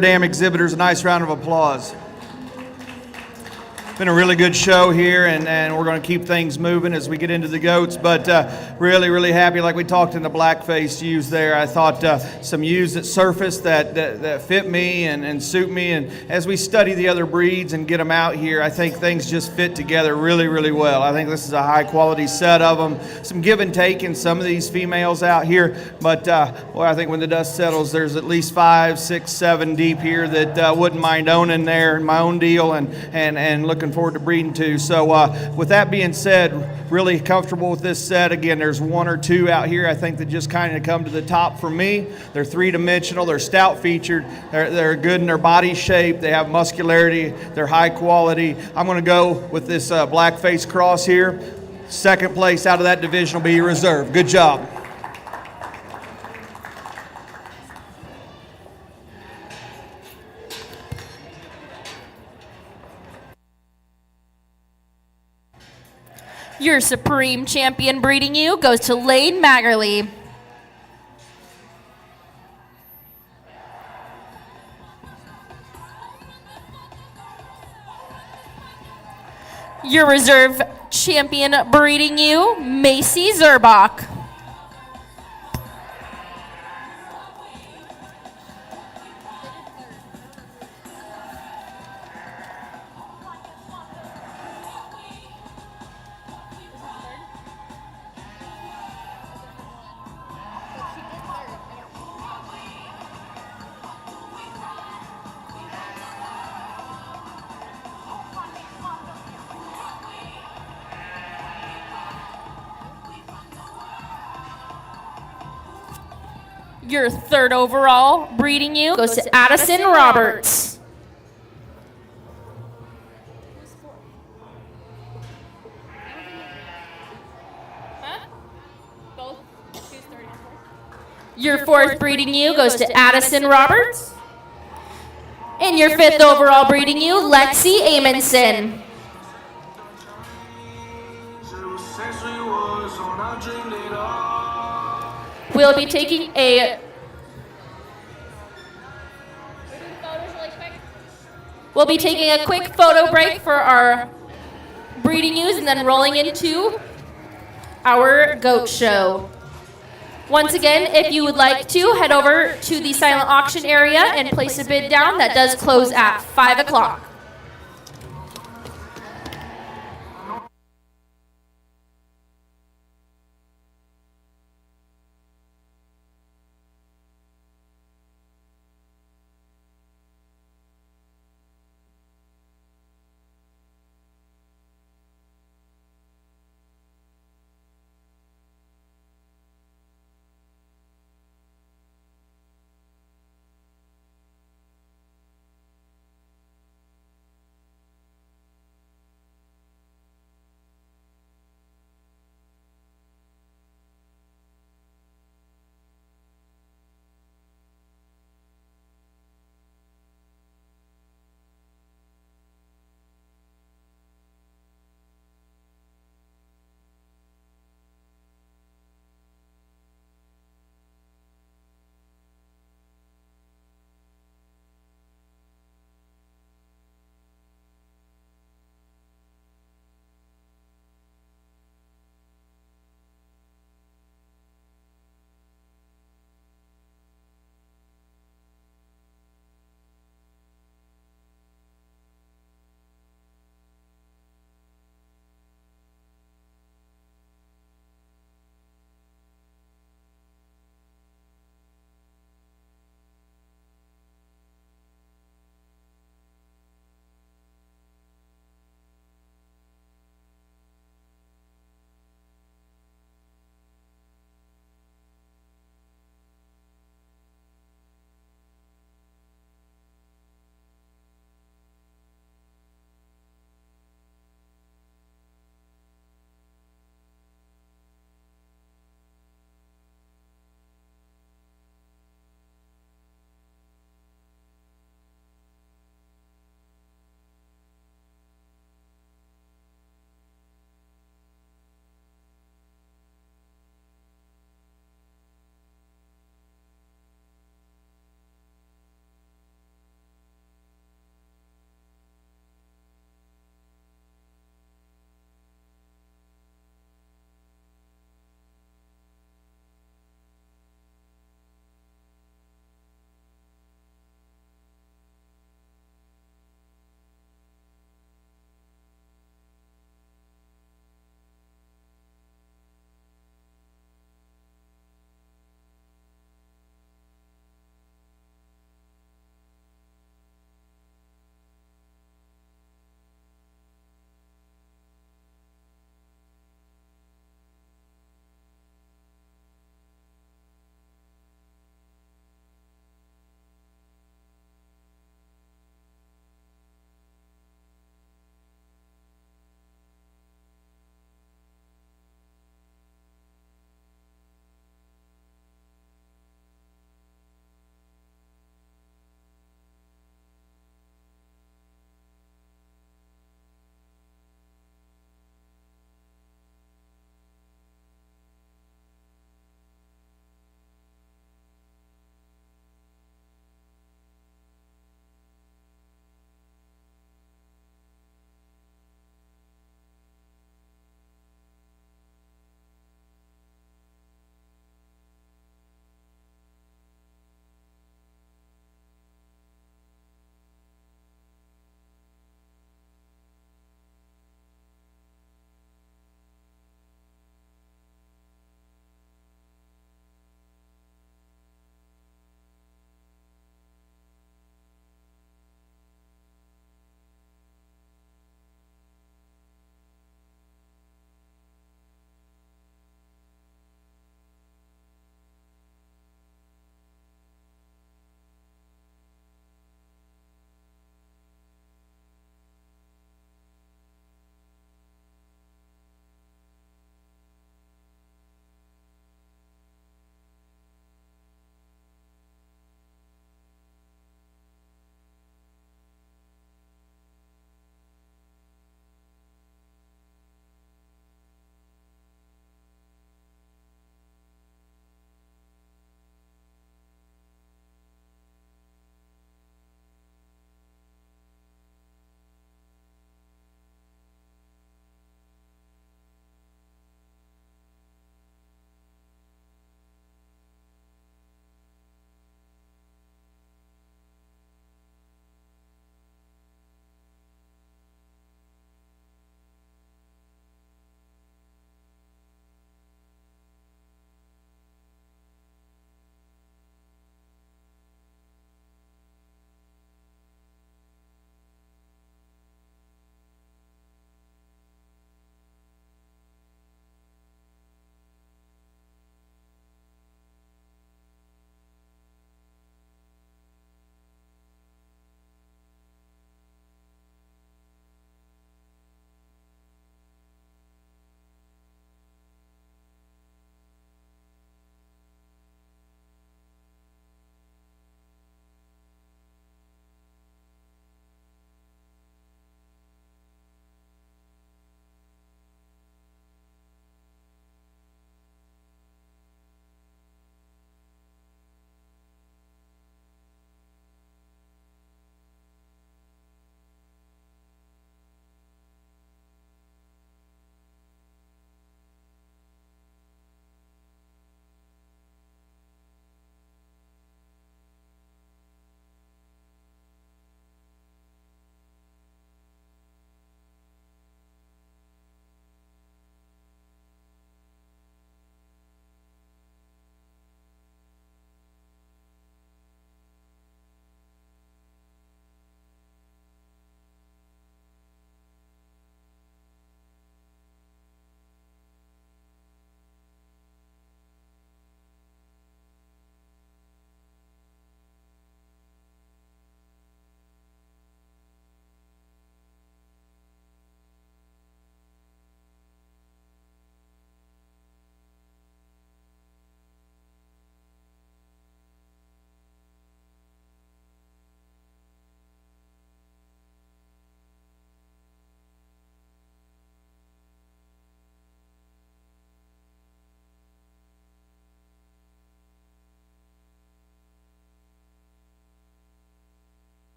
dam exhibitors a nice round of applause. Been a really good show here, and we're going to keep things moving as we get into the goats, but really, really happy. Like we talked in the black-faced ewes there, I thought some ewes that surfaced that fit me and suit me, and as we study the other breeds and get them out here, I think things just fit together really, really well. I think this is a high-quality set of them. Some give and take in some of these females out here, but I think when the dust settles, there's at least 5, 6, 7 deep here that wouldn't mind owning there, my own deal, and looking forward to breeding too. So with that being said, really comfortable with this set. Again, there's 1 or 2 out here I think that just kind of come to the top for me. They're 3-dimensional, they're stout featured, they're good in their body shape, they have muscularity, they're high quality. I'm going to go with this black face cross here. Second place out of that division will be reserved. Good job. Your Supreme Champion breeding ewe goes to Lane Maggerly. Your Reserve Champion breeding ewe, Macy Zerbach. Your third overall breeding ewe goes to Addison Roberts. Your fourth breeding ewe goes to Addison Roberts. And your fifth overall breeding ewe, Lexi Amundsen. We'll be taking a quick photo break for our breeding news and then rolling into our goat show. Once again, if you would like to, head over to the silent auction area and place a bid down. That does close at 5 o'clock.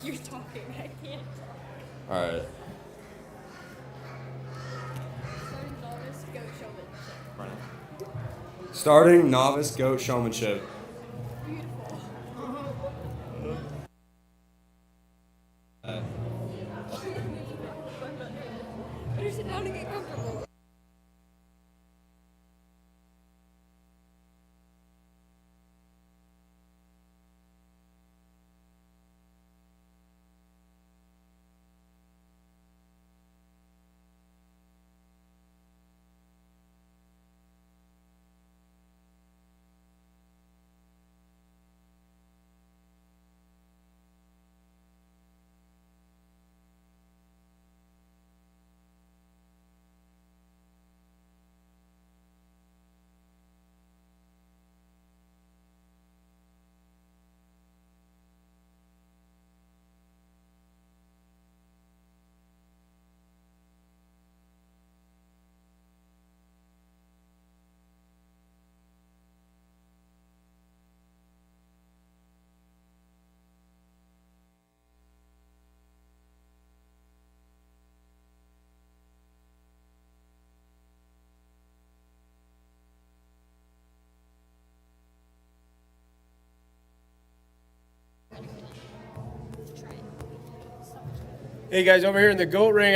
You're talking. I can't talk. All right. Starting novice goat showmanship. Sit down and get comfortable. Hey guys, over here in the goat ring,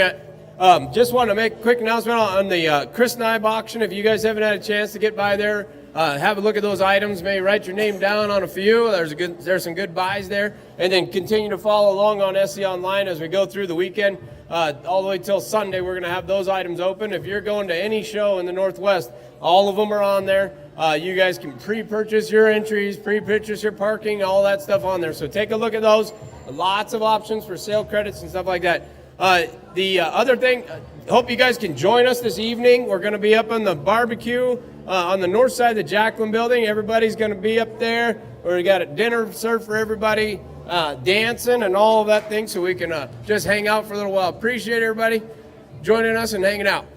just want to make a quick announcement on the Kootenai auction. If you guys haven't had a chance to get by there, have a look at those items. Maybe write your name down on a few. There's some good buys there, and then continue to follow along on SC Online as we go through the weekend. All the way till Sunday, we're going to have those items open. If you're going to any show in the Northwest, all of them are on there. You guys can pre-purchase your entries, pre-purchase your parking, all that stuff on there. So take a look at those. Lots of options for sale credits and stuff like that. The other thing, hope you guys can join us this evening. We're going to be up on the barbecue on the north side of the Jacqueline building. Everybody's going to be up there. We got a dinner served for everybody, dancing and all of that thing, so we can just hang out for a little while. Appreciate everybody joining us and hanging out.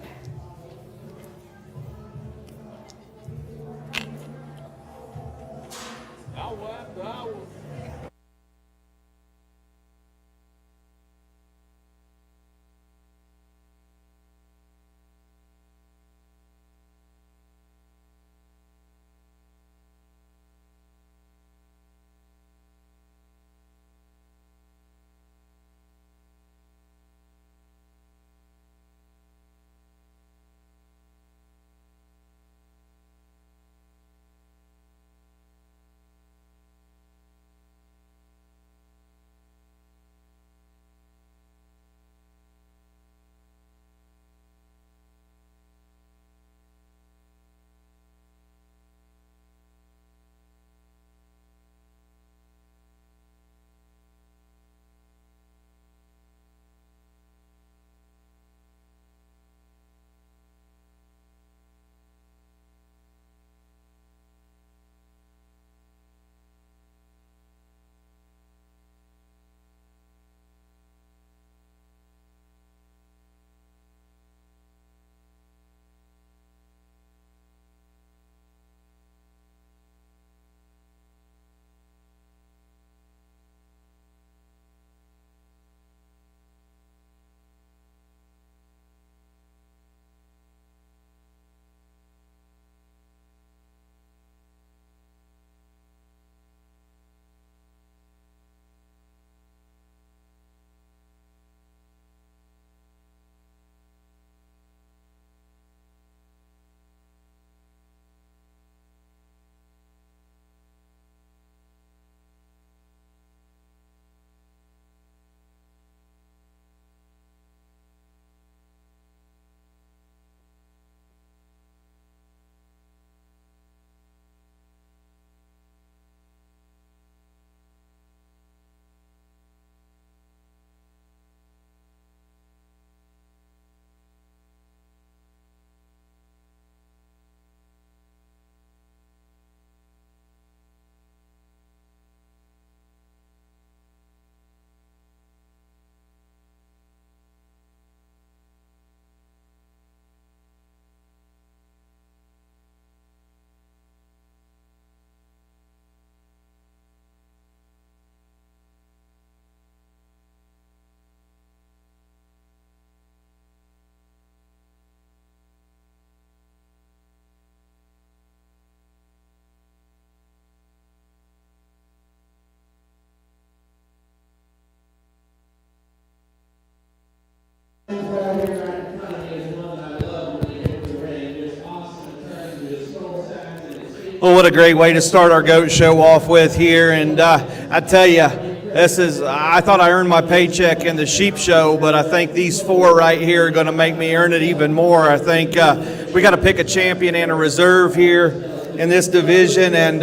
Well, what a great way to start our goat show off with here. And I tell you, I thought I earned my paycheck in the sheep show, but I think these four right here are going to make me earn it even more. I think we got to pick a champion and a reserve here in this division. And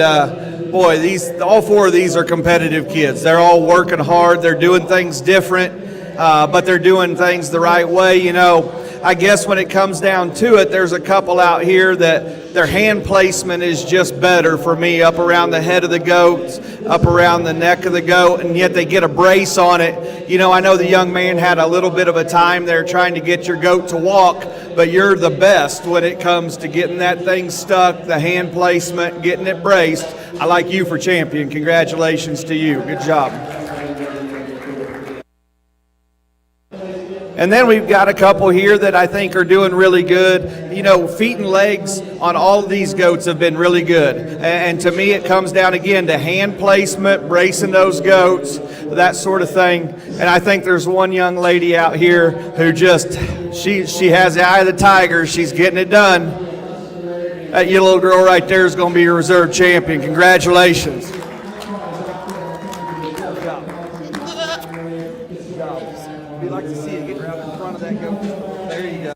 boy, all four of these are competitive kids. They're all working hard. They're doing things different, but they're doing things the right way. You know, I guess when it comes down to it, there's a couple out here that their hand placement is just better for me, up around the head of the goat, up around the neck of the goat, and yet they get a brace on it. You know, I know the young man had a little bit of a time there trying to get your goat to walk, but you're the best when it comes to getting that thing stuck, the hand placement, getting it braced. I like you for champion. Congratulations to you. Good job. And then we've got a couple here that I think are doing really good. You know, feet and legs on all of these goats have been really good. And to me, it comes down again to hand placement, bracing those goats, that sort of thing. And I think there's one young lady out here who she has the eye of the tiger. She's getting it done. That your little girl right there is going to be your reserve champion. Congratulations. We'd like to see you get right in front of that goat. There you go.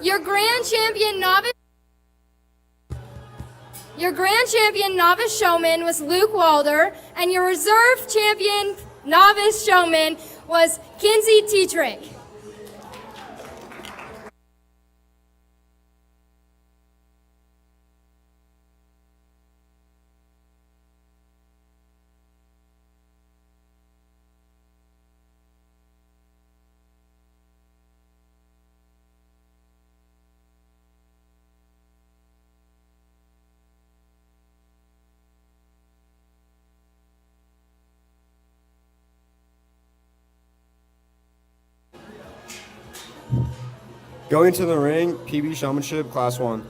Your grand champion novice showman was Luke Walder, and your reserve champion novice showman was Kinsey Tetrick. Going to the ring, PB Showmanship, Class 1.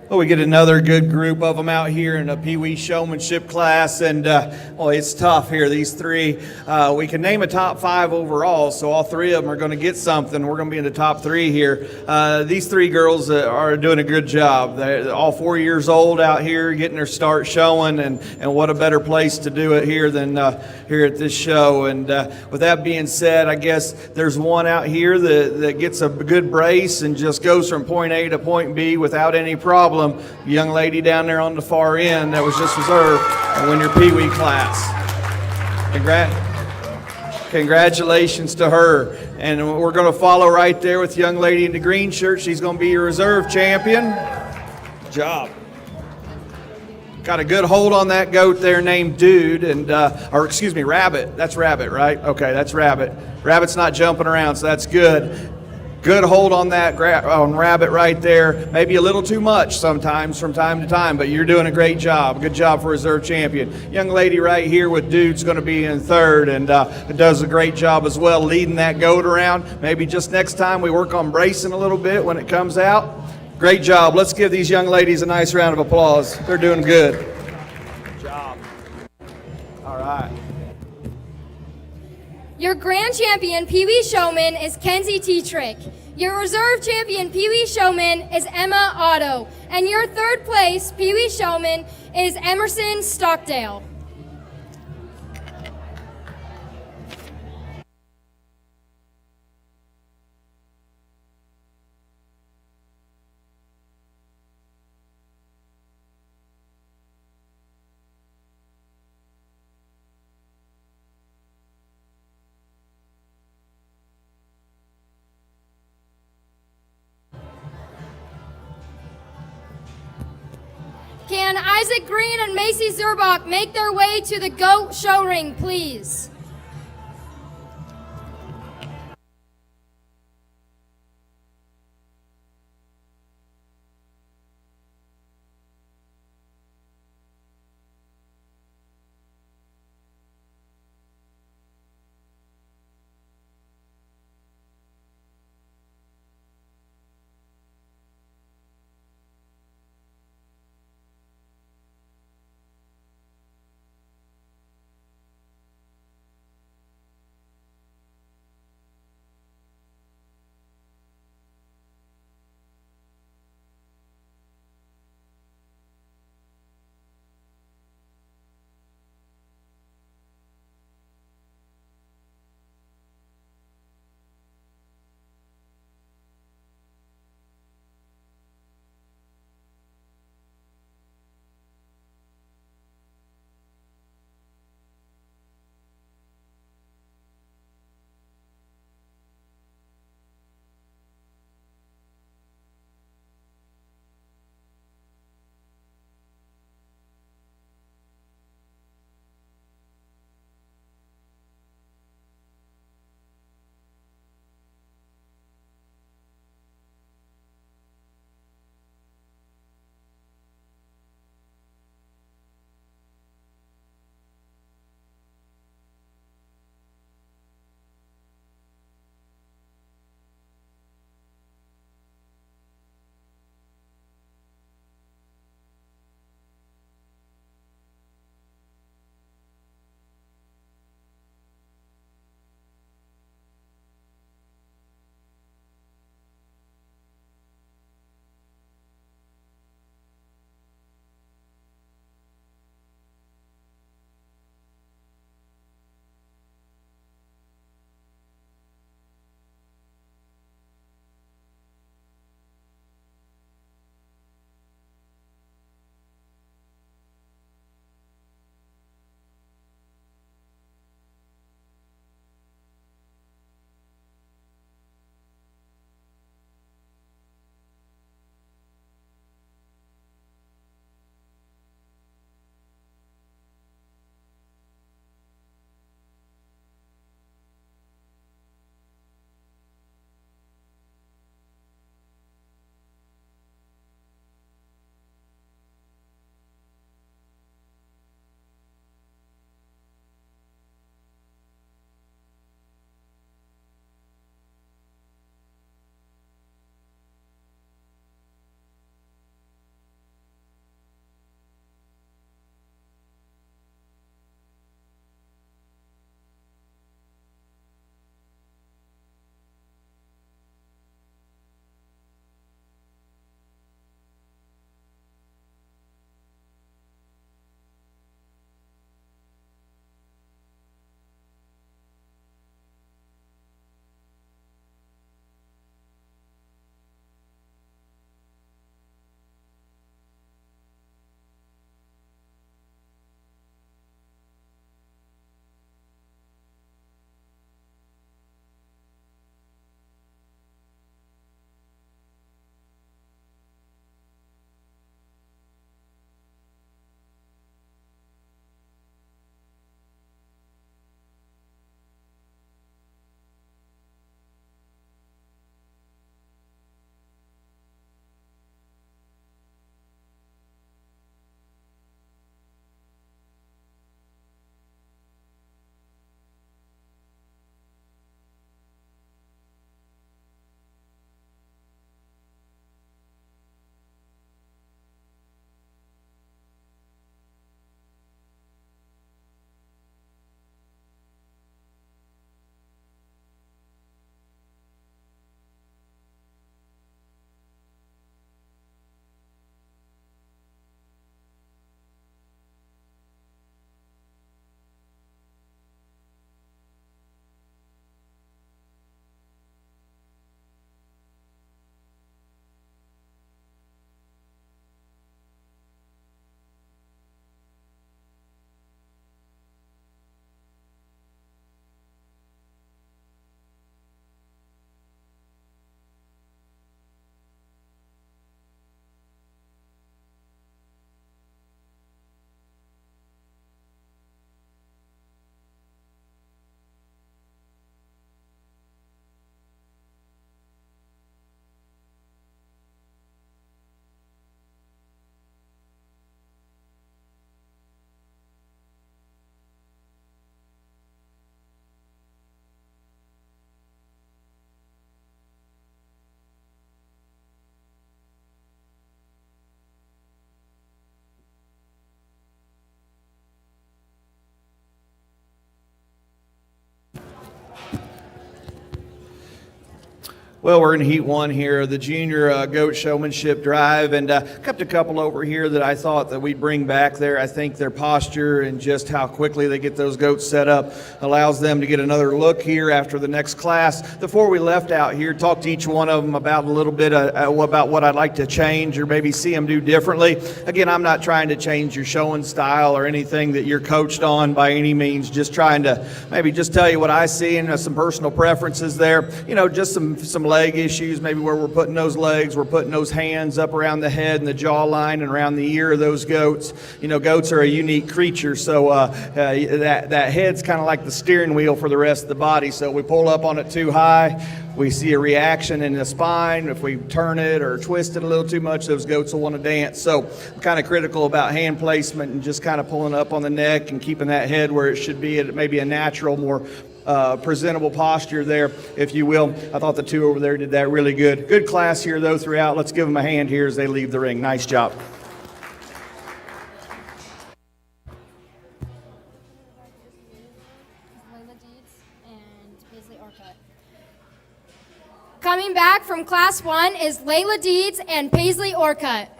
Well, we get another good group of them out here in a Pee Wee showmanship class, and it's tough here. These three, we can name a top 5 overall, so all 3 of them are going to get something. We're going to be in the top 3 here. These 3 girls are doing a good job. They're all 4 years old out here, getting their start showing, and what a better place to do it here than here at this show. And with that being said, I guess there's one out here that gets a good brace and just goes from point A to point B without any problem. Young lady down there on the far end that was just reserved and win your Pee Wee class. Congratulations to her. And we're going to follow right there with the young lady in the green shirt. She's going to be your reserve champion. Good job. Got a good hold on that goat there named Dude, and Rabbit. That's Rabbit, right? Okay, that's Rabbit. Rabbit's not jumping around, so that's good. Good hold on that on Rabbit right there. Maybe a little too much sometimes from time to time, but you're doing a great job. Good job for reserve champion. Young lady right here with Dude's going to be in third, and does a great job as well leading that goat around. Maybe just next time we work on bracing a little bit when it comes out. Great job. Let's give these young ladies a nice round of applause. They're doing good. Good job. All right. Your grand champion Pee Wee showman is Kenzie Tetrick. Your reserve champion Pee Wee showman is Emma Otto. And your third place Pee Wee showman is Emerson Stockdale. Can Isaac Green and Macy Zurbach make their way to the GOAT show ring, please? Well, we're in Heat 1 here, the junior goat showmanship drive, and kept a couple over here that I thought that we'd bring back there. I think their posture and just how quickly they get those goats set up allows them to get another look here after the next class. Before we left out here, talked to each one of them about a little bit about what I'd like to change or maybe see them do differently. Again, I'm not trying to change your showing style or anything that you're coached on by any means, just trying to maybe just tell you what I see and some personal preferences there. You know, just some leg issues, maybe where we're putting those legs, we're putting those hands up around the head and the jawline and around the ear of those goats. You know, goats are a unique creature, so that head's kind of like the steering wheel for the rest of the body. So we pull up on it too high, we see a reaction in the spine. If we turn it or twist it a little too much, those goats will want to dance. So I'm kind of critical about hand placement and just kind of pulling up on the neck and keeping that head where it should be at maybe a natural, more presentable posture there, if you will. I thought the two over there did that really good. Good class here, though, throughout. Let's give them a hand here as they leave the ring. Nice job. Coming back from Class 1 is Layla Deeds and Paisley Orcutt.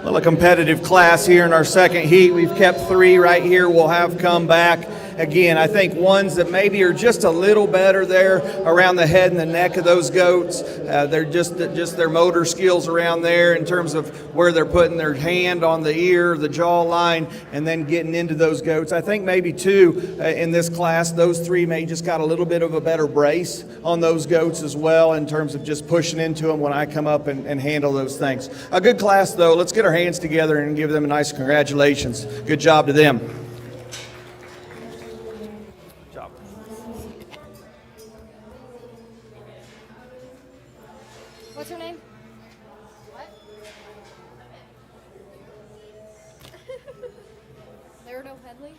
Well, a competitive class here in our second heat. We've kept 3 right here. We'll have come back. Again, I think ones that maybe are just a little better there around the head and the neck of those goats. They're just their motor skills around there in terms of where they're putting their hand on the ear, the jaw line, and then getting into those goats. I think maybe 2 in this class, those 3 may just got a little bit of a better brace on those goats as well in terms of just pushing into them when I come up and handle those things. A good class though. Let's get our hands together and give them a nice congratulations. Good job to them. What's her name? What? Laredo Headley?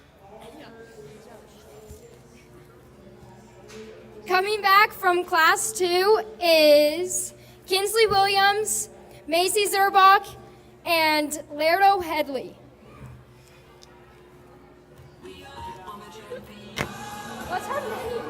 Coming back from class 2 is Kinsley Williams, Macy Zerbach, and Laredo Headley. What's her name?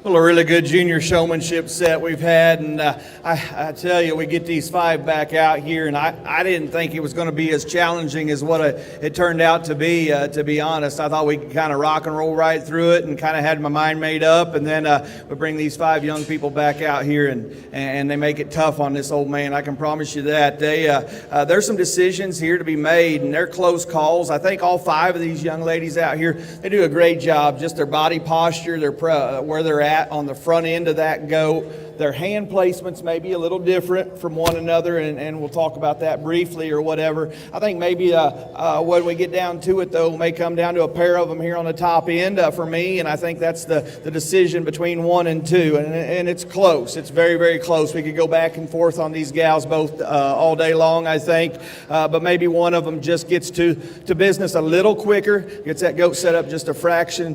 Well, a really good junior showmanship set we've had, and I tell you, we get these 5 back out here, and I didn't think it was going to be as challenging as what it turned out to be honest. I thought we could kind of rock and roll right through it and kind of had my mind made up, and then we bring these 5 young people back out here, and they make it tough on this old man. I can promise you that. There's some decisions here to be made, and they're close calls. I think all 5 of these young ladies out here, they do a great job. Just their body posture, where they're at on the front end of that goat. Their hand placements may be a little different from one another, and we'll talk about that briefly or whatever. I think maybe when we get down to it, though, may come down to a pair of them here on the top end for me, and I think that's the decision between 1 and 2, and it's close. It's very, very close. We could go back and forth on these gals both all day long, I think, but maybe one of them just gets to business a little quicker, gets that goat set up just a fraction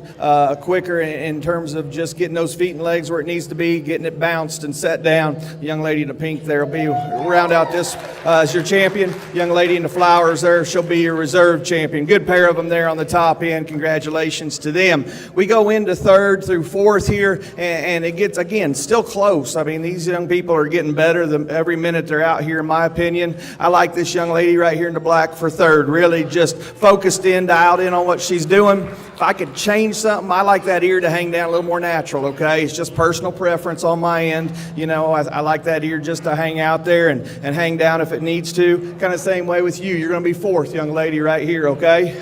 quicker in terms of just getting those feet and legs where it needs to be, getting it bounced and set down. The young lady in the pink there will be round out this as your champion. Young lady in the flowers there, she'll be your reserve champion. Good pair of them there on the top end. Congratulations to them. We go into 3rd through 4th here, and it gets, again, still close. I mean, these young people are getting better every minute they're out here, in my opinion. I like this young lady right here in the black for 3rd. Really just focused in, dialed in on what she's doing. If I could change something, I like that ear to hang down a little more natural, okay? It's just personal preference on my end. You know, I like that ear just to hang out there and hang down if it needs to. Kind of same way with you. You're going to be 4th, young lady, right here, okay?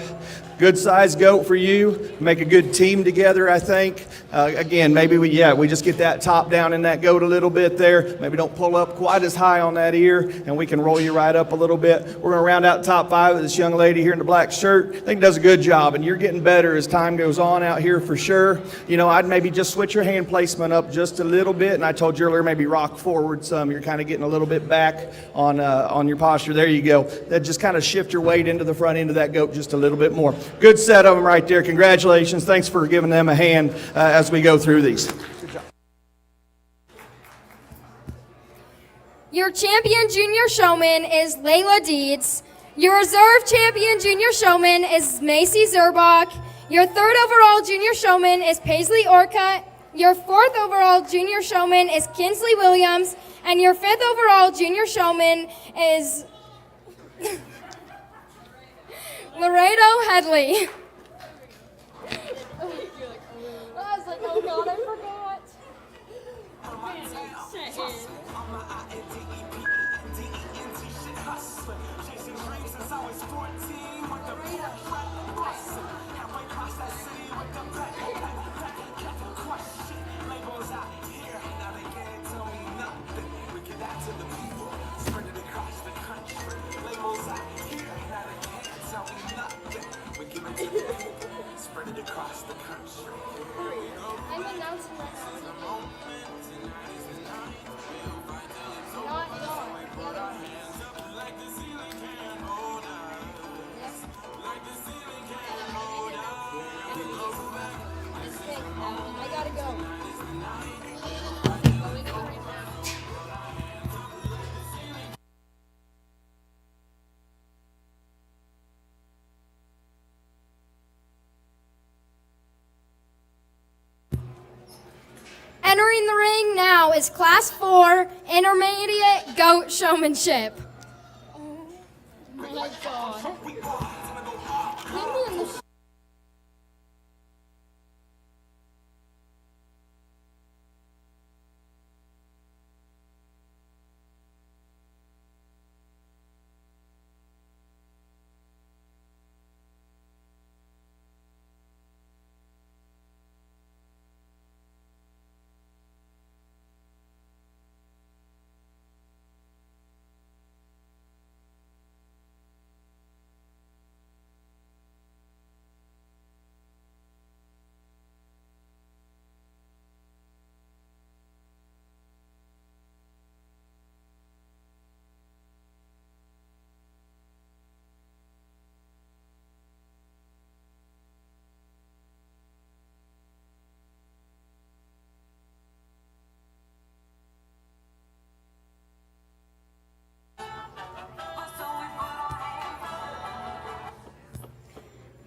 Good sized goat for you. Make a good team together, I think. Again, maybe we just get that top down in that goat a little bit there. Maybe don't pull up quite as high on that ear, and we can roll you right up a little bit. We're going to round out the top 5 with this young lady here in the black shirt. I think does a good job, and you're getting better as time goes on out here for sure. You know, I'd maybe just switch your hand placement up just a little bit, and I told you earlier, maybe rock forward some. You're kind of getting a little bit back on your posture. There you go. That just kind of shift your weight into the front end of that goat just a little bit more. Good set of them right there. Congratulations. Thanks for giving them a hand as we go through these. Your champion junior showman is Layla Deeds. Your reserve champion junior showman is Macy Zerbach. Your 3rd overall junior showman is Paisley Orcutt. Your 4th overall junior showman is Kinsley Williams. And your 5th overall junior showman is Laredo Headley. I was like, oh God, I forgot. I'm announcing my I gotta go. Entering the ring now is Class 4 Intermediate Goat Showmanship. Oh my God.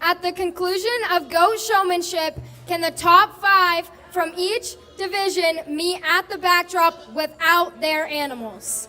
At the conclusion of goat showmanship, can the top 5 from each division meet at the backdrop without their animals.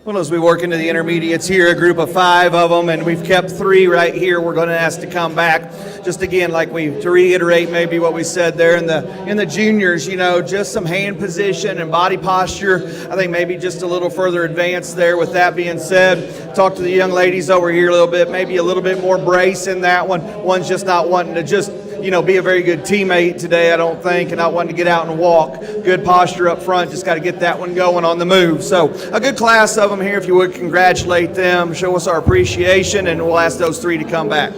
Well, as we work into the intermediates here, a group of 5 of them, and we've kept 3 right here. We're going to ask to come back. Just again, to reiterate maybe what we said there in the juniors, just some hand position and body posture. I think maybe just a little further advanced there. With that being said, talk to the young ladies over here a little bit, maybe a little bit more brace in that one. One's just not wanting to just be a very good teammate today, I don't think, and not wanting to get out and walk. Good posture up front, just got to get that one going on the move. So a good class of them here. If you would congratulate them, show us our appreciation, and we'll ask those 3 to come back.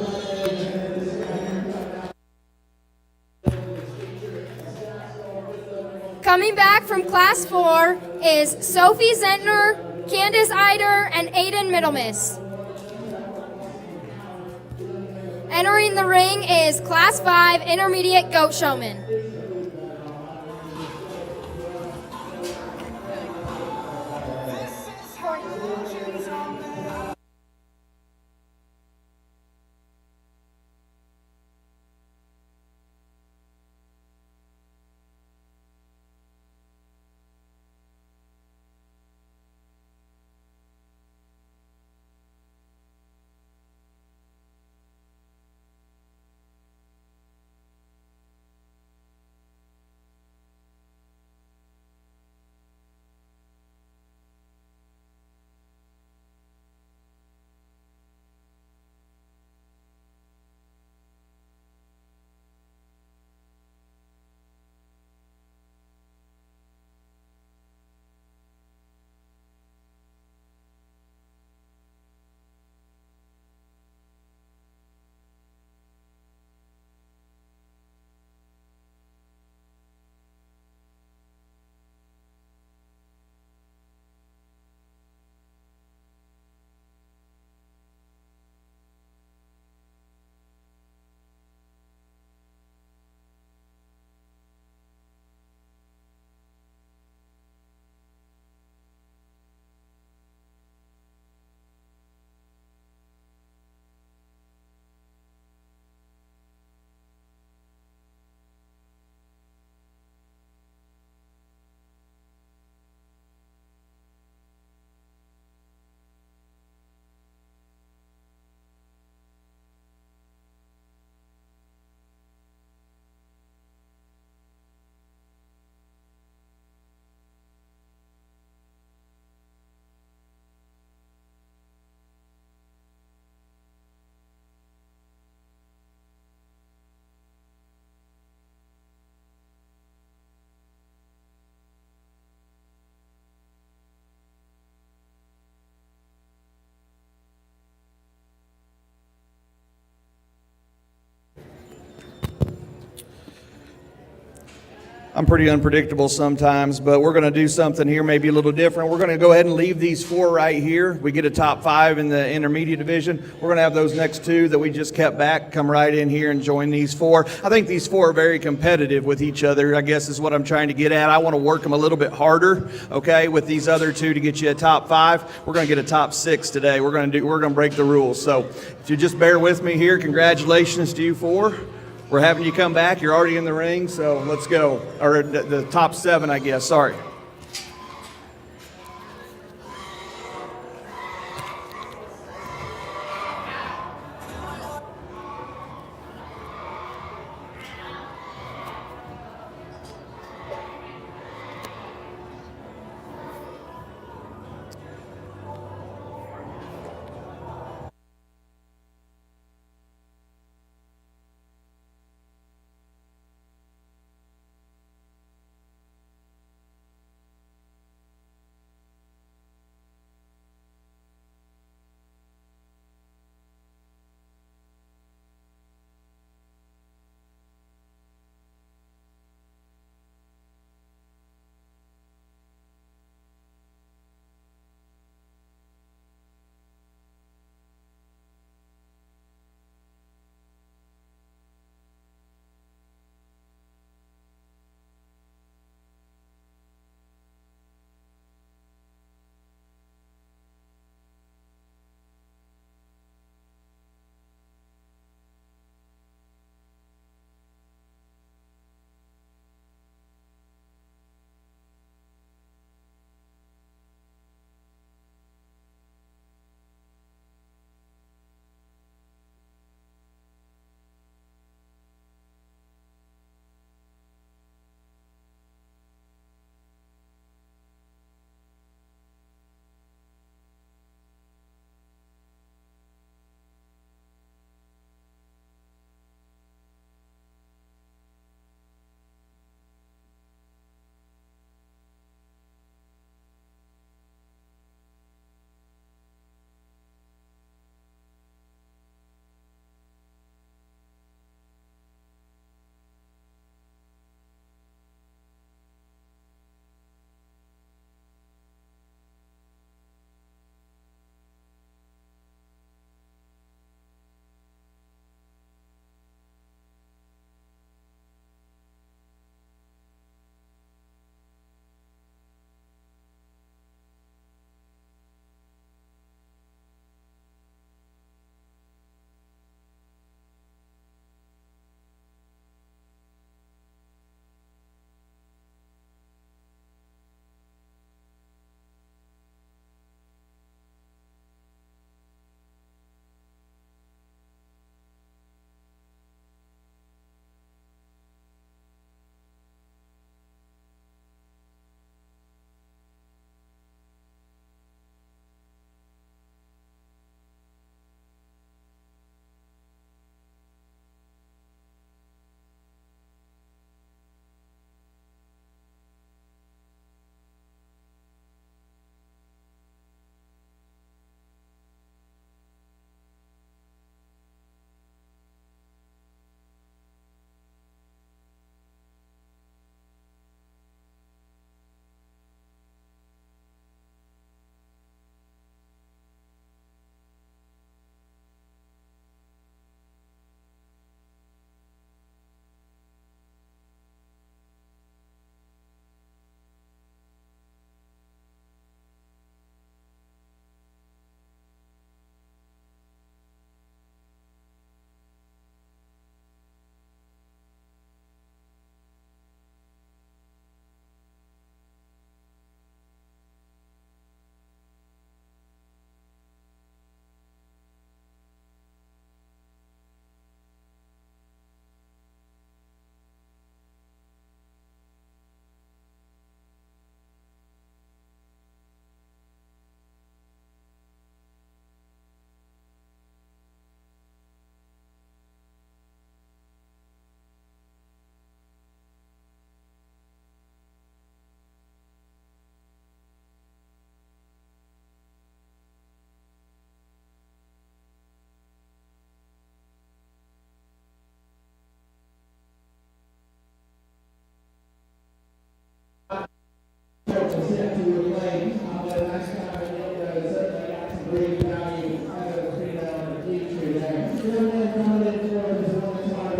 Coming back from Class 4 is Sophie Zentner, Candace Eider, and Aiden Middlemiss. Entering the ring is Class 5 Intermediate Goat Showman. I'm pretty unpredictable sometimes, but we're going to do something here maybe a little different. We're going to go ahead and leave these 4 right here. We get a top 5 in the intermediate division. We're going to have those next 2 that we just kept back come right in here and join these 4. I think these 4 are very competitive with each other, I guess is what I'm trying to get at. I want to work them a little bit harder, okay, with these other 2 to get you a top 5. We're going to get a top 6 today. We're going to break the rules. So if you just bear with me here, congratulations to you 4. We're having you come back. You're already in the ring, so let's go. Or the top 7, I guess. Sorry.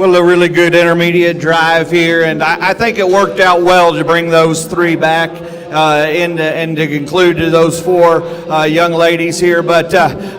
well, a really good intermediate drive here, and I think it worked out well to bring those three back and to conclude to those four young ladies here. But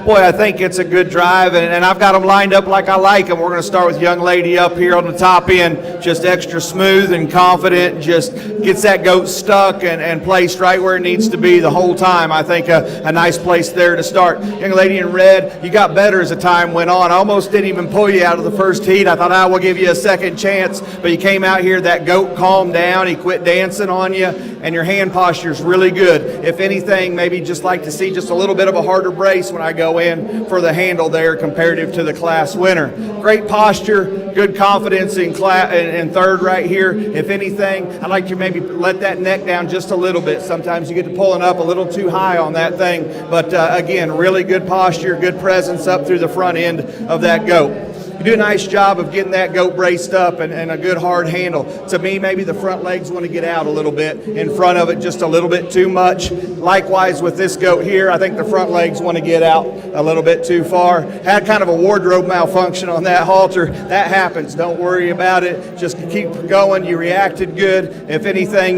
boy, I think it's a good drive, and I've got them lined up like I like them. We're going to start with young lady up here on the top end, just extra smooth and confident, just gets that goat stuck and placed right where it needs to be the whole time. I think a nice place there to start. Young lady in red, you got better as the time went on. I almost didn't even pull you out of the first heat. I thought I will give you a second chance, but you came out here, that goat calmed down, he quit dancing on you, and your hand posture is really good. If anything, maybe just like to see just a little bit of a harder brace when I go in for the handle there comparative to the class winner. Great posture, good confidence in third right here. If anything, I'd like to maybe let that neck down just a little bit. Sometimes you get to pulling up a little too high on that thing, but again, really good posture, good presence up through the front end of that goat. You do a nice job of getting that goat braced up and a good hard handle. To me, maybe the front legs want to get out a little bit in front of it, just a little bit too much. Likewise with this goat here, I think the front legs want to get out a little bit too far. Had kind of a wardrobe malfunction on that halter. That happens. Don't worry about it. Just keep going. You reacted good. If anything,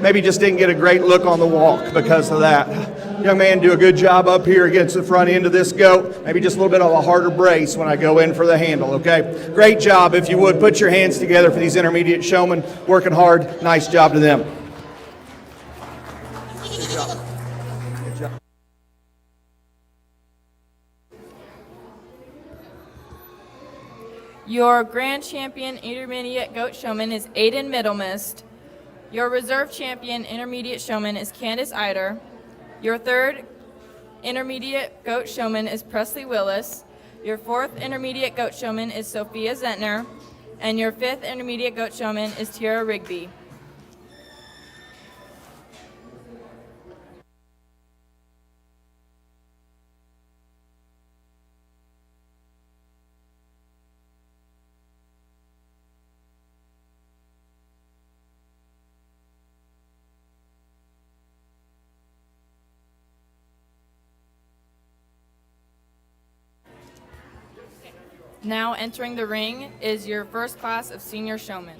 maybe just didn't get a great look on the walk because of that. Young man, do a good job up here against the front end of this goat. Maybe just a little bit of a harder brace when I go in for the handle, okay? Great job. If you would, put your hands together for these intermediate showmen. Working hard. Nice job to them. Good job. Good job. Your grand champion intermediate goat showman is Aiden Middlemist. Your reserve champion intermediate showman is Candace Eider. Your third intermediate goat showman is Presley Willis. Your fourth intermediate goat showman is Sophia Zentner. And your fifth intermediate goat showman is Tiara Rigby. Now entering the ring is your first class of senior showmen.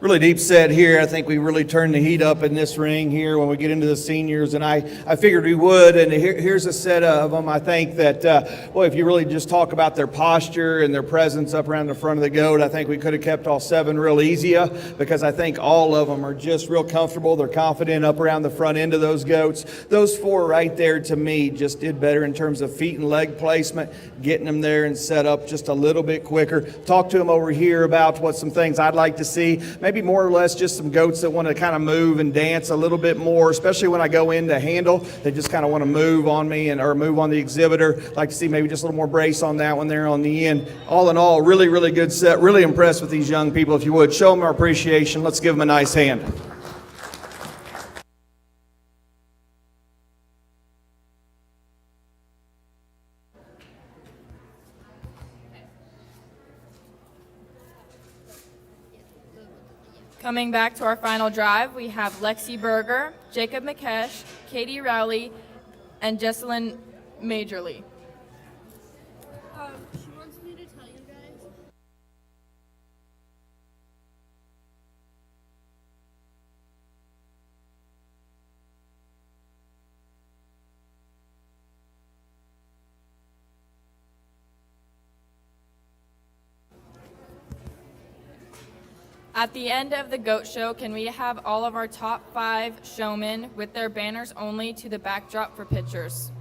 really deep set here. I think we really turn the heat up in this ring here when we get into the seniors, and I figured we would. And here's a set of them. I think that, well, if you really just talk about their posture and their presence up around the front of the goat, I think we could have kept all 7 real easier, because I think all of them are just real comfortable. They're confident up around the front end of those goats. Those 4 right there, to me, just did better in terms of feet and leg placement, getting them there and set up just a little bit quicker. Talk to them over here about what some things I'd like to see. Maybe more or less just some goats that want to kind of move and dance a little bit more, especially when I go in to handle. They just kind of want to move on me or move on the exhibitor. Like to see maybe just a little more brace on that one there on the end. All in all, really, really good set. Really impressed with these young people. If you would, show them our appreciation. Let's give them a nice hand. Coming back to our final drive, we have Lexi Berger, Jacob McKesh, Katie Rowley, and Jesselyn Majorly. She wants me to tell you guys. At the end of the goat show, can we have all of our top 5 showmen with their banners only to the backdrop for pictures?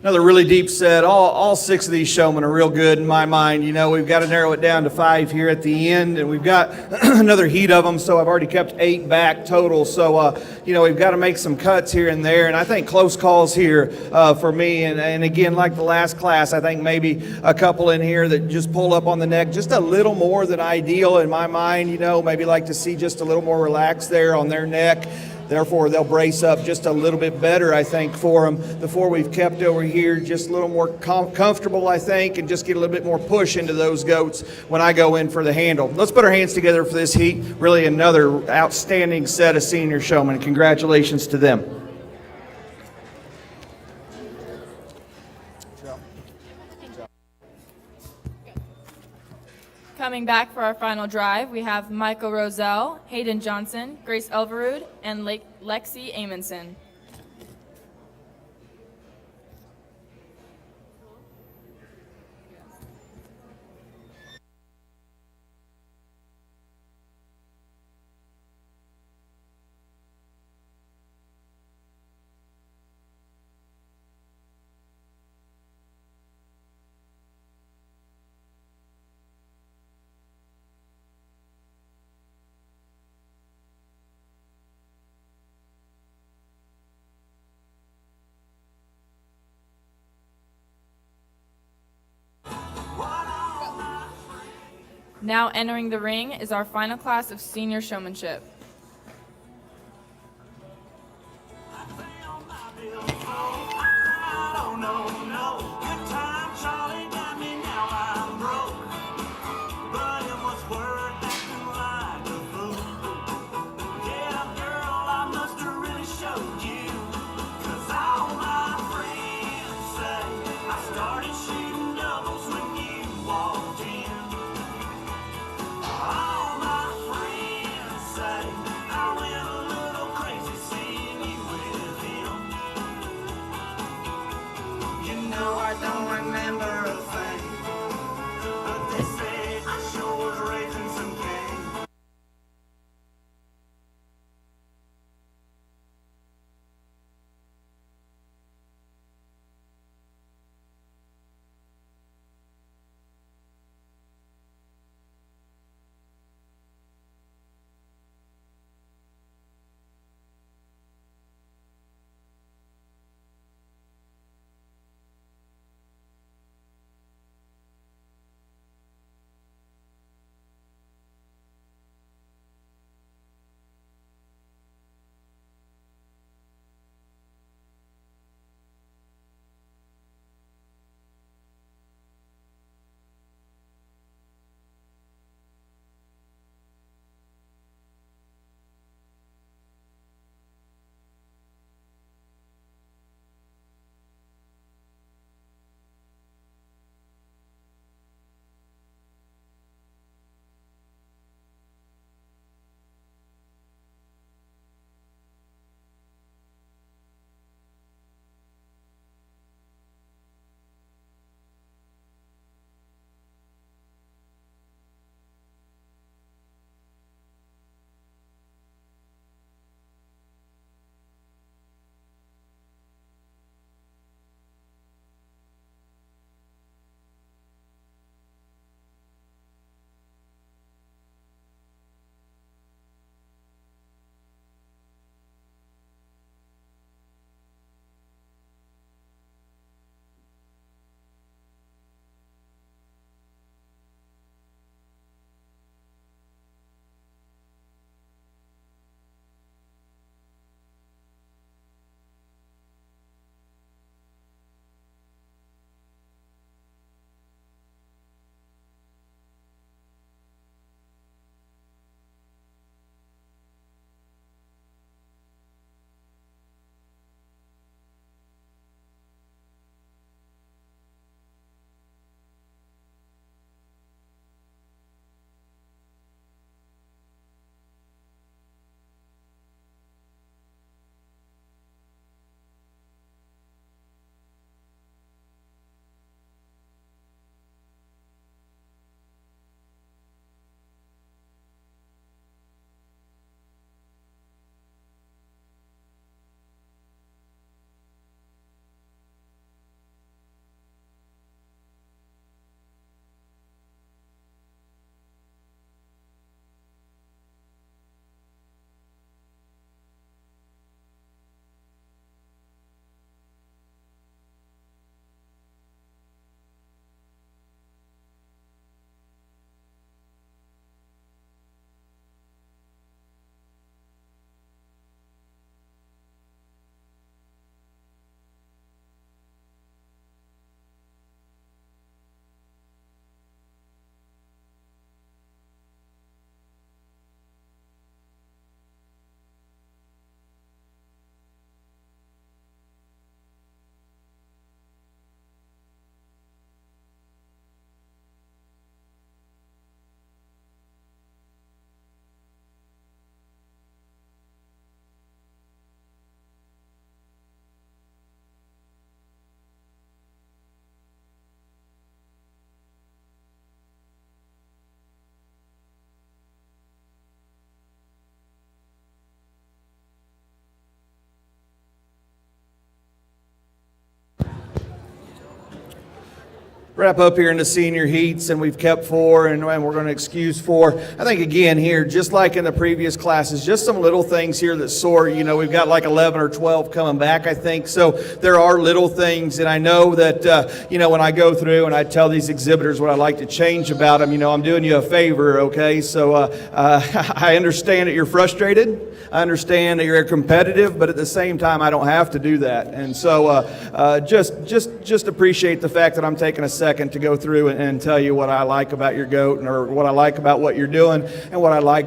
Another really deep set. All 6 of these showmen are real good in my mind. You know, we've got to narrow it down to 5 here at the end, and we've got another heat of them, so I've already kept 8 back total. So, you know, we've got to make some cuts here and there, and I think close calls here for me. And again, like the last class, I think maybe a couple in here that just pull up on the neck just a little more than ideal in my mind. You know, maybe like to see just a little more relaxed there on their neck. Therefore, they'll brace up just a little bit better, I think, for them. The 4 we've kept over here, just a little more comfortable, I think, and just get a little bit more push into those goats when I go in for the handle. Let's put our hands together for this heat. Really another outstanding set of senior showmen. Congratulations to them. Coming back for our final drive, we have Michael Roselle, Hayden Johnson, Grace Elverud, and Lexi Amundsen. Now entering the ring is our final class of senior showmanship. wrap up here into senior heats, and we've kept 4, and we're going to excuse 4. I think, again, here, just like in the previous classes, just some little things here that soar. You know, we've got like 11 or 12 coming back, I think. So there are little things, and I know that, you know, when I go through and I tell these exhibitors what I'd like to change about them, you know, I'm doing you a favor, okay? So I understand that you're frustrated. I understand that you're competitive, but at the same time, I don't have to do that. And so just appreciate the fact that I'm taking a second to go through and tell you what I like about your goat, or what I like about what you're doing, and what I like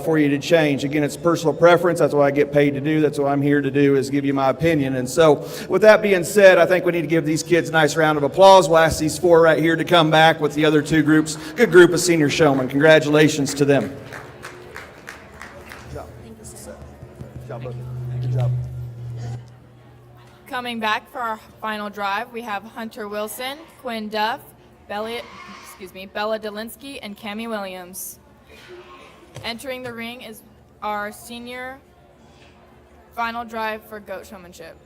for you to change. Again, it's personal preference. That's what I get paid to do. That's what I'm here to do, is give you my opinion. And so with that being said, I think we need to give these kids a nice round of applause. We'll ask these 4 right here to come back with the other 2 groups. Good group of senior showmen. Congratulations to them. Good job. Coming back for our final drive, we have Hunter Wilson, Quinn Duff, Bella Delinsky, and Cami Williams. Entering the ring is our senior final drive for goat showmanship.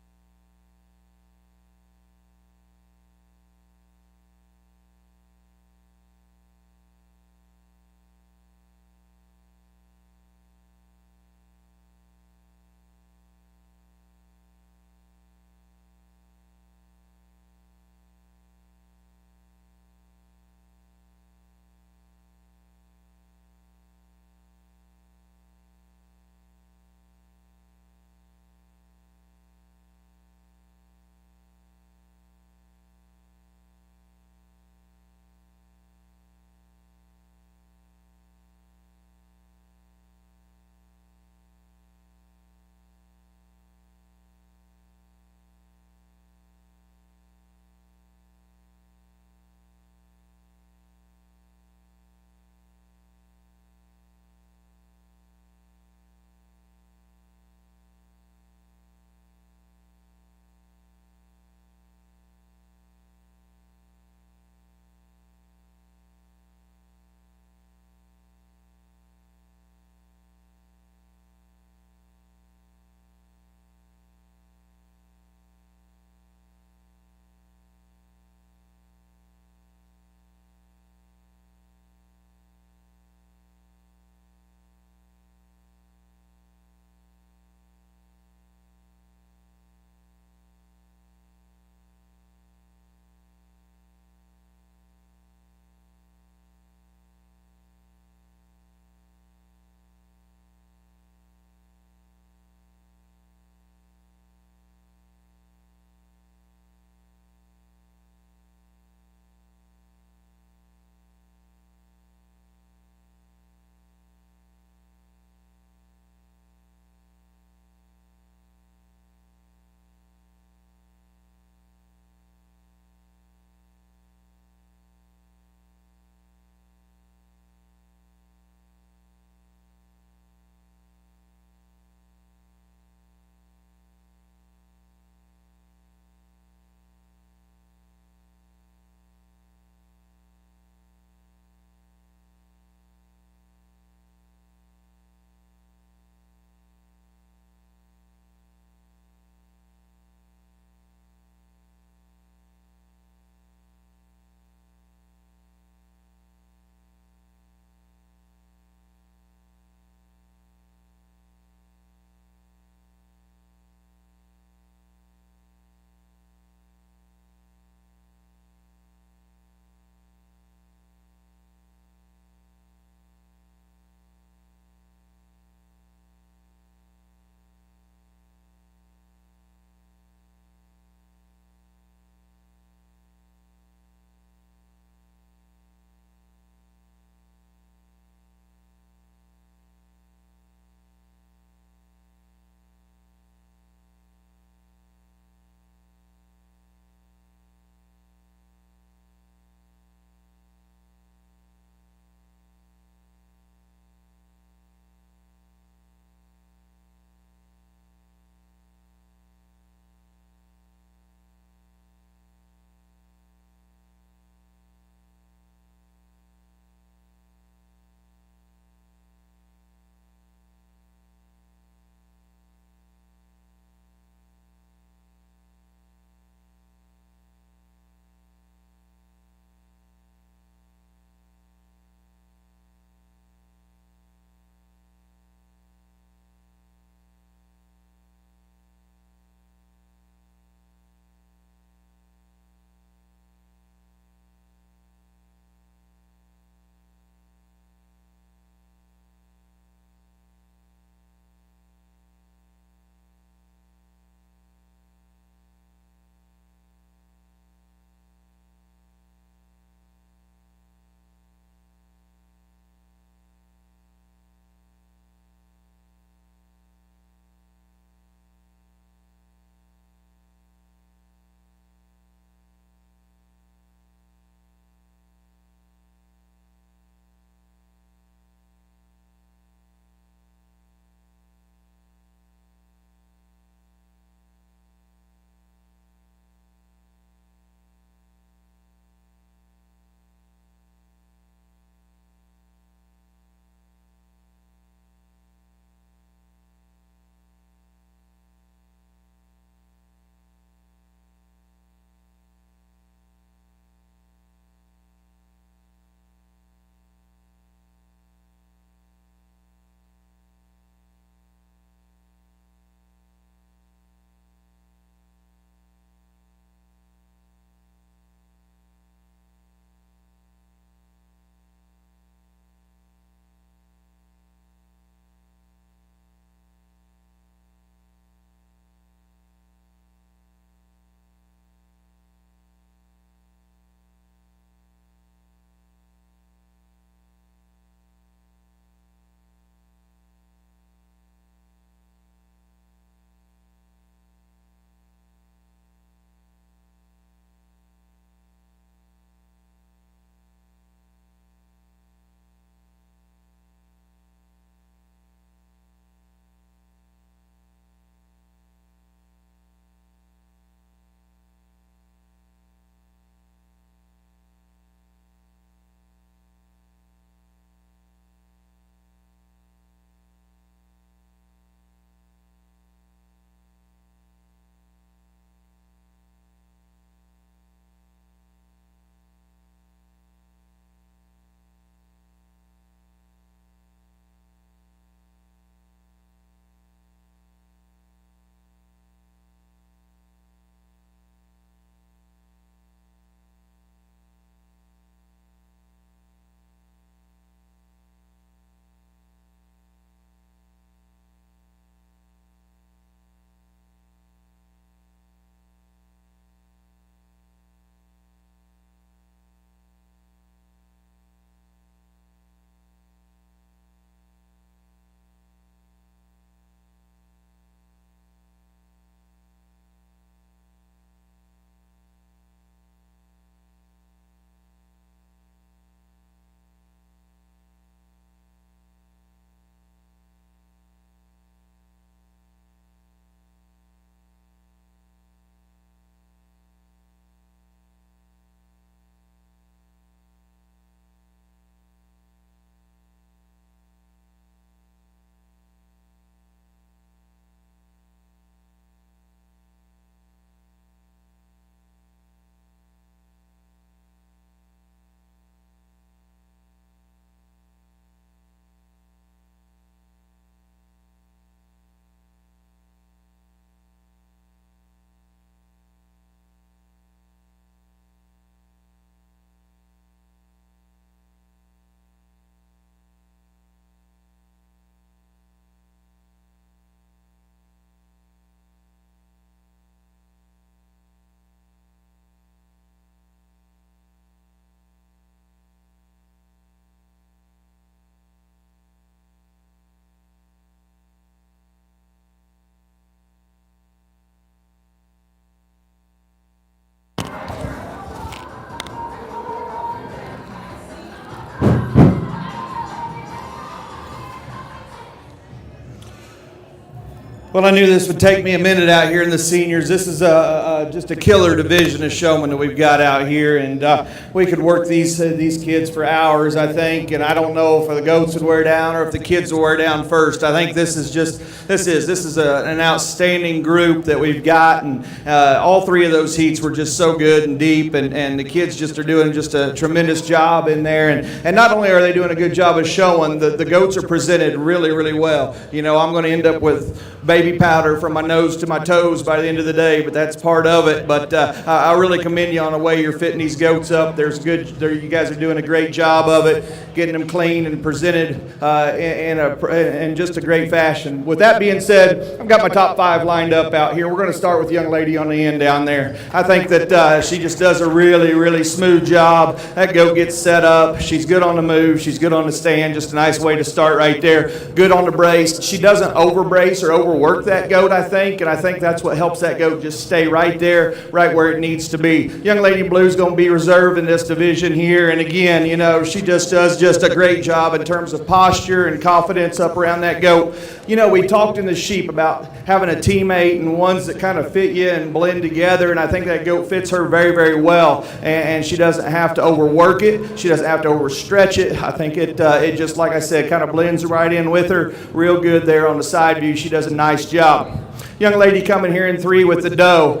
Well, I knew this would take me a minute out here in the seniors. This is just a killer division of showmen that we've got out here, and we could work these kids for hours, I think. And I don't know if the goats would wear down or if the kids will wear down first. I think this is an outstanding group that we've got, and all three of those heats were just so good and deep, and the kids just are doing just a tremendous job in there. And not only are they doing a good job of showing, the goats are presented really, really well. You know, I'm going to end up with baby powder from my nose to my toes by the end of the day, but that's part of it. But I really commend you on the way you're fitting these goats up. You guys are doing a great job of it, getting them clean and presented in just a great fashion. With that being said, I've got my top 5 lined up out here. We're going to start with the young lady on the end down there. I think that she just does a really, really smooth job. That goat gets set up. She's good on the move. She's good on the stand. Just a nice way to start right there. Good on the brace. She doesn't over brace or overwork that goat, I think, and I think that's what helps that goat just stay right there, right where it needs to be. Young lady in blue is going to be reserved in this division here, and again, you know, she just does just a great job in terms of posture and confidence up around that goat. You know, we talked in the sheep about having a teammate and ones that kind of fit you and blend together, and I think that goat fits her very, very well, and she doesn't have to overwork it. She doesn't have to overstretch it. I think it just, like I said, kind of blends right in with her real good there on the side view. She does a nice job. Young lady coming here in 3 with the doe.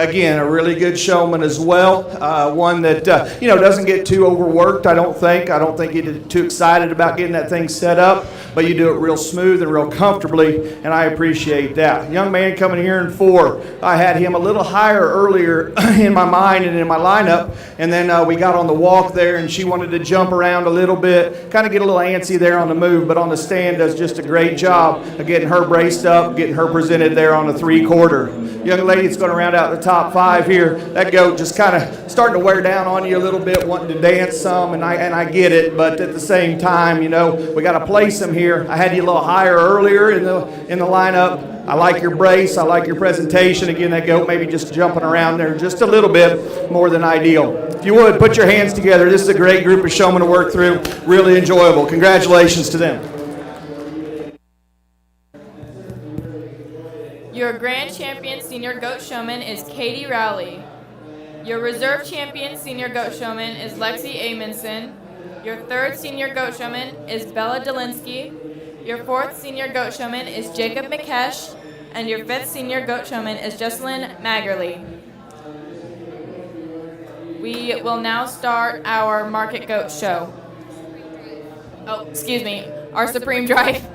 Again, a really good showman as well. One that doesn't get too overworked. I don't think you get too excited about getting that thing set up, but you do it real smooth and real comfortably, and I appreciate that. Young man coming here in 4. I had him a little higher earlier in my mind and in my lineup, and then we got on the walk there, and she wanted to jump around a little bit, kind of get a little antsy there on the move, but on the stand does just a great job of getting her braced up, getting her presented there on the 3/4. Young lady that's going to round out the top 5 here. That goat just kind of starting to wear down on you a little bit, wanting to dance some, and I get it, but at the same time, you know, we got to place him here. I had you a little higher earlier in the lineup. I like your brace. I like your presentation. Again, that goat maybe just jumping around there just a little bit more than ideal. If you would, put your hands together. This is a great group of showmen to work through. Really enjoyable. Congratulations to them. Your grand champion senior goat showman is Katie Rowley. Your reserve champion senior goat showman is Lexi Amundsen. Your 3rd senior goat showman is Bella Delinsky. Your 4th senior goat showman is Jacob McKesh. And your 5th senior goat showman is Jesselyn Magerly. We will now start our market goat show. Oh, excuse me, our Supreme Drive.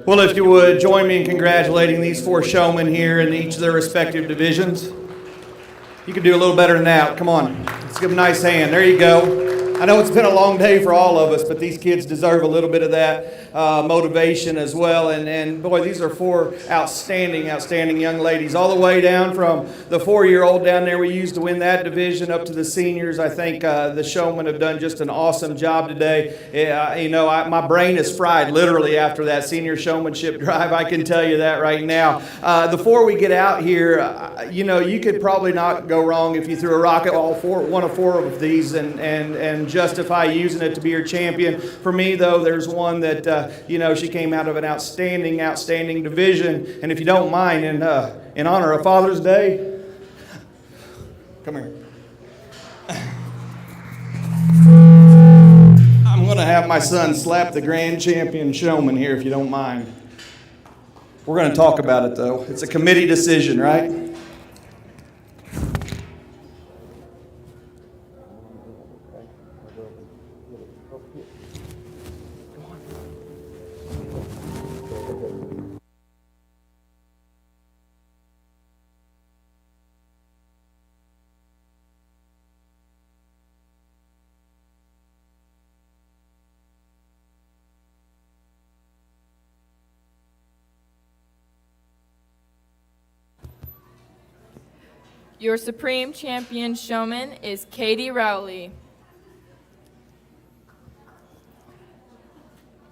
Well, if you would, join me in congratulating these 4 showmen here in each of their respective divisions. You can do a little better than that. Come on. Let's give them a nice hand. There you go. I know it's been a long day for all of us, but these kids deserve a little bit of that motivation as well. And boy, these are 4 outstanding young ladies, all the way down from the 4-year-old down there we used to win that division up to the seniors. I think the showmen have done just an awesome job today. My brain is fried literally after that senior showmanship drive. I can tell you that right now. Before we get out here, you could probably not go wrong if you threw a rock at one of 4 of these and justify using it to be your champion. For me, though, there's one that, she came out of an outstanding division. And if you don't mind, in honor of Father's Day, come here. I'm going to have my son slap the grand champion showman here, if you don't mind. We're going to talk about it, though. It's a committee decision, right? Your Supreme Champion Showman is Katie Rowley.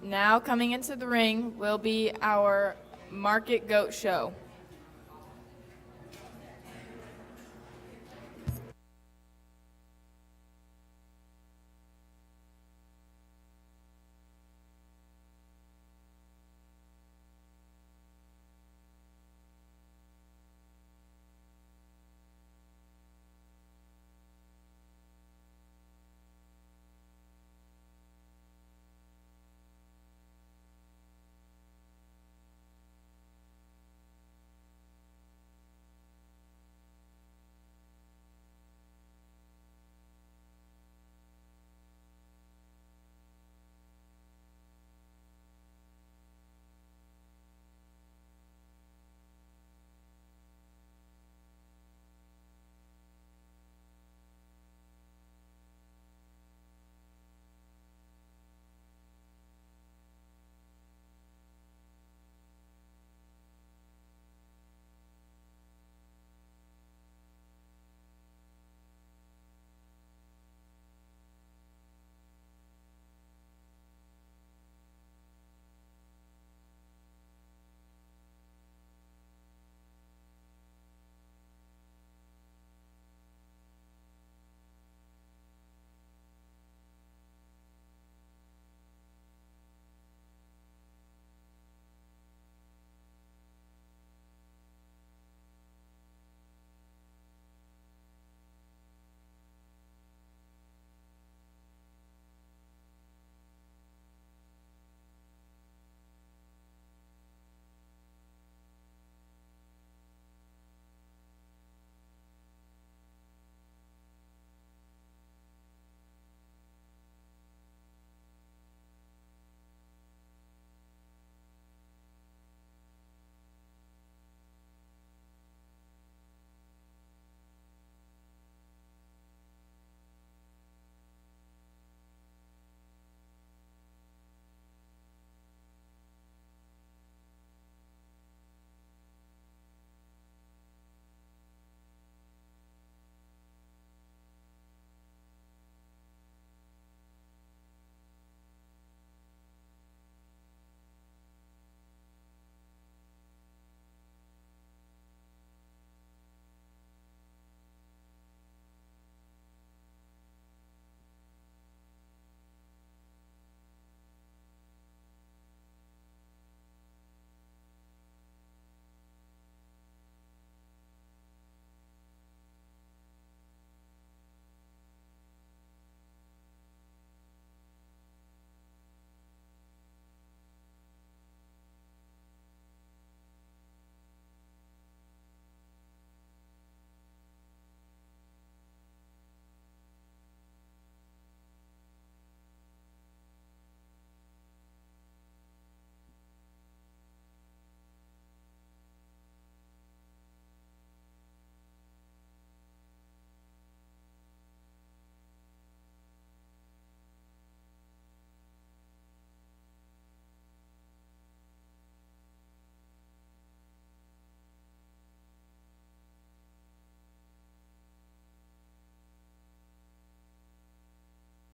Now coming into the ring will be our Market Goat Show.